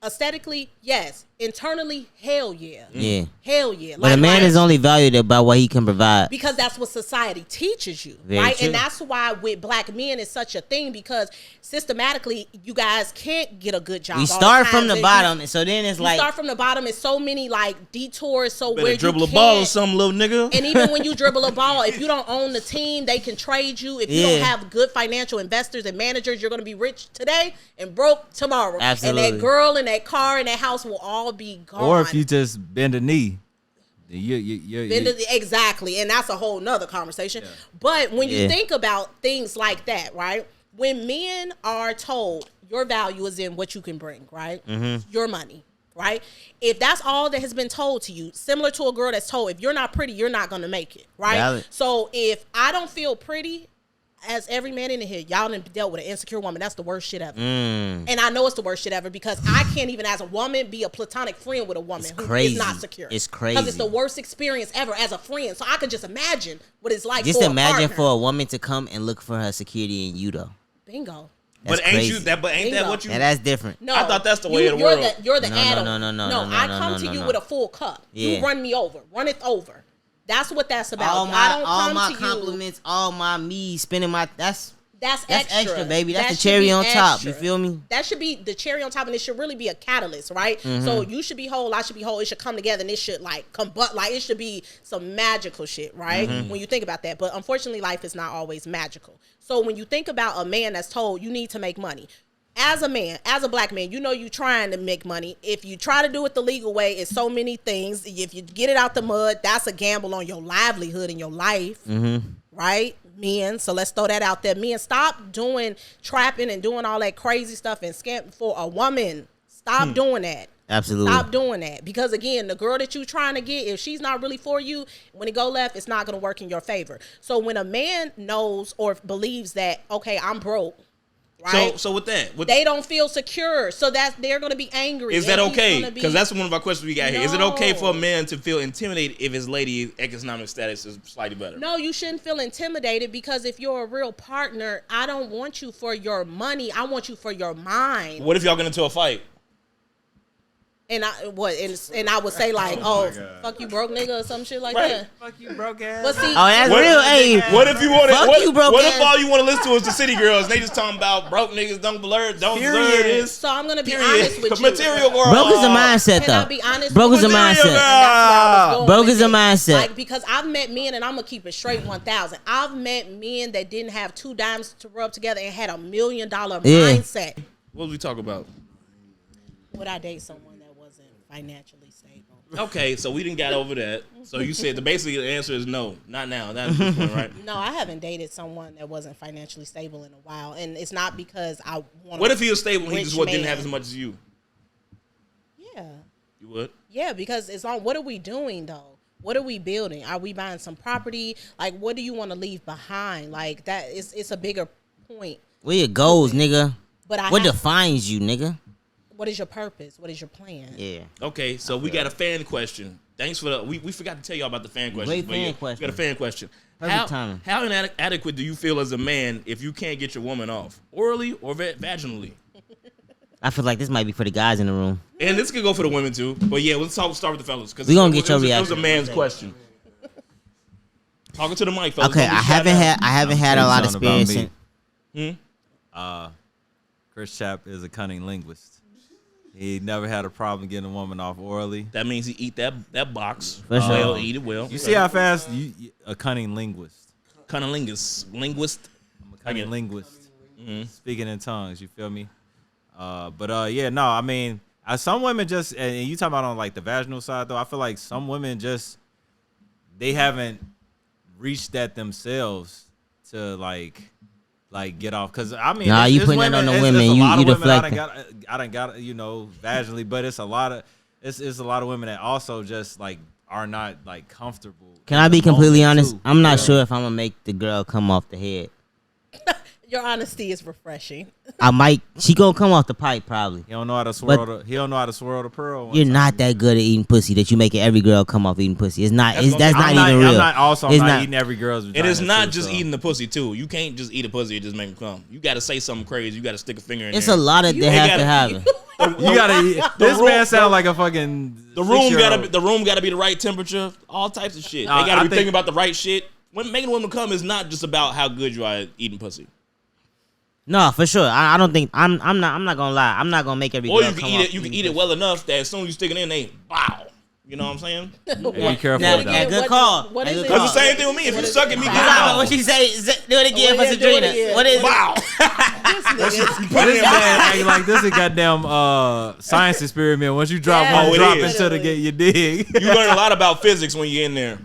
[SPEAKER 4] aesthetically, yes. Internally, hell yeah.
[SPEAKER 3] Yeah.
[SPEAKER 4] Hell yeah.
[SPEAKER 3] But a man is only valued by what he can provide.
[SPEAKER 4] Because that's what society teaches you,
[SPEAKER 3] Very
[SPEAKER 4] right?
[SPEAKER 3] true.
[SPEAKER 4] And that's why with black men it's such a thing because systematically you guys can't get a good job.
[SPEAKER 3] We
[SPEAKER 4] all
[SPEAKER 3] start
[SPEAKER 4] the
[SPEAKER 3] from
[SPEAKER 4] time.
[SPEAKER 3] the
[SPEAKER 4] So
[SPEAKER 3] bottom, so then it's
[SPEAKER 4] you
[SPEAKER 3] like
[SPEAKER 4] start from the bottom. It's so many like detours. So
[SPEAKER 2] Better
[SPEAKER 4] where
[SPEAKER 2] dribble
[SPEAKER 4] you
[SPEAKER 2] a ball or
[SPEAKER 4] can't-
[SPEAKER 2] something, little nigga.
[SPEAKER 4] And even when you dribble a ball, if you don't own the team, they can trade you. If you don't have good financial investors and managers, you're going to be rich today and broke tomorrow.
[SPEAKER 3] Absolutely.
[SPEAKER 4] And that girl and that car and that house will all be gone.
[SPEAKER 5] Or if you just bend a knee,
[SPEAKER 4] exactly. And that's a whole nother conversation. Yeah. But when you think about things like that, right? When men are told your value is in what you can bring, right? Mm-hmm. Your money. Right? If that's all that has been told to you, similar to a girl that's told, if you're not pretty, you're not going to make it. Right?
[SPEAKER 3] Valid.
[SPEAKER 4] So if I don't feel pretty, as every man in here, y'all done dealt with an insecure woman. That's the worst shit ever. And I know it's the worst shit ever because I can't even as a woman be a platonic friend with a woman who is not secure.
[SPEAKER 3] It's crazy.
[SPEAKER 4] Because it's the worst experience ever as a friend. So I could just imagine what it's like
[SPEAKER 3] just
[SPEAKER 4] for
[SPEAKER 3] imagine
[SPEAKER 4] a partner.
[SPEAKER 3] for a woman to come and look for her security in you though.
[SPEAKER 4] Bingo.
[SPEAKER 3] That's
[SPEAKER 2] But ain't
[SPEAKER 3] crazy.
[SPEAKER 2] you that? But ain't that what you?
[SPEAKER 3] Now that's different.
[SPEAKER 4] No,
[SPEAKER 2] I thought that's the way of the world.
[SPEAKER 4] You're the
[SPEAKER 3] No,
[SPEAKER 4] add-on.
[SPEAKER 3] no,
[SPEAKER 4] I come to you with a full cup.
[SPEAKER 3] Yeah.
[SPEAKER 4] You run me over. Run it over. That's what that's about.
[SPEAKER 3] All
[SPEAKER 4] I don't
[SPEAKER 3] my
[SPEAKER 4] come to
[SPEAKER 3] compliments, all my me spending my that's
[SPEAKER 4] extra.
[SPEAKER 3] extra, baby. That's
[SPEAKER 4] That
[SPEAKER 3] the
[SPEAKER 4] should
[SPEAKER 3] cherry
[SPEAKER 4] be
[SPEAKER 3] on top.
[SPEAKER 4] extra.
[SPEAKER 3] You feel me?
[SPEAKER 4] That should be the cherry on top, and it should really be a catalyst, right?
[SPEAKER 3] Mm-hmm.
[SPEAKER 4] So you should be whole, I should be whole. It should come together, and it should like combust. Like it should be some magical shit, right?
[SPEAKER 3] Mm-hmm.
[SPEAKER 4] When you think about that, but unfortunately, life is not always magical. So when you think about a man that's told you need to make money. As a man, as a black man, you know you trying to make money. If you try to do it the legal way, it's so many things. If you get it out the mud, that's a gamble on your livelihood and your life, right? Men, so let's throw that out there. Men, stop doing trapping and doing all that crazy stuff and scamping for a woman. Stop doing that.
[SPEAKER 3] Absolutely.
[SPEAKER 4] Stop doing that. Because again, the girl that you trying to get, if she's not really for you, when it go left, it's not going to work in your favor. So when a man knows or believes that, okay, I'm broke, right?
[SPEAKER 2] So with that,
[SPEAKER 4] they don't feel secure, so that they're going to be angry.
[SPEAKER 2] Is that okay? Because that's one of our questions we got here. Is it okay for a man to feel intimidated if his lady's economic status is slightly better?
[SPEAKER 4] No, you shouldn't feel intimidated because if you're a real partner, I don't want you for your money. I want you for your mind.
[SPEAKER 2] What if y'all get into a fight?
[SPEAKER 4] And I would say like, fuck you broke nigga or some shit like that.
[SPEAKER 5] Fuck you broke ass.
[SPEAKER 4] But see,
[SPEAKER 3] that's real. Hey,
[SPEAKER 2] what if you want
[SPEAKER 3] fuck you, broke
[SPEAKER 2] What
[SPEAKER 3] ass.
[SPEAKER 2] if all you want to listen to is the city girls and they just talking about broke niggas don't deserve this?
[SPEAKER 4] So I'm gonna be honest with you.
[SPEAKER 2] Material girl.
[SPEAKER 3] broke is a mindset
[SPEAKER 4] Can I
[SPEAKER 3] though.
[SPEAKER 4] be honest?
[SPEAKER 3] Broke
[SPEAKER 4] with
[SPEAKER 3] is a
[SPEAKER 4] you?
[SPEAKER 3] mindset.
[SPEAKER 4] And that's where I was going
[SPEAKER 3] Broke
[SPEAKER 4] with
[SPEAKER 3] is a
[SPEAKER 4] it.
[SPEAKER 3] mindset.
[SPEAKER 4] Like because I've met men, and I'm gonna keep it straight 1,000. I've met men that didn't have two dimes to rub together and had $1 million mindset.
[SPEAKER 2] What was we talking about?
[SPEAKER 4] Would I date someone that wasn't financially stable?
[SPEAKER 2] Okay, so we didn't got over that. So you said basically the answer is no, not now. Not at this point, right?
[SPEAKER 4] No, I haven't dated someone that wasn't financially stable in a while, and it's not because I want.
[SPEAKER 2] What if he was stable and he just
[SPEAKER 4] rich
[SPEAKER 2] didn't
[SPEAKER 4] man.
[SPEAKER 2] have as much as you?
[SPEAKER 4] Yeah.
[SPEAKER 2] You would?
[SPEAKER 4] Yeah, because it's on. What are we doing though? What are we building? Are we buying some property? Like, what do you want to leave behind? Like that is it's a bigger point.
[SPEAKER 3] Where your goals, nigga?
[SPEAKER 4] But
[SPEAKER 3] what defines you, nigga?
[SPEAKER 4] What is your purpose? What is your plan?
[SPEAKER 3] Yeah.
[SPEAKER 2] Okay, so we got a fan question. Thanks for the. We forgot to tell y'all about the fan question.
[SPEAKER 3] Great fan question.
[SPEAKER 2] We got a fan question.
[SPEAKER 3] Perfect timing.
[SPEAKER 2] How inadequate do you feel as a man if you can't get your woman off orally or vaginally?
[SPEAKER 3] I feel like this might be for the guys in the room.
[SPEAKER 2] And this could go for the women too. But yeah, let's start with the fellas because
[SPEAKER 3] we gonna get your reaction.
[SPEAKER 2] It was a man's question. Talking to the mic, fellas.
[SPEAKER 3] Okay, I haven't had a lot of experience.
[SPEAKER 5] Chris Chapp is a cunning linguist. He never had a problem getting a woman off orally.
[SPEAKER 2] That means he eat that box.
[SPEAKER 3] For sure.
[SPEAKER 2] Well, eat it well.
[SPEAKER 5] You see how fast a cunning linguist.
[SPEAKER 2] Linguist.
[SPEAKER 5] I'm a cunning linguist.
[SPEAKER 2] Mm-hmm.
[SPEAKER 5] Speaking in tongues, you feel me? Yeah, no, I mean, some women just, and you talking about on like the vaginal side though, I feel like some women just, they haven't reached that themselves to like get off. Cause I mean,
[SPEAKER 3] nah, you putting that on the women. You deflecting.
[SPEAKER 5] I done got vaginally, but it's a lot of women that also just like are not like comfortable.
[SPEAKER 3] Can I be completely honest? Too. I'm not sure if I'm gonna make the girl come off the head.
[SPEAKER 4] Your honesty is refreshing.
[SPEAKER 3] I might. She gonna come off the pipe probably.
[SPEAKER 5] He don't know how to swirl. He don't know how to swirl the pearl.
[SPEAKER 3] You're not that good at eating pussy that you making every girl come off eating pussy. It's not. That's not even real.
[SPEAKER 5] I'm not eating every girl's vagina.
[SPEAKER 2] It is not just eating the pussy too. You can't just eat a pussy and just make them come. You got to say something crazy. You got to stick a finger in there.
[SPEAKER 3] It's a lot of they have to happen.
[SPEAKER 5] You gotta eat. This man sound like a fucking.
[SPEAKER 2] The room gotta be the right temperature. All types of shit. They gotta be thinking about the right shit. When making a woman come is not just about how good you are at eating pussy.
[SPEAKER 3] No, for sure. I don't think I'm not gonna lie. I'm not gonna make every.
[SPEAKER 2] Or you can eat it. You can eat it well enough that as soon as you stick it in, they wow. You know what I'm saying?
[SPEAKER 5] Be careful
[SPEAKER 3] now,
[SPEAKER 5] with that.
[SPEAKER 3] Good call.
[SPEAKER 4] What is it?
[SPEAKER 2] That's the same thing with me. If you suck at me,
[SPEAKER 3] what she say? Do it again for Cedrinna. What is
[SPEAKER 2] wow?
[SPEAKER 5] This man acting like this is a goddamn science experiment. Once you drop one drop into the gate, you dig.
[SPEAKER 2] You learn a lot about physics when you're in there.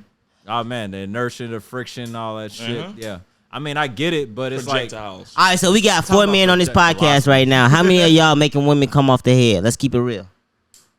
[SPEAKER 5] Oh man, the inertia, the friction, all that shit. Yeah. I mean, I get it, but it's like.
[SPEAKER 2] All
[SPEAKER 3] right, so we got 4 men on this podcast right now. How many of y'all making women come off the head? Let's keep it real.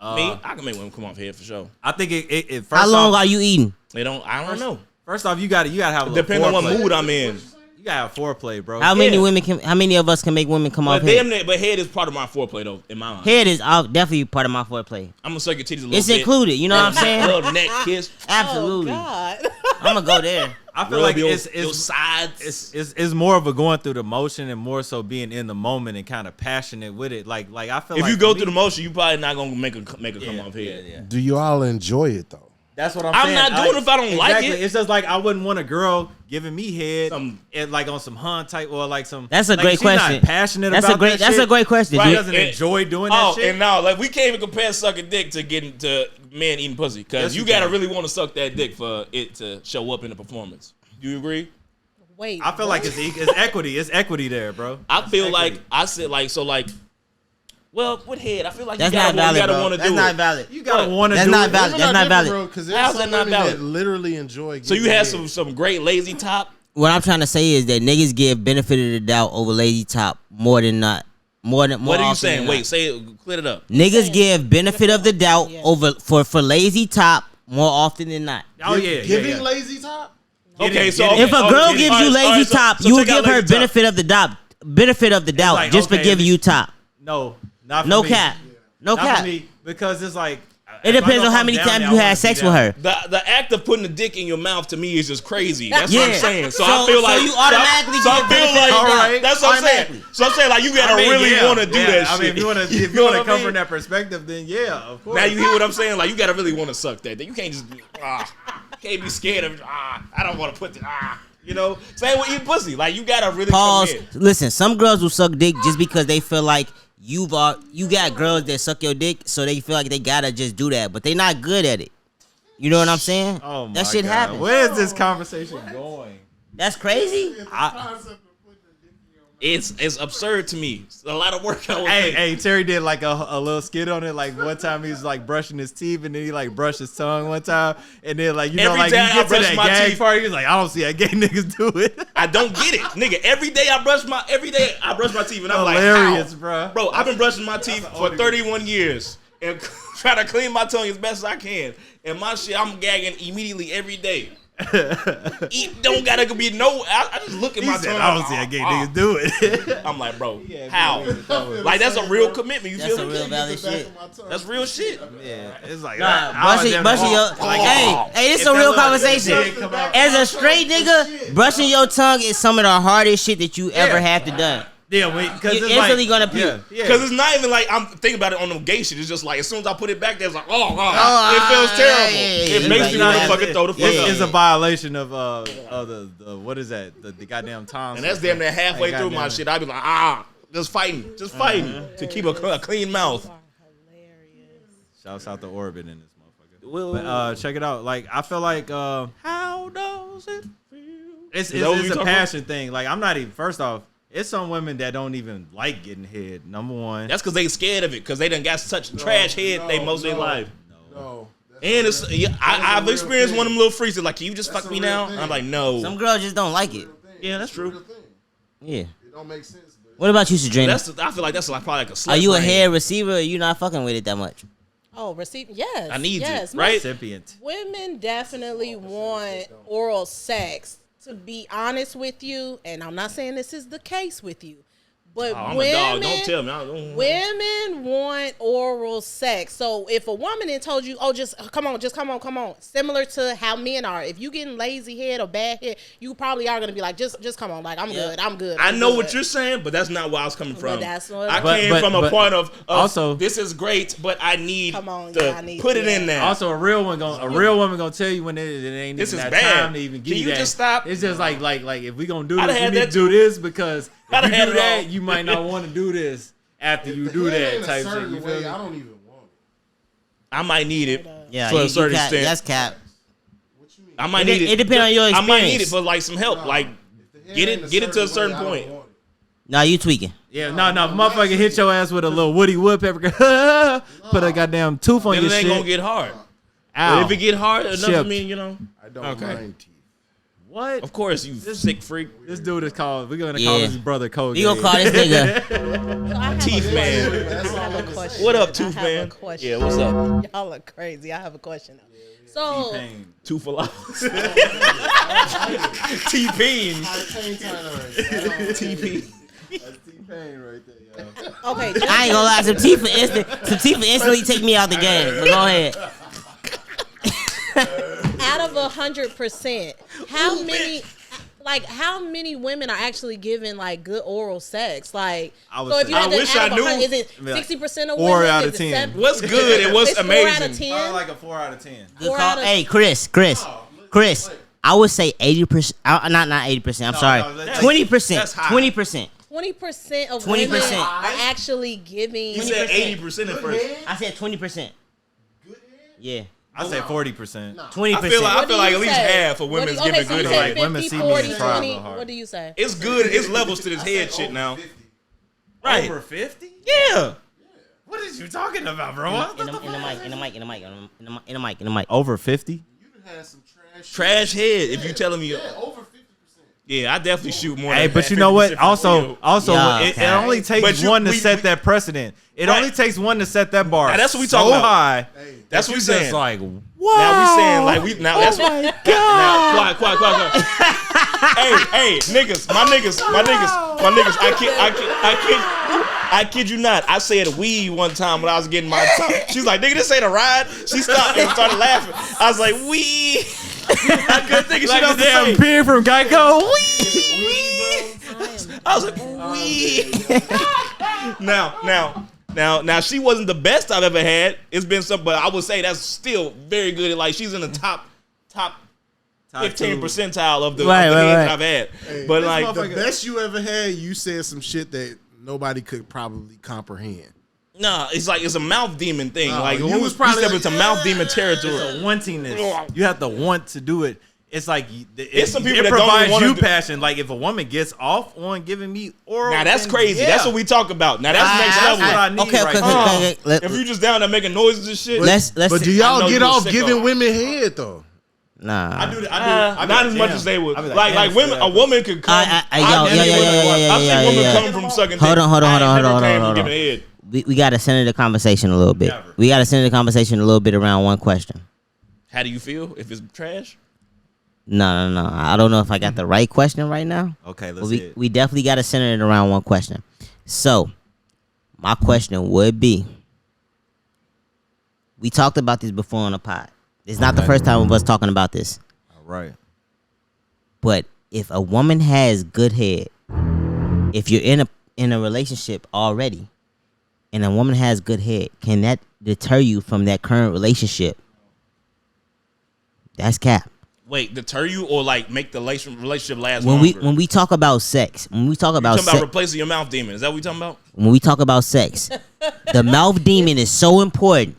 [SPEAKER 2] Me, I can make women come off head for sure.
[SPEAKER 5] I think it first
[SPEAKER 3] how long are you eating?
[SPEAKER 2] I don't know.
[SPEAKER 5] First off, you gotta have a little
[SPEAKER 2] depending on what
[SPEAKER 5] foreplay.
[SPEAKER 2] mood I'm in.
[SPEAKER 5] You gotta have foreplay, bro.
[SPEAKER 3] How many of us can make women come off head?
[SPEAKER 2] But head is part of my foreplay though, in my mind.
[SPEAKER 3] Head is definitely part of my foreplay.
[SPEAKER 2] I'm gonna suck your titties a little bit.
[SPEAKER 3] It's included, you know what I'm saying?
[SPEAKER 2] A little neck kiss.
[SPEAKER 3] Absolutely.
[SPEAKER 4] Oh, God.
[SPEAKER 3] I'm gonna go there.
[SPEAKER 5] I feel like
[SPEAKER 2] your sides.
[SPEAKER 5] It's more of a going through the motion and more so being in the moment and kind of passionate with it. Like I feel
[SPEAKER 2] if
[SPEAKER 5] like
[SPEAKER 2] you go through the motion, you probably not gonna make her come off head.
[SPEAKER 5] Yeah.
[SPEAKER 6] Do you all enjoy it though?
[SPEAKER 5] That's what I'm saying.
[SPEAKER 2] I'm not doing it if I don't like it.
[SPEAKER 5] It's just like I wouldn't want a girl giving me head and like on some hunt type or like some.
[SPEAKER 3] That's a great question.
[SPEAKER 5] Not passionate about that
[SPEAKER 3] That's
[SPEAKER 5] shit.
[SPEAKER 3] a great question.
[SPEAKER 5] Right, doesn't enjoy doing that shit.
[SPEAKER 2] And now like we can't even compare sucking dick to getting to men eating pussy because you gotta really want to suck that dick for it to show up in the performance. Do you agree?
[SPEAKER 4] Wait.
[SPEAKER 5] I feel like it's equity. It's equity there, bro.
[SPEAKER 2] I feel like I said like so like. Well, with head, I feel like
[SPEAKER 3] that's
[SPEAKER 2] you gotta want to do it.
[SPEAKER 3] That's not valid.
[SPEAKER 5] You gotta want to do
[SPEAKER 3] it.
[SPEAKER 6] That's
[SPEAKER 3] not valid.
[SPEAKER 6] bro. Because
[SPEAKER 2] how's that not valid?
[SPEAKER 6] That literally enjoy.
[SPEAKER 2] So you had some great lazy top.
[SPEAKER 3] What I'm trying to say is that niggas give benefit of the doubt over lazy top more than not. More
[SPEAKER 2] what are you saying? Wait, say it. Clear it up.
[SPEAKER 3] Niggas give benefit of the doubt over for lazy top more often than not.
[SPEAKER 5] Oh yeah,
[SPEAKER 6] giving lazy top.
[SPEAKER 2] Okay, so
[SPEAKER 3] if a girl gives you lazy top, you will give her benefit of the doubt. Benefit of the doubt
[SPEAKER 5] like,
[SPEAKER 3] just for giving you top.
[SPEAKER 5] No, not for
[SPEAKER 3] no
[SPEAKER 5] me.
[SPEAKER 3] Cap. No
[SPEAKER 5] not
[SPEAKER 3] cap.
[SPEAKER 5] For me, because it's like
[SPEAKER 3] it depends on how many times you had sex with her.
[SPEAKER 2] The act of putting a dick in your mouth to me is just crazy. That's what I'm saying. So
[SPEAKER 3] I
[SPEAKER 2] feel like
[SPEAKER 3] you automatically.
[SPEAKER 2] So I feel like all right. That's what I'm saying. So I'm saying like you gotta really want to do that shit.
[SPEAKER 5] I mean, if you want to come from that perspective, then yeah, of course.
[SPEAKER 2] Now you hear what I'm saying? Like you gotta really want to suck that. You can't just can't be scared of I don't want to put the You know, same with eating pussy. Like you gotta really
[SPEAKER 3] pause. Listen, some girls will suck dick just because they feel like you got girls that suck your dick, so they feel like they gotta just do that, but they not good at it. You know what I'm saying?
[SPEAKER 5] Oh my
[SPEAKER 3] that shit
[SPEAKER 5] God.
[SPEAKER 3] happens.
[SPEAKER 5] Where is this conversation going?
[SPEAKER 3] That's crazy.
[SPEAKER 2] It's absurd to me. It's a lot of work.
[SPEAKER 5] Hey, Terry did like a little skit on it. Like one time he was like brushing his teeth and then he like brushed his tongue one time. And then like, you know, like you get to that gag part, he was like, I don't see how gay niggas do it.
[SPEAKER 2] I don't get it. Nigga, every day I brush my teeth and I'm
[SPEAKER 5] hilarious,
[SPEAKER 2] like,
[SPEAKER 5] bro.
[SPEAKER 2] Bro, I've been brushing my teeth for 31 years and try to clean my tongue as best as I can. And my shit, I'm gagging immediately every day. Don't gotta be no. I just look at my tongue.
[SPEAKER 5] I don't see how gay niggas do it.
[SPEAKER 2] I'm like, bro, how? Like that's a real commitment. You feel me?
[SPEAKER 3] That's a real valid shit.
[SPEAKER 2] That's real shit.
[SPEAKER 5] Yeah, it's like
[SPEAKER 3] brushing your. Hey, this is a real conversation. As a straight nigga, brushing your tongue is some of the hardest shit that you ever have to done.
[SPEAKER 5] Yeah, because
[SPEAKER 3] you're instantly gonna puke.
[SPEAKER 2] Because it's not even like I'm thinking about it on no gay shit. It's just like as soon as I put it back there, it's like, it feels terrible. It makes me want to fucking throw the fuck up.
[SPEAKER 5] It's a violation of the what is that? The goddamn time.
[SPEAKER 2] And that's damn near halfway through my shit. I'd be like, just fighting to keep a clean mouth.
[SPEAKER 5] Shouts out to Orbit in this motherfucker. But check it out. Like I feel like
[SPEAKER 2] how does it feel?
[SPEAKER 5] It's a passion thing. Like I'm not even. First off, it's some women that don't even like getting head. Number one.
[SPEAKER 2] That's because they scared of it because they done got such trash head they most of their life.
[SPEAKER 6] No.
[SPEAKER 2] And it's I've experienced one of them little freaks that like, can you just fuck me now? And I'm like, no.
[SPEAKER 3] Some girls just don't like it.
[SPEAKER 2] Yeah, that's true.
[SPEAKER 3] Yeah.
[SPEAKER 6] It don't make sense.
[SPEAKER 3] What about you, Cedrinna?
[SPEAKER 2] I feel like that's like probably like a slut
[SPEAKER 3] Are you a
[SPEAKER 2] brain.
[SPEAKER 3] hair receiver or you not fucking with it that much?
[SPEAKER 4] Oh, yes.
[SPEAKER 2] I need
[SPEAKER 4] yes.
[SPEAKER 2] it, right?
[SPEAKER 5] Recipient.
[SPEAKER 4] Women definitely want oral sex. To be honest with you, and I'm not saying this is the case with you, but
[SPEAKER 2] I'm
[SPEAKER 4] women,
[SPEAKER 2] a dog. Don't tell me.
[SPEAKER 4] Women want oral sex. So if a woman then told you, oh, just come on, similar to how men are. If you getting lazy head or bad head, you probably are gonna be like, just come on, like I'm good.
[SPEAKER 2] I know what you're saying, but that's not where I was coming from.
[SPEAKER 4] That's what
[SPEAKER 2] I came from a point of
[SPEAKER 5] also
[SPEAKER 2] this is great, but I need
[SPEAKER 4] I need
[SPEAKER 2] put it in there.
[SPEAKER 5] Also, a real woman gonna tell you when it ain't
[SPEAKER 2] This
[SPEAKER 5] even
[SPEAKER 2] is
[SPEAKER 5] that
[SPEAKER 2] bad.
[SPEAKER 5] time to even give
[SPEAKER 2] Can you
[SPEAKER 5] that.
[SPEAKER 2] just stop?
[SPEAKER 5] It's just like if we gonna do
[SPEAKER 2] I'd
[SPEAKER 5] this,
[SPEAKER 2] have
[SPEAKER 5] you
[SPEAKER 2] had
[SPEAKER 5] need to
[SPEAKER 2] that
[SPEAKER 5] do this because
[SPEAKER 2] I'd
[SPEAKER 5] if you
[SPEAKER 2] have
[SPEAKER 5] do
[SPEAKER 2] had it
[SPEAKER 5] that,
[SPEAKER 2] all.
[SPEAKER 5] you might not want to do this after you do that type shit. You feel me?
[SPEAKER 6] I don't even want it.
[SPEAKER 2] I might need it
[SPEAKER 3] Yeah,
[SPEAKER 2] to a certain extent.
[SPEAKER 3] That's cap.
[SPEAKER 6] What you mean?
[SPEAKER 2] I might need it.
[SPEAKER 3] It depends on your experience.
[SPEAKER 2] I might need it for like some help. Like get it to a certain
[SPEAKER 6] way, I
[SPEAKER 2] point.
[SPEAKER 6] don't want it.
[SPEAKER 3] Nah, you tweaking.
[SPEAKER 5] Yeah, no, motherfucker hit your ass with a little Woody Woodpecker. Put a goddamn tooth on
[SPEAKER 2] Then
[SPEAKER 5] your
[SPEAKER 2] it ain't
[SPEAKER 5] shit.
[SPEAKER 2] gonna get hard.
[SPEAKER 5] Ow.
[SPEAKER 2] But if it get hard enough, I
[SPEAKER 5] Chipped.
[SPEAKER 2] mean, you know.
[SPEAKER 6] I don't
[SPEAKER 2] Okay.
[SPEAKER 6] mind teeth.
[SPEAKER 5] What?
[SPEAKER 2] Of course, you sick freak.
[SPEAKER 5] This dude is called. We're gonna call
[SPEAKER 3] Yeah.
[SPEAKER 5] his brother Code.
[SPEAKER 3] You gonna call this nigga?
[SPEAKER 4] So I have
[SPEAKER 2] Teeth
[SPEAKER 4] a
[SPEAKER 2] man.
[SPEAKER 4] question. I have a question.
[SPEAKER 2] What up,
[SPEAKER 4] I
[SPEAKER 2] Tooth
[SPEAKER 4] have a
[SPEAKER 2] man?
[SPEAKER 4] question.
[SPEAKER 2] Yeah, what's up?
[SPEAKER 4] Y'all are crazy. I have a question. So
[SPEAKER 5] T-Pain.
[SPEAKER 2] Tooth for life. T-Pain. T-Pain.
[SPEAKER 5] That's T-Pain right there, yo.
[SPEAKER 4] okay,
[SPEAKER 3] I ain't gonna lie. Some teeth for instantly take me out the game. But go ahead.
[SPEAKER 4] out of 100%, how many women are actually giving like good oral sex? Like,
[SPEAKER 5] I would
[SPEAKER 4] so if
[SPEAKER 5] say-
[SPEAKER 4] you had
[SPEAKER 2] I
[SPEAKER 4] to
[SPEAKER 2] wish
[SPEAKER 4] out
[SPEAKER 2] I
[SPEAKER 4] of
[SPEAKER 2] knew.
[SPEAKER 4] 100, is it 60% of
[SPEAKER 5] 4
[SPEAKER 4] women?
[SPEAKER 5] out
[SPEAKER 4] Is
[SPEAKER 5] of
[SPEAKER 4] it
[SPEAKER 5] 10.
[SPEAKER 2] What's good and what's
[SPEAKER 4] It's 4 out of
[SPEAKER 2] amazing?
[SPEAKER 4] 10.
[SPEAKER 5] Like a 4 out of 10.
[SPEAKER 3] Good
[SPEAKER 4] 4
[SPEAKER 3] call.
[SPEAKER 4] out of-
[SPEAKER 3] Hey, Chris. I would say 80%. Not 80%. I'm sorry.
[SPEAKER 5] no, that's-
[SPEAKER 3] 20%.
[SPEAKER 2] that's high.
[SPEAKER 3] 20%.
[SPEAKER 4] 20% of
[SPEAKER 3] 20%.
[SPEAKER 4] women are actually giving.
[SPEAKER 2] You said 80% at first.
[SPEAKER 3] I said 20%. Yeah.
[SPEAKER 5] I say 40%.
[SPEAKER 3] 20%.
[SPEAKER 2] I feel
[SPEAKER 4] What do
[SPEAKER 2] like
[SPEAKER 4] you
[SPEAKER 2] at least
[SPEAKER 4] say?
[SPEAKER 2] half of women's
[SPEAKER 4] What do you-
[SPEAKER 2] giving
[SPEAKER 4] so you
[SPEAKER 2] good
[SPEAKER 4] said
[SPEAKER 2] head.
[SPEAKER 5] Like, women
[SPEAKER 4] 50,
[SPEAKER 5] see me
[SPEAKER 4] 40,
[SPEAKER 5] and try
[SPEAKER 4] 20.
[SPEAKER 5] real hard.
[SPEAKER 4] What do you say?
[SPEAKER 2] It's good. It's levels to this head shit now. Right.
[SPEAKER 5] Over 50?
[SPEAKER 2] Yeah.
[SPEAKER 5] What is you talking about, bro?
[SPEAKER 3] In the mic.
[SPEAKER 5] Over 50?
[SPEAKER 6] You done had some
[SPEAKER 2] Trash head. If you telling me,
[SPEAKER 6] Yeah, over 50%.
[SPEAKER 2] yeah, I definitely shoot more.
[SPEAKER 5] Hey,
[SPEAKER 2] than
[SPEAKER 5] but you know what?
[SPEAKER 2] 50% from
[SPEAKER 5] Also,
[SPEAKER 2] you.
[SPEAKER 3] Yeah,
[SPEAKER 5] it
[SPEAKER 3] okay.
[SPEAKER 5] only takes
[SPEAKER 2] But you-
[SPEAKER 5] one to
[SPEAKER 2] we-
[SPEAKER 5] set
[SPEAKER 2] we-
[SPEAKER 5] that precedent. It
[SPEAKER 2] Right.
[SPEAKER 5] only takes one to set that bar.
[SPEAKER 2] Now, that's what we
[SPEAKER 5] so
[SPEAKER 2] talking about.
[SPEAKER 5] high.
[SPEAKER 6] Hey,
[SPEAKER 2] That's
[SPEAKER 5] you
[SPEAKER 2] what we
[SPEAKER 5] just
[SPEAKER 2] saying.
[SPEAKER 5] like, wow.
[SPEAKER 2] Now we saying like we now that's
[SPEAKER 5] Oh my
[SPEAKER 2] now
[SPEAKER 5] God.
[SPEAKER 2] quiet. hey, niggas, my niggas. I kid you not. I said weed one time when I was getting my time. She's like, nigga, this ain't a ride. She stopped and started laughing. I was like, weed. I couldn't think of
[SPEAKER 5] Like
[SPEAKER 2] shit else
[SPEAKER 5] the
[SPEAKER 2] to
[SPEAKER 5] damn
[SPEAKER 2] say.
[SPEAKER 5] pig from Geico.
[SPEAKER 2] I was like, weed. Now, she wasn't the best I've ever had. It's been some, but I would say that's still very good. Like she's in the top 15 percentile of the heads that I've had.
[SPEAKER 6] Hey,
[SPEAKER 2] but
[SPEAKER 6] this
[SPEAKER 2] like
[SPEAKER 6] the best you ever had, you said some shit that nobody could probably comprehend.
[SPEAKER 2] nah, it's like it's a mouth demon thing.
[SPEAKER 6] No,
[SPEAKER 2] like
[SPEAKER 6] you
[SPEAKER 2] we
[SPEAKER 6] was probably
[SPEAKER 2] step
[SPEAKER 6] like,
[SPEAKER 2] into mouth demon
[SPEAKER 5] It's
[SPEAKER 2] territory.
[SPEAKER 5] a wantingness. You have to want to do it. It's like
[SPEAKER 2] It's some people
[SPEAKER 5] it
[SPEAKER 2] that don't
[SPEAKER 5] provides
[SPEAKER 2] wanna
[SPEAKER 5] you
[SPEAKER 2] do-
[SPEAKER 5] passion. Like if a woman gets off on giving me oral,
[SPEAKER 2] Now that's
[SPEAKER 5] then
[SPEAKER 2] crazy.
[SPEAKER 5] yeah.
[SPEAKER 2] That's what we talk about. Now that's next
[SPEAKER 5] That's
[SPEAKER 2] level.
[SPEAKER 5] what I need
[SPEAKER 3] Okay,
[SPEAKER 5] right
[SPEAKER 3] okay,
[SPEAKER 5] now.
[SPEAKER 3] okay.
[SPEAKER 2] If you just down there making noises and shit,
[SPEAKER 3] Let's
[SPEAKER 6] But do
[SPEAKER 2] I
[SPEAKER 6] y'all
[SPEAKER 2] know
[SPEAKER 6] get
[SPEAKER 2] you a
[SPEAKER 6] off
[SPEAKER 2] sicko.
[SPEAKER 6] giving women head though?
[SPEAKER 3] Nah.
[SPEAKER 5] I do. I
[SPEAKER 2] not
[SPEAKER 5] be
[SPEAKER 2] as much
[SPEAKER 5] damn.
[SPEAKER 2] as they would.
[SPEAKER 5] I be
[SPEAKER 2] Like
[SPEAKER 5] damn,
[SPEAKER 2] women,
[SPEAKER 5] yeah.
[SPEAKER 2] a woman could come.
[SPEAKER 3] Yeah.
[SPEAKER 2] I've seen women
[SPEAKER 3] yeah.
[SPEAKER 2] come from sucking.
[SPEAKER 3] Hold
[SPEAKER 2] dick.
[SPEAKER 3] on, hold on,
[SPEAKER 2] I ain't
[SPEAKER 3] hold on,
[SPEAKER 2] never
[SPEAKER 3] hold on,
[SPEAKER 2] came from
[SPEAKER 3] hold on.
[SPEAKER 2] giving head.
[SPEAKER 3] We got to center the conversation a little bit.
[SPEAKER 5] Never.
[SPEAKER 3] We got to center the conversation a little bit around one question.
[SPEAKER 2] How do you feel if it's trash?
[SPEAKER 3] No. I don't know if I got the right question right now.
[SPEAKER 5] Okay,
[SPEAKER 3] But
[SPEAKER 5] let's see it.
[SPEAKER 3] we definitely got to center it around one question. So, my question would be, we talked about this before on the pod. It's not the first time of us talking about this.
[SPEAKER 5] All right.
[SPEAKER 3] But if a woman has good head, if you're in a relationship already, and a woman has good head, can that deter you from that current relationship? That's cap.
[SPEAKER 2] Wait, deter you or like make the relationship last
[SPEAKER 3] When
[SPEAKER 2] longer?
[SPEAKER 3] we talk about sex, when we talk about
[SPEAKER 2] talking about
[SPEAKER 3] sex,
[SPEAKER 2] replacing your mouth demon. Is that what we talking about?
[SPEAKER 3] when we talk about sex, the mouth demon is so important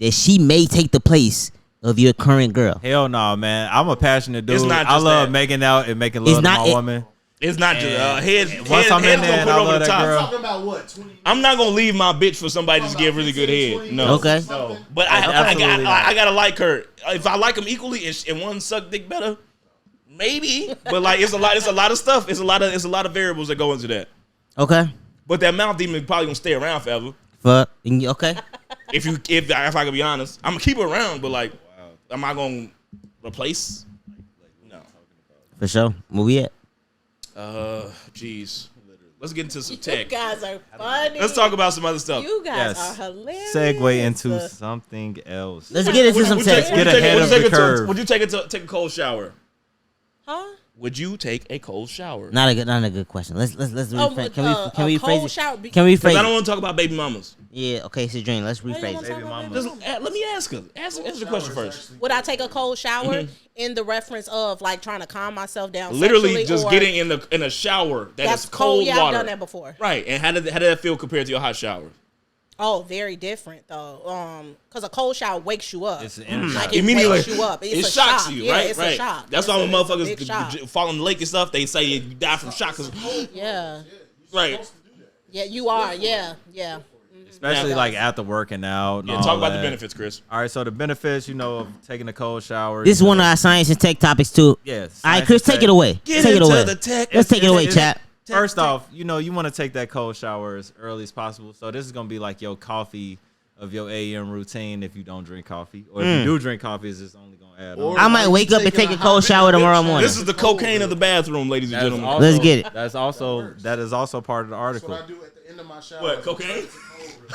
[SPEAKER 3] that she may take the place of your current girl?
[SPEAKER 5] Hell no, man. I'm a passionate dude.
[SPEAKER 2] It's not
[SPEAKER 5] I
[SPEAKER 2] just
[SPEAKER 5] love
[SPEAKER 2] that.
[SPEAKER 5] making out and making love to my woman.
[SPEAKER 2] It's not just
[SPEAKER 5] Once I'm in there and I love that girl.
[SPEAKER 6] Talking about what? 20
[SPEAKER 2] I'm not gonna leave my bitch for somebody to just give really good head. No.
[SPEAKER 3] Okay.
[SPEAKER 5] No.
[SPEAKER 2] But I gotta like her. If I like them equally and one suck dick better, maybe. But like it's a lot of stuff. It's a lot of variables that go into that.
[SPEAKER 3] Okay.
[SPEAKER 2] But that mouth demon probably gonna stay around forever.
[SPEAKER 3] Okay.
[SPEAKER 2] If I can be honest, I'm gonna keep her around. But like, am I gonna replace? No.
[SPEAKER 3] For sure. Where we at?
[SPEAKER 2] Jeez. Let's get into some tech.
[SPEAKER 4] You guys are funny.
[SPEAKER 2] Let's talk about some other stuff.
[SPEAKER 4] You guys are hilarious.
[SPEAKER 5] Segue into something else.
[SPEAKER 3] Let's get into some tech.
[SPEAKER 5] Get ahead of the curve.
[SPEAKER 2] Would you take a cold shower?
[SPEAKER 4] Huh?
[SPEAKER 2] Would you take a cold shower?
[SPEAKER 3] Not a good question. Let's rephrase. Can we rephrase
[SPEAKER 4] shower?
[SPEAKER 3] it? Can we rephrase
[SPEAKER 2] I don't
[SPEAKER 3] it?
[SPEAKER 2] want to talk about baby mamas.
[SPEAKER 3] Yeah. Okay, Cedrinna, let's rephrase it.
[SPEAKER 5] Baby mama.
[SPEAKER 2] Just, let me ask her. Answer the question first.
[SPEAKER 4] Would I take a cold shower in the reference of like trying to calm myself down?
[SPEAKER 2] Literally, just
[SPEAKER 4] or
[SPEAKER 2] getting in a shower
[SPEAKER 4] that's
[SPEAKER 2] is cold
[SPEAKER 4] Yeah,
[SPEAKER 2] water.
[SPEAKER 4] I've done that before.
[SPEAKER 2] Right, and how did that feel compared to your hot shower?
[SPEAKER 4] Oh, very different though. Because a cold shower wakes you up.
[SPEAKER 5] It's an energy.
[SPEAKER 4] Like it
[SPEAKER 2] Immediately,
[SPEAKER 4] wakes you up. It's
[SPEAKER 2] it
[SPEAKER 4] a
[SPEAKER 2] shocks
[SPEAKER 4] shock.
[SPEAKER 2] you,
[SPEAKER 4] Yeah,
[SPEAKER 2] right?
[SPEAKER 4] it's
[SPEAKER 2] right.
[SPEAKER 4] a shock.
[SPEAKER 2] That's
[SPEAKER 4] It's
[SPEAKER 2] why
[SPEAKER 4] a
[SPEAKER 2] when
[SPEAKER 4] big shock.
[SPEAKER 2] motherfuckers fall in the lake and stuff, they say you die from shock.
[SPEAKER 4] Yeah.
[SPEAKER 2] Right.
[SPEAKER 4] Yeah, you are. Yeah. Yeah.
[SPEAKER 5] Especially like after working out. And
[SPEAKER 2] Yeah,
[SPEAKER 5] all
[SPEAKER 2] talk about the
[SPEAKER 5] that.
[SPEAKER 2] benefits, Chris.
[SPEAKER 5] All right, so the benefits, of taking a cold shower.
[SPEAKER 3] This is one of our science and tech topics too.
[SPEAKER 5] Yes.
[SPEAKER 3] All right, Chris, take it away.
[SPEAKER 2] Get
[SPEAKER 3] Take it
[SPEAKER 2] into
[SPEAKER 3] away.
[SPEAKER 2] the tech.
[SPEAKER 3] Let's take it away, chap.
[SPEAKER 5] First off, you want to take that cold shower as early as possible. So this is going to be like your coffee of your AM routine if you don't drink coffee. Or if you do drink coffee, it's just only going to add on.
[SPEAKER 3] I might wake up and take a cold shower tomorrow morning.
[SPEAKER 2] This is the cocaine of the bathroom, ladies and gentlemen.
[SPEAKER 3] Let's get it.
[SPEAKER 5] That is also part of the article.
[SPEAKER 6] What I do at the end of my shower.
[SPEAKER 2] What, cocaine?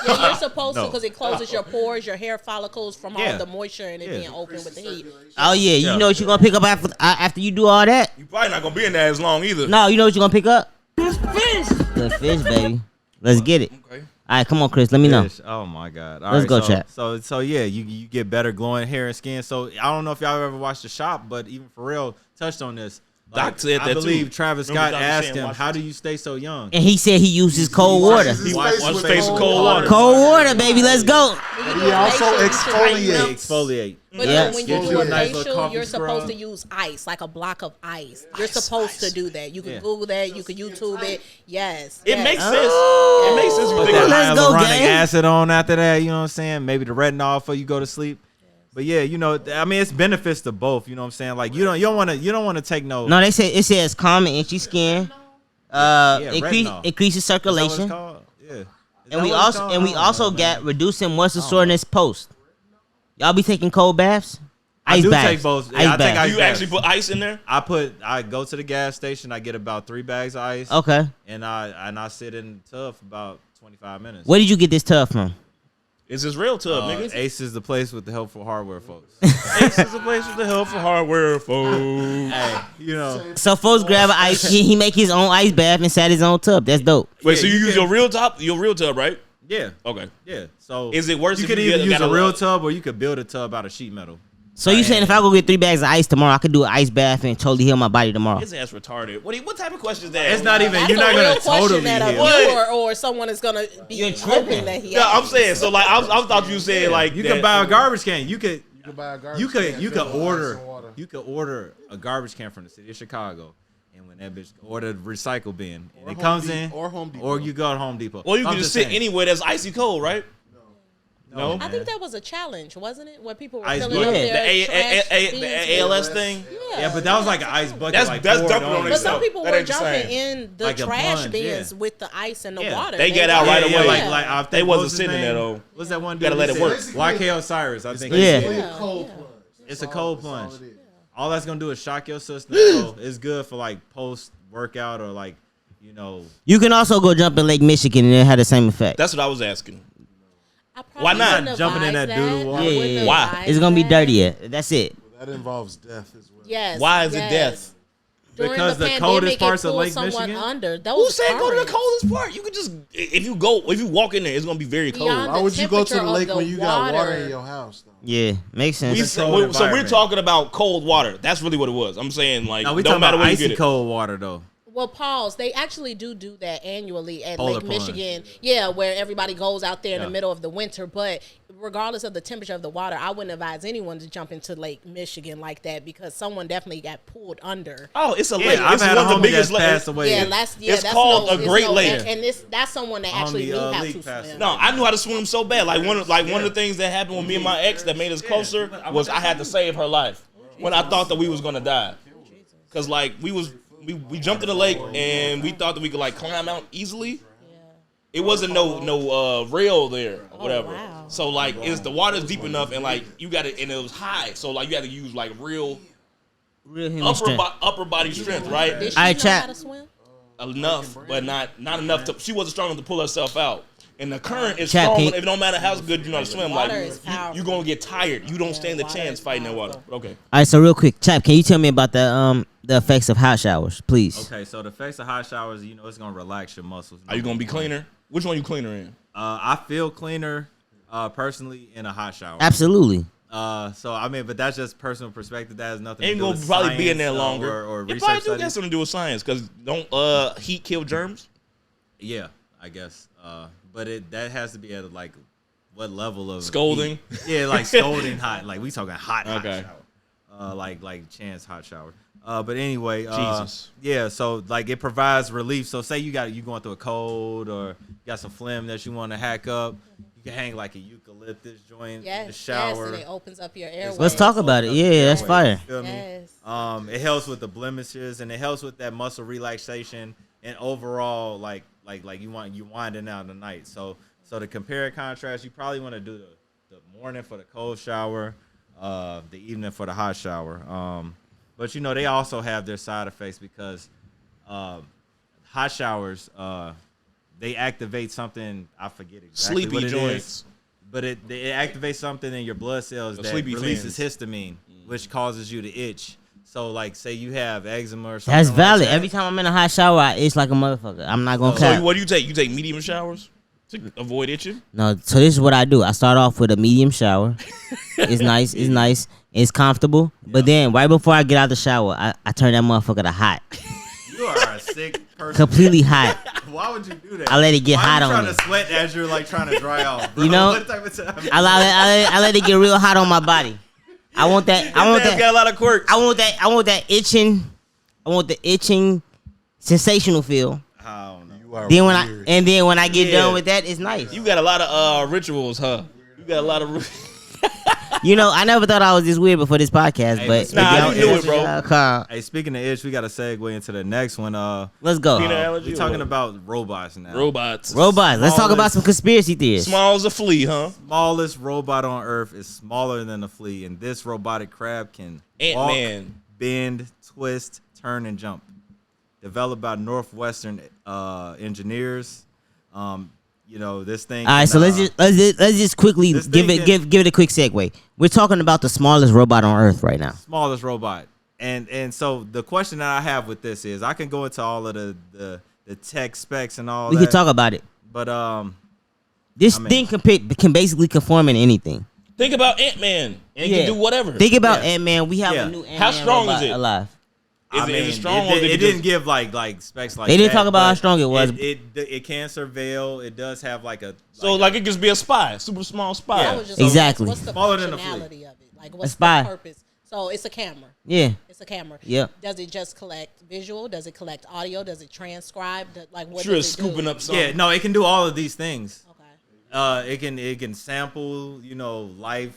[SPEAKER 4] Yeah, you're supposed to
[SPEAKER 5] No.
[SPEAKER 4] because it closes your pores, your hair follicles from all
[SPEAKER 5] Yeah.
[SPEAKER 4] the moisture and it
[SPEAKER 5] Yeah.
[SPEAKER 4] being open with the heat.
[SPEAKER 3] Oh yeah, you
[SPEAKER 5] Yeah.
[SPEAKER 3] know what you're gonna pick up after you do all that?
[SPEAKER 2] You probably not gonna be in there as long either.
[SPEAKER 3] No, you know what you're gonna pick up? Good fish, baby. Let's get it.
[SPEAKER 2] Okay.
[SPEAKER 3] All right, come on, Chris. Let me know.
[SPEAKER 5] Fish. Oh my God! All
[SPEAKER 3] Let's
[SPEAKER 5] right,
[SPEAKER 3] go,
[SPEAKER 5] so,
[SPEAKER 3] chat.
[SPEAKER 5] So yeah, you get better glowing hair and skin. So I don't know if y'all ever watched The Shop, but even Pharrell touched on this.
[SPEAKER 2] Doc said
[SPEAKER 5] I
[SPEAKER 2] that too.
[SPEAKER 5] believe Travis
[SPEAKER 2] Remember
[SPEAKER 5] Scott
[SPEAKER 2] Dr.
[SPEAKER 5] asked
[SPEAKER 2] Sam
[SPEAKER 5] him,
[SPEAKER 2] Washington?
[SPEAKER 5] "How do you stay so young?"
[SPEAKER 3] And he said he uses cold water.
[SPEAKER 6] His
[SPEAKER 2] Wash
[SPEAKER 6] face
[SPEAKER 2] his
[SPEAKER 6] with
[SPEAKER 2] face with cold
[SPEAKER 6] water.
[SPEAKER 2] water.
[SPEAKER 3] Cold water, baby. Let's go.
[SPEAKER 6] He also exfoliates.
[SPEAKER 5] Exfoliate.
[SPEAKER 4] But
[SPEAKER 3] Yeah.
[SPEAKER 4] then when
[SPEAKER 5] Get
[SPEAKER 4] you
[SPEAKER 5] you
[SPEAKER 4] do
[SPEAKER 5] a
[SPEAKER 4] a
[SPEAKER 5] nice little
[SPEAKER 4] facial,
[SPEAKER 5] coffee
[SPEAKER 4] you're supposed
[SPEAKER 5] scrub.
[SPEAKER 4] to use ice, like a block of ice. You're supposed to do that. You can Google that. You can YouTube it. Yes.
[SPEAKER 2] It
[SPEAKER 4] yes.
[SPEAKER 2] makes sense. It makes sense. If you
[SPEAKER 5] Put
[SPEAKER 2] think
[SPEAKER 5] that
[SPEAKER 2] about it.
[SPEAKER 3] Let's go,
[SPEAKER 5] hyaluronic
[SPEAKER 3] gang.
[SPEAKER 5] acid on after that. You know what I'm saying? Maybe the retinol before you go to sleep. But yeah, I mean, it's benefits to both. You know what I'm saying? Like you don't want to take no.
[SPEAKER 3] No, they say it says calm and itchy skin.
[SPEAKER 5] retinol.
[SPEAKER 3] Increases
[SPEAKER 5] Is that what it's
[SPEAKER 3] circulation.
[SPEAKER 5] called? Yeah. Is
[SPEAKER 3] And
[SPEAKER 5] that
[SPEAKER 3] we
[SPEAKER 5] what it's called?
[SPEAKER 3] also got reducing moisture soreness post. Y'all be taking cold baths?
[SPEAKER 5] I
[SPEAKER 3] Ice
[SPEAKER 5] do
[SPEAKER 3] baths.
[SPEAKER 5] take both. Yeah,
[SPEAKER 3] Ice
[SPEAKER 5] I take
[SPEAKER 3] baths.
[SPEAKER 5] ice
[SPEAKER 2] Do you
[SPEAKER 5] baths.
[SPEAKER 2] actually put ice in there?
[SPEAKER 5] I go to the gas station. I get about 3 bags of ice.
[SPEAKER 3] Okay.
[SPEAKER 5] And I sit in the tub for about 25 minutes.
[SPEAKER 3] Where did you get this tub from?
[SPEAKER 2] It's this real tub, nigga.
[SPEAKER 5] Ace is the place with the helpful hardware, folks.
[SPEAKER 2] Ace is the place with the helpful hardware, folks.
[SPEAKER 5] Hey,
[SPEAKER 3] So folks grab an ice. He make his own ice bath inside his own tub. That's dope.
[SPEAKER 2] Wait,
[SPEAKER 5] Yeah,
[SPEAKER 2] so you
[SPEAKER 5] you
[SPEAKER 2] use
[SPEAKER 5] can-
[SPEAKER 2] your real tub, right?
[SPEAKER 5] yeah,
[SPEAKER 2] Okay.
[SPEAKER 5] yeah. So
[SPEAKER 2] Is it worse
[SPEAKER 5] You
[SPEAKER 2] if
[SPEAKER 5] could
[SPEAKER 2] you
[SPEAKER 5] either use
[SPEAKER 2] got
[SPEAKER 5] a real tub or you could build a tub out of sheet metal.
[SPEAKER 3] So you saying if I go get 3 bags of ice tomorrow, I could do an ice bath and totally heal my body tomorrow?
[SPEAKER 2] His ass retarded. What type of question is that?
[SPEAKER 5] It's not even.
[SPEAKER 4] That's
[SPEAKER 5] You're
[SPEAKER 4] a
[SPEAKER 5] not
[SPEAKER 4] real
[SPEAKER 5] gonna
[SPEAKER 4] question
[SPEAKER 5] totally
[SPEAKER 4] that a
[SPEAKER 5] heal.
[SPEAKER 2] What?
[SPEAKER 4] viewer or someone is gonna be
[SPEAKER 3] You're
[SPEAKER 4] hoping
[SPEAKER 3] tripping.
[SPEAKER 4] that he.
[SPEAKER 2] Yeah, I'm
[SPEAKER 4] asks.
[SPEAKER 2] saying. So like, I thought you said like
[SPEAKER 5] You
[SPEAKER 2] that.
[SPEAKER 5] can buy a garbage can. You could.
[SPEAKER 6] You can buy a garbage
[SPEAKER 5] You could.
[SPEAKER 6] can
[SPEAKER 5] You could
[SPEAKER 6] filled with ice
[SPEAKER 5] order.
[SPEAKER 6] and water.
[SPEAKER 5] You could order a garbage can from the city of Chicago, and when that bitch order the recycle bin, and
[SPEAKER 6] Or
[SPEAKER 5] it
[SPEAKER 6] Home
[SPEAKER 5] comes
[SPEAKER 6] Depot-
[SPEAKER 5] in,
[SPEAKER 6] or Home Depot.
[SPEAKER 5] or you go to Home Depot.
[SPEAKER 2] Or you
[SPEAKER 5] I'm
[SPEAKER 2] can just sit
[SPEAKER 5] saying.
[SPEAKER 2] anywhere that's icy cold, right? No.
[SPEAKER 4] I think that was a challenge, wasn't it? When people were
[SPEAKER 5] Ice
[SPEAKER 4] filling
[SPEAKER 5] bucket.
[SPEAKER 4] up
[SPEAKER 3] Yeah.
[SPEAKER 4] their trash
[SPEAKER 2] The
[SPEAKER 4] bins.
[SPEAKER 2] ALS thing.
[SPEAKER 5] Yeah, but that was like an ice bucket.
[SPEAKER 2] That's
[SPEAKER 5] like
[SPEAKER 2] dumping
[SPEAKER 5] poured
[SPEAKER 2] on
[SPEAKER 5] on
[SPEAKER 2] it.
[SPEAKER 5] it.
[SPEAKER 4] But some
[SPEAKER 2] So,
[SPEAKER 4] people
[SPEAKER 2] that
[SPEAKER 4] were
[SPEAKER 2] ain't the
[SPEAKER 4] jumping
[SPEAKER 2] same.
[SPEAKER 4] in the
[SPEAKER 5] Like a
[SPEAKER 4] trash
[SPEAKER 5] plunge,
[SPEAKER 4] bins
[SPEAKER 5] yeah.
[SPEAKER 4] with the ice and the
[SPEAKER 5] Yeah.
[SPEAKER 4] water.
[SPEAKER 2] They get out right
[SPEAKER 5] Yeah,
[SPEAKER 2] away.
[SPEAKER 5] like I think
[SPEAKER 2] They
[SPEAKER 5] what
[SPEAKER 2] wasn't
[SPEAKER 5] was his
[SPEAKER 2] sitting in there,
[SPEAKER 5] name?
[SPEAKER 2] though.
[SPEAKER 5] What's that one dude?
[SPEAKER 2] Gotta let
[SPEAKER 5] He
[SPEAKER 2] it work.
[SPEAKER 5] said? YK Osiris, I think.
[SPEAKER 3] Yeah.
[SPEAKER 5] he said.
[SPEAKER 6] It's a cold plunge.
[SPEAKER 5] It's a cold
[SPEAKER 6] That's all
[SPEAKER 5] plunge.
[SPEAKER 6] it is.
[SPEAKER 5] All that's gonna do is shock your system. So it's good for like post workout or like,
[SPEAKER 3] You can also go jump in Lake Michigan and it had the same effect.
[SPEAKER 2] That's what I was asking.
[SPEAKER 4] I probably
[SPEAKER 2] Why not?
[SPEAKER 4] wouldn't
[SPEAKER 5] Jumping in
[SPEAKER 4] advise
[SPEAKER 5] that doo-doo water?
[SPEAKER 4] I
[SPEAKER 3] Yeah,
[SPEAKER 4] wouldn't
[SPEAKER 3] yeah, yeah.
[SPEAKER 2] Why?
[SPEAKER 4] advise
[SPEAKER 3] It's gonna be
[SPEAKER 4] that.
[SPEAKER 3] dirtier. That's it.
[SPEAKER 6] That involves death as well.
[SPEAKER 4] Yes.
[SPEAKER 2] Why is it
[SPEAKER 4] yes.
[SPEAKER 2] death?
[SPEAKER 4] During
[SPEAKER 5] Because the
[SPEAKER 4] pandemic,
[SPEAKER 5] coldest
[SPEAKER 4] it
[SPEAKER 5] parts of
[SPEAKER 4] pulled
[SPEAKER 5] Lake
[SPEAKER 4] someone
[SPEAKER 5] Michigan?
[SPEAKER 4] Under. That
[SPEAKER 2] Who
[SPEAKER 4] was
[SPEAKER 2] said go to the
[SPEAKER 4] current.
[SPEAKER 2] coldest part? You could just if you walk in there, it's gonna be very cold.
[SPEAKER 4] Beyond
[SPEAKER 6] Why would you go to the
[SPEAKER 4] temperature of
[SPEAKER 6] lake
[SPEAKER 4] the
[SPEAKER 6] when you got water
[SPEAKER 4] water.
[SPEAKER 6] in your house, though?
[SPEAKER 3] Yeah, makes sense.
[SPEAKER 5] Controlled
[SPEAKER 2] So we're
[SPEAKER 5] environment.
[SPEAKER 2] talking about cold water. That's really what it was. I'm saying like
[SPEAKER 5] No, we
[SPEAKER 2] don't
[SPEAKER 5] talking
[SPEAKER 2] matter
[SPEAKER 5] about
[SPEAKER 2] where you
[SPEAKER 5] icy
[SPEAKER 2] get it.
[SPEAKER 5] cold water though.
[SPEAKER 4] Well, pause. They actually do that annually at
[SPEAKER 5] Polar
[SPEAKER 4] Lake
[SPEAKER 5] plunge.
[SPEAKER 4] Michigan. Yeah, where everybody goes out there in the middle of the winter. But regardless of the temperature of the water, I wouldn't advise anyone to jump into Lake Michigan like that because someone definitely got pulled under.
[SPEAKER 2] Oh, it's a lake.
[SPEAKER 5] I've
[SPEAKER 2] It's
[SPEAKER 5] had
[SPEAKER 2] one
[SPEAKER 5] a
[SPEAKER 2] of the
[SPEAKER 5] homie
[SPEAKER 2] biggest
[SPEAKER 5] that's passed
[SPEAKER 2] lakes.
[SPEAKER 5] away.
[SPEAKER 2] It's called a Great Lake.
[SPEAKER 4] And that's someone that actually knew how to swim.
[SPEAKER 2] No, I knew how to swim so bad. One of the things that happened with me and my ex that made us closer was I had to save her life when I thought that we was gonna die. Cause like we jumped in the lake and we thought that we could like climb out easily. It wasn't no rail there or whatever.
[SPEAKER 4] Wow.
[SPEAKER 2] So like the water's deep enough and like you got it and it was high. So like you had to use like real upper body strength, right?
[SPEAKER 4] Did she know how to swim?
[SPEAKER 2] Enough, but not enough to. She wasn't strong enough to pull herself out. And the current is
[SPEAKER 3] Chap,
[SPEAKER 2] strong.
[SPEAKER 3] can you-
[SPEAKER 2] It don't matter how good you know how to swim.
[SPEAKER 4] Water
[SPEAKER 2] Like
[SPEAKER 4] is powerful.
[SPEAKER 2] you're gonna get tired. You don't stand the
[SPEAKER 4] water
[SPEAKER 2] chance
[SPEAKER 4] is
[SPEAKER 2] fighting that
[SPEAKER 4] powerful.
[SPEAKER 2] water. Okay.
[SPEAKER 3] All right, so real quick, Chap, can you tell me about the effects of hot showers, please?
[SPEAKER 5] Okay, so the effects of hot showers, it's gonna relax your muscles.
[SPEAKER 2] Are you gonna be cleaner? Which one you cleaner in?
[SPEAKER 5] I feel cleaner, personally, in a hot shower.
[SPEAKER 3] Absolutely.
[SPEAKER 5] So I mean, but that's just personal perspective. That has nothing
[SPEAKER 2] Ain't
[SPEAKER 5] to do
[SPEAKER 2] gonna
[SPEAKER 5] with
[SPEAKER 2] probably be in there
[SPEAKER 5] science,
[SPEAKER 2] longer.
[SPEAKER 5] or
[SPEAKER 2] It
[SPEAKER 5] research
[SPEAKER 2] probably do
[SPEAKER 5] studies.
[SPEAKER 2] got something to do with science, because don't heat kill germs?
[SPEAKER 5] Yeah, I guess. But that has to be at like what level of
[SPEAKER 2] Scolding?
[SPEAKER 5] heat? Yeah, like scolding hot. Like we talking hot
[SPEAKER 2] Okay.
[SPEAKER 5] shower. Like Chan's hot shower. But anyway,
[SPEAKER 2] Jesus.
[SPEAKER 5] Yeah, so like it provides relief. So say you going through a cold or you got some phlegm that you want to hack up, you can hang like a eucalyptus joint in the
[SPEAKER 4] Yes,
[SPEAKER 5] shower.
[SPEAKER 4] and it opens up your airways.
[SPEAKER 3] Let's talk about it. Yeah, that's fire.
[SPEAKER 5] Feel me?
[SPEAKER 4] Yes.
[SPEAKER 5] It helps with the blemishes and it helps with that muscle relaxation and overall like you winding down the night. So to compare and contrast, you probably want to do the morning for the cold shower, the evening for the hot shower. But they also have their side effects because hot showers they activate something, I forget exactly
[SPEAKER 2] Sleepy
[SPEAKER 5] what it
[SPEAKER 2] joints.
[SPEAKER 5] is, but it activates something in your blood cells that
[SPEAKER 2] sleepy
[SPEAKER 5] releases
[SPEAKER 2] fans.
[SPEAKER 5] histamine, which causes you to itch. So like say you have eczema or something.
[SPEAKER 3] That's
[SPEAKER 5] like
[SPEAKER 3] valid.
[SPEAKER 5] that.
[SPEAKER 3] Every time I'm in a hot shower, I itch like a motherfucker. I'm not gonna
[SPEAKER 2] So
[SPEAKER 3] cap.
[SPEAKER 2] what do you take? You take medium showers to avoid itching?
[SPEAKER 3] No, so this is what I do. I start off with a medium shower. It's nice. It's nice. It's comfortable. But then right before I get out the shower, I turn that motherfucker to hot.
[SPEAKER 5] You are a sick person.
[SPEAKER 3] Completely hot.
[SPEAKER 5] Why would you do that?
[SPEAKER 3] I let it get
[SPEAKER 5] Why
[SPEAKER 3] hot
[SPEAKER 5] are you
[SPEAKER 3] on
[SPEAKER 5] trying
[SPEAKER 3] me.
[SPEAKER 5] to sweat as you're like trying to dry off? Bro?
[SPEAKER 3] You know,
[SPEAKER 5] What type of time?
[SPEAKER 3] I let it get real hot on my body. I want that. I want
[SPEAKER 2] Man's
[SPEAKER 3] that.
[SPEAKER 2] got a lot of quirks.
[SPEAKER 3] I want that. I want that itching. I want the itching, sensational feel.
[SPEAKER 5] I don't know.
[SPEAKER 6] You are
[SPEAKER 3] Then
[SPEAKER 6] weird.
[SPEAKER 3] when I get
[SPEAKER 2] Yeah.
[SPEAKER 3] done with that, it's nice.
[SPEAKER 2] You got a lot of rituals, huh? You got a lot of.
[SPEAKER 3] I never thought I was this weird before this podcast,
[SPEAKER 5] Hey,
[SPEAKER 3] but
[SPEAKER 2] nah, you knew it, bro.
[SPEAKER 5] Hey, speaking of itch, we got to segue into the next one.
[SPEAKER 3] Let's go.
[SPEAKER 2] Peanut allergy
[SPEAKER 5] We're
[SPEAKER 2] or
[SPEAKER 5] talking
[SPEAKER 2] what?
[SPEAKER 5] about robots now.
[SPEAKER 2] Robots.
[SPEAKER 3] Robots. Let's talk about
[SPEAKER 5] Smallest-
[SPEAKER 3] some conspiracy theories.
[SPEAKER 2] Small as a flea, huh?
[SPEAKER 5] Smallest robot on Earth is smaller than a flea, and this robotic crab can walk,
[SPEAKER 2] Ant-Man.
[SPEAKER 5] bend, twist, turn, and jump. Developed by Northwestern engineers. This thing.
[SPEAKER 3] All right, so let's just quickly
[SPEAKER 5] this
[SPEAKER 3] give
[SPEAKER 5] thing
[SPEAKER 3] it a quick segue. We're talking about the smallest robot on Earth right now.
[SPEAKER 5] smallest robot. And so the question that I have with this is, I can go into all of the tech specs and all
[SPEAKER 3] We
[SPEAKER 5] that.
[SPEAKER 3] can talk about it.
[SPEAKER 5] But
[SPEAKER 3] This
[SPEAKER 5] I mean-
[SPEAKER 3] thing can basically conform in anything.
[SPEAKER 2] Think about Ant-Man. And he
[SPEAKER 3] Yeah.
[SPEAKER 2] can do whatever.
[SPEAKER 3] Think about
[SPEAKER 5] Yeah.
[SPEAKER 3] Ant-Man. We have
[SPEAKER 5] Yeah.
[SPEAKER 3] a new Ant-Man
[SPEAKER 2] How strong is
[SPEAKER 3] robot
[SPEAKER 2] it?
[SPEAKER 3] alive.
[SPEAKER 2] Is it strong or
[SPEAKER 5] it,
[SPEAKER 2] did
[SPEAKER 5] it
[SPEAKER 2] just-
[SPEAKER 5] didn't give like specs like
[SPEAKER 3] They didn't
[SPEAKER 5] that,
[SPEAKER 3] talk about how
[SPEAKER 5] but
[SPEAKER 3] strong it was.
[SPEAKER 5] It can surveil. It does have like a
[SPEAKER 2] So like it could be a spy, super small spy.
[SPEAKER 5] Yeah.
[SPEAKER 4] I was just
[SPEAKER 3] Exactly.
[SPEAKER 4] What's the
[SPEAKER 5] Smaller than a
[SPEAKER 4] functionality of it? Like, what's
[SPEAKER 3] spy.
[SPEAKER 4] the purpose? So it's a camera.
[SPEAKER 3] Yeah.
[SPEAKER 4] It's a camera.
[SPEAKER 3] Yep.
[SPEAKER 4] Does it just collect visual? Does it collect audio? Does it transcribe? What
[SPEAKER 2] Sure,
[SPEAKER 4] does it
[SPEAKER 2] scooping
[SPEAKER 4] do?
[SPEAKER 2] up something.
[SPEAKER 5] yeah. No, it can do all of these things.
[SPEAKER 4] Okay.
[SPEAKER 5] It can sample life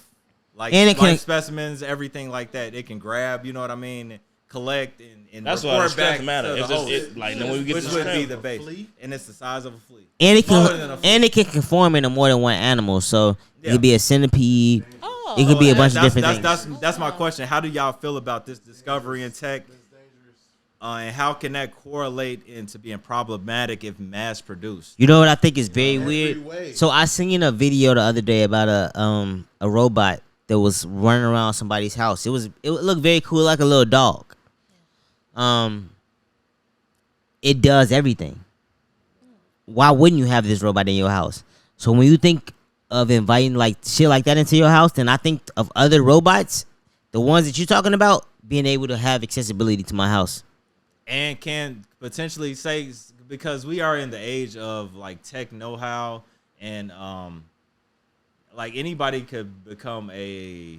[SPEAKER 3] And it can-
[SPEAKER 5] life specimens, everything like that. It can grab, you know what I mean, collect and
[SPEAKER 2] That's why the
[SPEAKER 5] report
[SPEAKER 2] strength
[SPEAKER 5] back
[SPEAKER 2] matter.
[SPEAKER 5] to the
[SPEAKER 2] It's just
[SPEAKER 5] host,
[SPEAKER 2] like then when we get
[SPEAKER 5] which
[SPEAKER 2] to the
[SPEAKER 5] would be
[SPEAKER 2] strength.
[SPEAKER 5] the base, and it's the size of a flea.
[SPEAKER 3] And it
[SPEAKER 5] Smaller than a
[SPEAKER 3] can
[SPEAKER 5] flea.
[SPEAKER 3] and it can conform into more than one animal. So it
[SPEAKER 5] Yeah.
[SPEAKER 3] could be a centipede.
[SPEAKER 4] Oh.
[SPEAKER 3] It could be a bunch of
[SPEAKER 5] That's-
[SPEAKER 3] different
[SPEAKER 5] that's,
[SPEAKER 3] things.
[SPEAKER 5] That's my question. How do y'all feel about this discovery in tech? And how can that correlate into being problematic if mass produced?
[SPEAKER 3] You know what I think is very
[SPEAKER 6] Every
[SPEAKER 3] weird?
[SPEAKER 6] way.
[SPEAKER 3] So I seen a video the other day about a robot that was running around somebody's house. It looked very cool, like a little dog. It does everything. Why wouldn't you have this robot in your house? So when you think of inviting like shit like that into your house, then I think of other robots, the ones that you're talking about, being able to have accessibility to my house.
[SPEAKER 5] and can potentially say, because we are in the age of like tech know-how, and like anybody could become a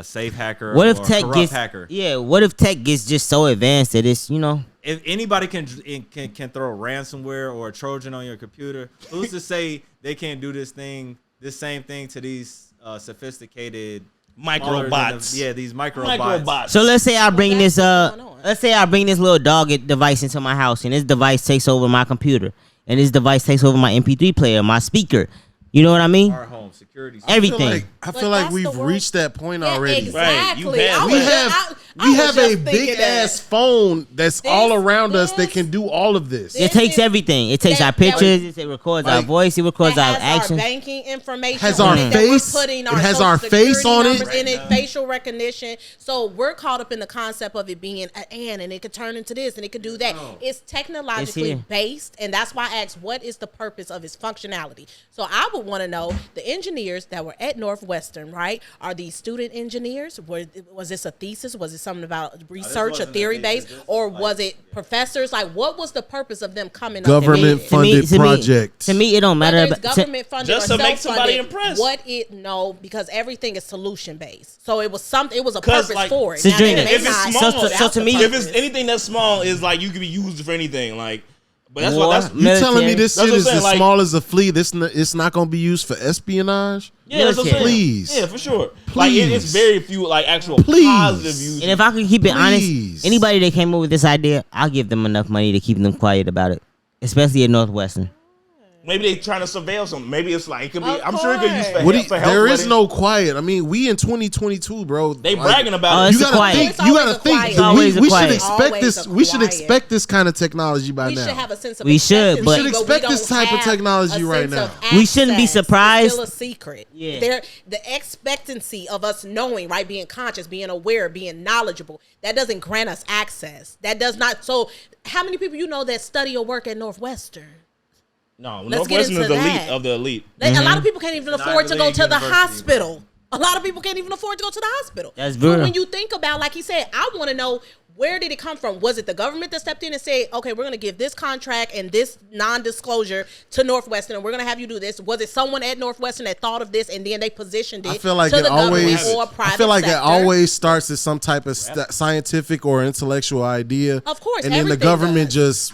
[SPEAKER 5] safe hacker
[SPEAKER 3] what if
[SPEAKER 5] or
[SPEAKER 3] tech
[SPEAKER 5] corrupt
[SPEAKER 3] gets
[SPEAKER 5] hacker.
[SPEAKER 3] Yeah, what if tech gets just so advanced that it's,
[SPEAKER 5] If anybody can throw ransomware or a Trojan on your computer, who's to say they can't do this same thing to these sophisticated
[SPEAKER 2] microbots?
[SPEAKER 5] These microbots.
[SPEAKER 3] So let's say I bring this little dog device into my house, and this device takes over my computer, and this device takes over my MP3 player, my speaker. You know what I mean?
[SPEAKER 5] Our home security.
[SPEAKER 3] Everything.
[SPEAKER 6] I feel like we've reached that point already.
[SPEAKER 4] Exactly.
[SPEAKER 2] Right.
[SPEAKER 6] We have a big ass phone that's all around us that can do all of this.
[SPEAKER 3] It takes everything. It takes our pictures. It records our voice. It records our actions.
[SPEAKER 4] Our banking information.
[SPEAKER 6] Has our face. It has our face on it.
[SPEAKER 4] Facial recognition. So we're caught up in the concept of it being and it could turn into this and it could do that. It's technologically based, and that's why I asked, what is the purpose of its functionality? So I would want to know the engineers that were at Northwestern, right? Are these student engineers? Was this a thesis? Was it something about research or theory based, or was it professors? Like, what was the purpose of them coming up?
[SPEAKER 6] Government funded project.
[SPEAKER 3] To me, it don't matter.
[SPEAKER 4] Whether it's government funded
[SPEAKER 2] just
[SPEAKER 4] or
[SPEAKER 2] to make somebody
[SPEAKER 4] impressed. Because everything is solution based. So it was something. It was a purpose for it.
[SPEAKER 3] Cedrinna,
[SPEAKER 2] if it's small,
[SPEAKER 3] so to me,
[SPEAKER 2] if it's anything that's small, is like you could be used for anything. Like, but that's
[SPEAKER 3] War,
[SPEAKER 2] what that's.
[SPEAKER 6] You telling me this shit is as
[SPEAKER 2] like,
[SPEAKER 6] small as a flea? It's not going to be used for espionage?
[SPEAKER 2] Yeah, that's what I'm saying.
[SPEAKER 6] Please.
[SPEAKER 2] Yeah, for sure.
[SPEAKER 6] Please.
[SPEAKER 2] Like it's very few like actual positive uses.
[SPEAKER 3] And if I could keep it honest, anybody that came up with this idea, I'll give them enough money to keep them quiet about it, especially at Northwestern.
[SPEAKER 2] Maybe they trying to surveil something. Maybe it's like it could be. I'm sure it could use for help.
[SPEAKER 6] There is no quiet. I mean, we in 2022, bro.
[SPEAKER 2] They bragging about it.
[SPEAKER 6] You gotta think. You gotta think. We should expect this. We should expect this kind of technology by now.
[SPEAKER 4] We should have a sense of.
[SPEAKER 3] We should
[SPEAKER 6] expect this type of technology right now.
[SPEAKER 3] We shouldn't be surprised.
[SPEAKER 4] It's still a secret. Yeah. The expectancy of us knowing, right, being conscious, being aware, being knowledgeable, that doesn't grant us access. That does not. So, how many people you know that study or work at Northwestern?
[SPEAKER 2] No, Northwestern is the elite of the elite.
[SPEAKER 4] A lot of people can't even afford to go to the hospital. A lot of people can't even afford to go to the hospital.
[SPEAKER 3] That's real.
[SPEAKER 4] So when you think about, like he said, I want to know, where did it come from? Was it the government that stepped in and said, okay, we're going to give this contract and this non-disclosure to Northwestern, and we're going to have you do this? Was it someone at Northwestern that thought of this and then they positioned it to the government or private
[SPEAKER 6] I feel like
[SPEAKER 4] sector?
[SPEAKER 6] it always starts as some type of scientific or intellectual idea.
[SPEAKER 4] Of course,
[SPEAKER 6] and then the government just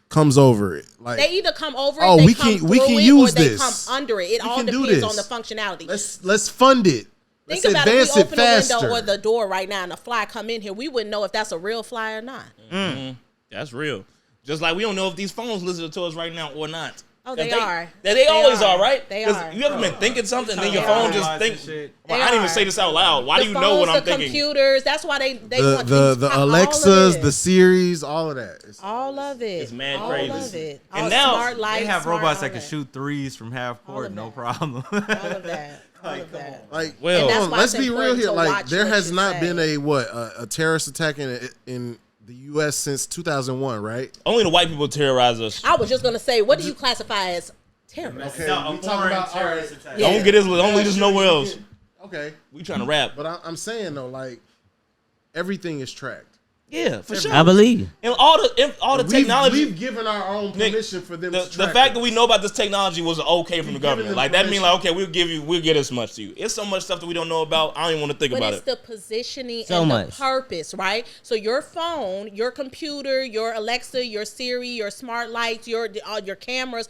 [SPEAKER 6] comes over it. Like,
[SPEAKER 4] they either come over it, we can use this, or they come under it. It all depends on the functionality.
[SPEAKER 6] Let's fund it.
[SPEAKER 4] Think about it. If we open the window or the door right now and a fly come in here, we wouldn't know if that's a real fly or not.
[SPEAKER 2] Mm-hmm. That's real. Just like we don't know if these phones listen to us right now or not.
[SPEAKER 4] Oh, they are.
[SPEAKER 2] They always are, right?
[SPEAKER 4] They are.
[SPEAKER 2] You ever been thinking something, and then your phone just thinks. Well, I didn't even say this out loud. Why do you know what I'm thinking?
[SPEAKER 4] The computers. That's why they want
[SPEAKER 6] the Alexas, the Siris, all of that.
[SPEAKER 4] All of it.
[SPEAKER 2] It's mad crazy.
[SPEAKER 4] All of it.
[SPEAKER 2] And now
[SPEAKER 4] smart life,
[SPEAKER 5] they have robots that can shoot threes from half court, no problem.
[SPEAKER 4] All of that. All of that.
[SPEAKER 6] Like, well, let's be real here. Like, there has not been a terrorist attack in the U.S. since 2001, right?
[SPEAKER 2] Only the white people terrorize us.
[SPEAKER 4] I was just gonna say, what do you classify as terrorist?
[SPEAKER 6] Okay, we talking about terrorist attack.
[SPEAKER 2] Don't get us. Don't lead us nowhere else.
[SPEAKER 6] Okay,
[SPEAKER 2] we trying to rap.
[SPEAKER 6] But I'm saying though, like, everything is tracked.
[SPEAKER 2] Yeah, for sure.
[SPEAKER 3] I believe.
[SPEAKER 2] And all the technology.
[SPEAKER 6] We've given our own permission for them to track
[SPEAKER 2] the fact that we know about this technology was okay from the government. Like, that mean like, okay, we'll get this much to you. It's so much stuff that we don't know about. I don't even want to think about it.
[SPEAKER 4] But it's the positioning and the purpose, right? So your phone, your computer, your Alexa, your Siri, your smart lights, your cameras,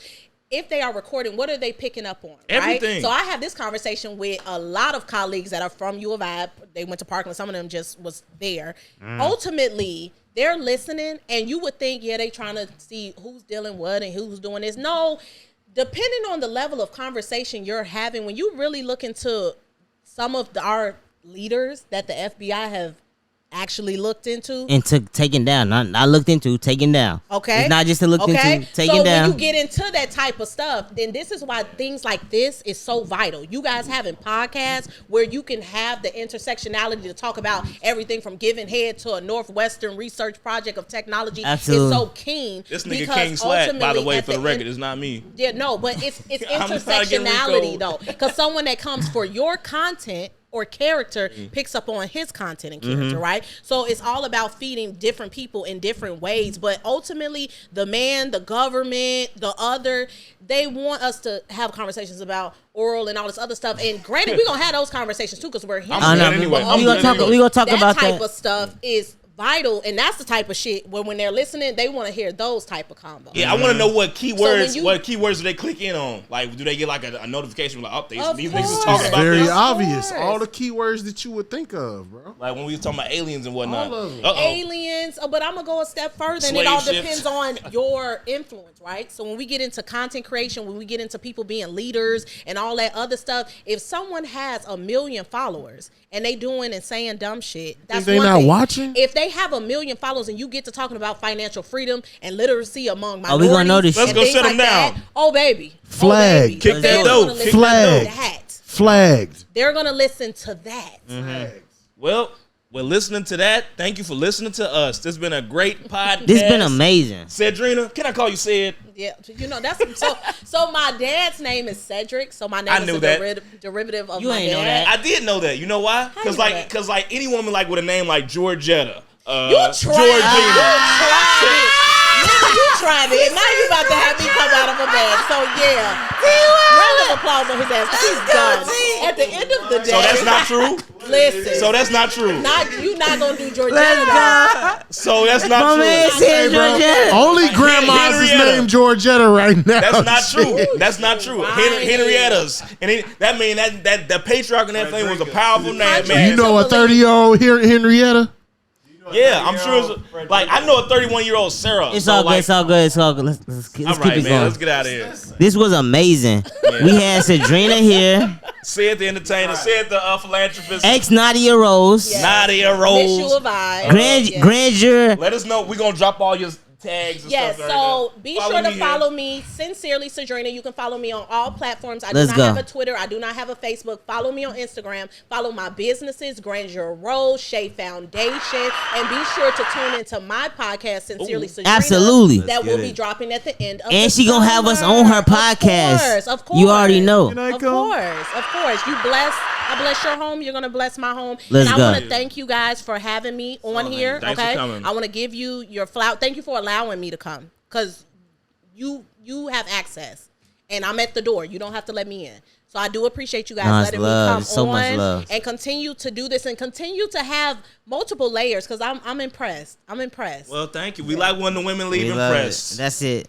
[SPEAKER 4] if they are recording, what are they picking up on?
[SPEAKER 2] Everything.
[SPEAKER 4] Right? So I have this conversation with a lot of colleagues that are from U of I. They went to Parkland. Some of them just was there. Ultimately, they're listening, and you would think, they trying to see who's dealing what and who's doing this. No, depending on the level of conversation you're having, when you really look into some of our leaders that the FBI have actually looked into
[SPEAKER 3] and taken down. Not looked into, taken down.
[SPEAKER 4] Okay,
[SPEAKER 3] it's not just to look into, taken down.
[SPEAKER 4] So when you get into that type of stuff, then this is why things like this is so vital. You guys having podcasts where you can have the intersectionality to talk about everything from giving head to a Northwestern research project of technology.
[SPEAKER 3] Absolutely.
[SPEAKER 4] Is so keen.
[SPEAKER 2] This nigga King Slack, by the way, for the record, is not me.
[SPEAKER 4] Yeah, no, but it's intersectionality though, because someone that comes for your content or character picks up on his content and character, right? So it's all about feeding different people in different ways. But ultimately, the man, the government, the other, they want us to have conversations about oral and all this other stuff. And granted, we're going to have those conversations too because we're here.
[SPEAKER 2] Anyway.
[SPEAKER 3] We're going to talk about that.
[SPEAKER 4] Type of stuff is vital, and that's the type of shit where when they're listening, they want to hear those type of combos.
[SPEAKER 2] Yeah, I want to know what keywords. What keywords do they click in on? Like, do they get like a notification like, "Oh, these niggas is talking about
[SPEAKER 6] very
[SPEAKER 2] this"?
[SPEAKER 6] obvious. All the keywords that you would think of, bro.
[SPEAKER 2] Like when we was talking about aliens and whatnot.
[SPEAKER 6] All of them.
[SPEAKER 4] Aliens, but I'm gonna go a step further, and it all depends on your influence, right? So when we get into content creation, when we get into people being leaders and all that other stuff, if someone has 1 million followers and they doing and saying dumb shit, that's
[SPEAKER 6] they
[SPEAKER 4] one
[SPEAKER 6] not
[SPEAKER 4] thing.
[SPEAKER 6] watching?
[SPEAKER 4] If they have 1 million followers and you get to talking about financial freedom and literacy among minorities,
[SPEAKER 3] we gonna know this
[SPEAKER 2] Let's
[SPEAKER 3] shit.
[SPEAKER 2] go shut them down.
[SPEAKER 4] That, oh baby,
[SPEAKER 6] Flag.
[SPEAKER 4] Oh, baby.
[SPEAKER 2] Kick that dope. Kick
[SPEAKER 6] Flag. Flagged.
[SPEAKER 4] They're gonna listen to that.
[SPEAKER 2] Well, we're listening to that. Thank you for listening to us. This has been a great podcast.
[SPEAKER 3] This has been amazing.
[SPEAKER 2] Cedrinna, can I call you Ced?
[SPEAKER 4] Yeah, you know that's so. My dad's name is Cedric, so my name is a derivative of
[SPEAKER 3] You
[SPEAKER 4] my
[SPEAKER 3] ain't know
[SPEAKER 4] dad.
[SPEAKER 3] that.
[SPEAKER 2] I did know that. You know why? Because like any woman like with a name like Georgetta,
[SPEAKER 4] You tried.
[SPEAKER 2] Georgina.
[SPEAKER 4] You tried it. Now you about to have me come out of a bag. So yeah, round of applause on his ass. 'Cause he's done. At the end of the day,
[SPEAKER 2] So that's not true.
[SPEAKER 4] Listen.
[SPEAKER 2] So that's not true.
[SPEAKER 4] You not gonna do Georgetta.
[SPEAKER 2] So that's not true.
[SPEAKER 6] Only grandmas is named Georgetta right now.
[SPEAKER 2] That's not true. That's not true.
[SPEAKER 4] Right.
[SPEAKER 2] Henrietta's, and that mean that the patriarch and that thing was a powerful name, man.
[SPEAKER 6] You know a 30-year-old here, Henrietta?
[SPEAKER 2] Yeah, I'm sure. It's like I know a 31-year-old Sarah.
[SPEAKER 3] It's all good. It's all good. It's all good. Let's keep it
[SPEAKER 2] man.
[SPEAKER 3] going.
[SPEAKER 2] Let's get out of here.
[SPEAKER 3] This was amazing. We had Cedrinna here.
[SPEAKER 2] Said the entertainer. Said the philanthropist.
[SPEAKER 3] Ex Nadia Rose.
[SPEAKER 4] Yes.
[SPEAKER 2] Nadia Rose.
[SPEAKER 4] Visual vibe.
[SPEAKER 3] Grandeur.
[SPEAKER 2] Let us know. We're gonna drop all your tags and
[SPEAKER 4] Yes,
[SPEAKER 2] stuff.
[SPEAKER 4] so be sure to follow
[SPEAKER 2] here.
[SPEAKER 4] me, Sincerely Cedrinna. You can follow me on all platforms. I
[SPEAKER 3] Let's
[SPEAKER 4] do not
[SPEAKER 3] go.
[SPEAKER 4] have a Twitter. I do not have a Facebook. Follow me on Instagram. Follow my businesses, Grandeur Rose, Shea Foundation, and be sure to tune into my podcast, Sincerely Cedrinna.
[SPEAKER 3] Absolutely.
[SPEAKER 4] That will be dropping at the end of
[SPEAKER 3] And
[SPEAKER 4] the
[SPEAKER 3] she gonna have us on her podcast.
[SPEAKER 4] Of course.
[SPEAKER 3] You already know.
[SPEAKER 4] Of course. You bless. I bless your home. You're gonna bless my home.
[SPEAKER 3] Let's
[SPEAKER 4] and I
[SPEAKER 3] go.
[SPEAKER 4] want to thank you guys for having me on here.
[SPEAKER 2] Thanks for
[SPEAKER 4] okay.
[SPEAKER 2] coming.
[SPEAKER 4] I want to give you your flout. Thank you for allowing me to come, because you have access, and I'm at the door. You don't have to let me in. So I do appreciate you guys letting me come
[SPEAKER 3] so
[SPEAKER 4] on
[SPEAKER 3] much love.
[SPEAKER 4] and continue to do this and continue to have multiple layers, because I'm impressed. I'm impressed.
[SPEAKER 2] Well, thank you. We like when the women leave
[SPEAKER 3] We love
[SPEAKER 2] impressed.
[SPEAKER 3] it. That's it.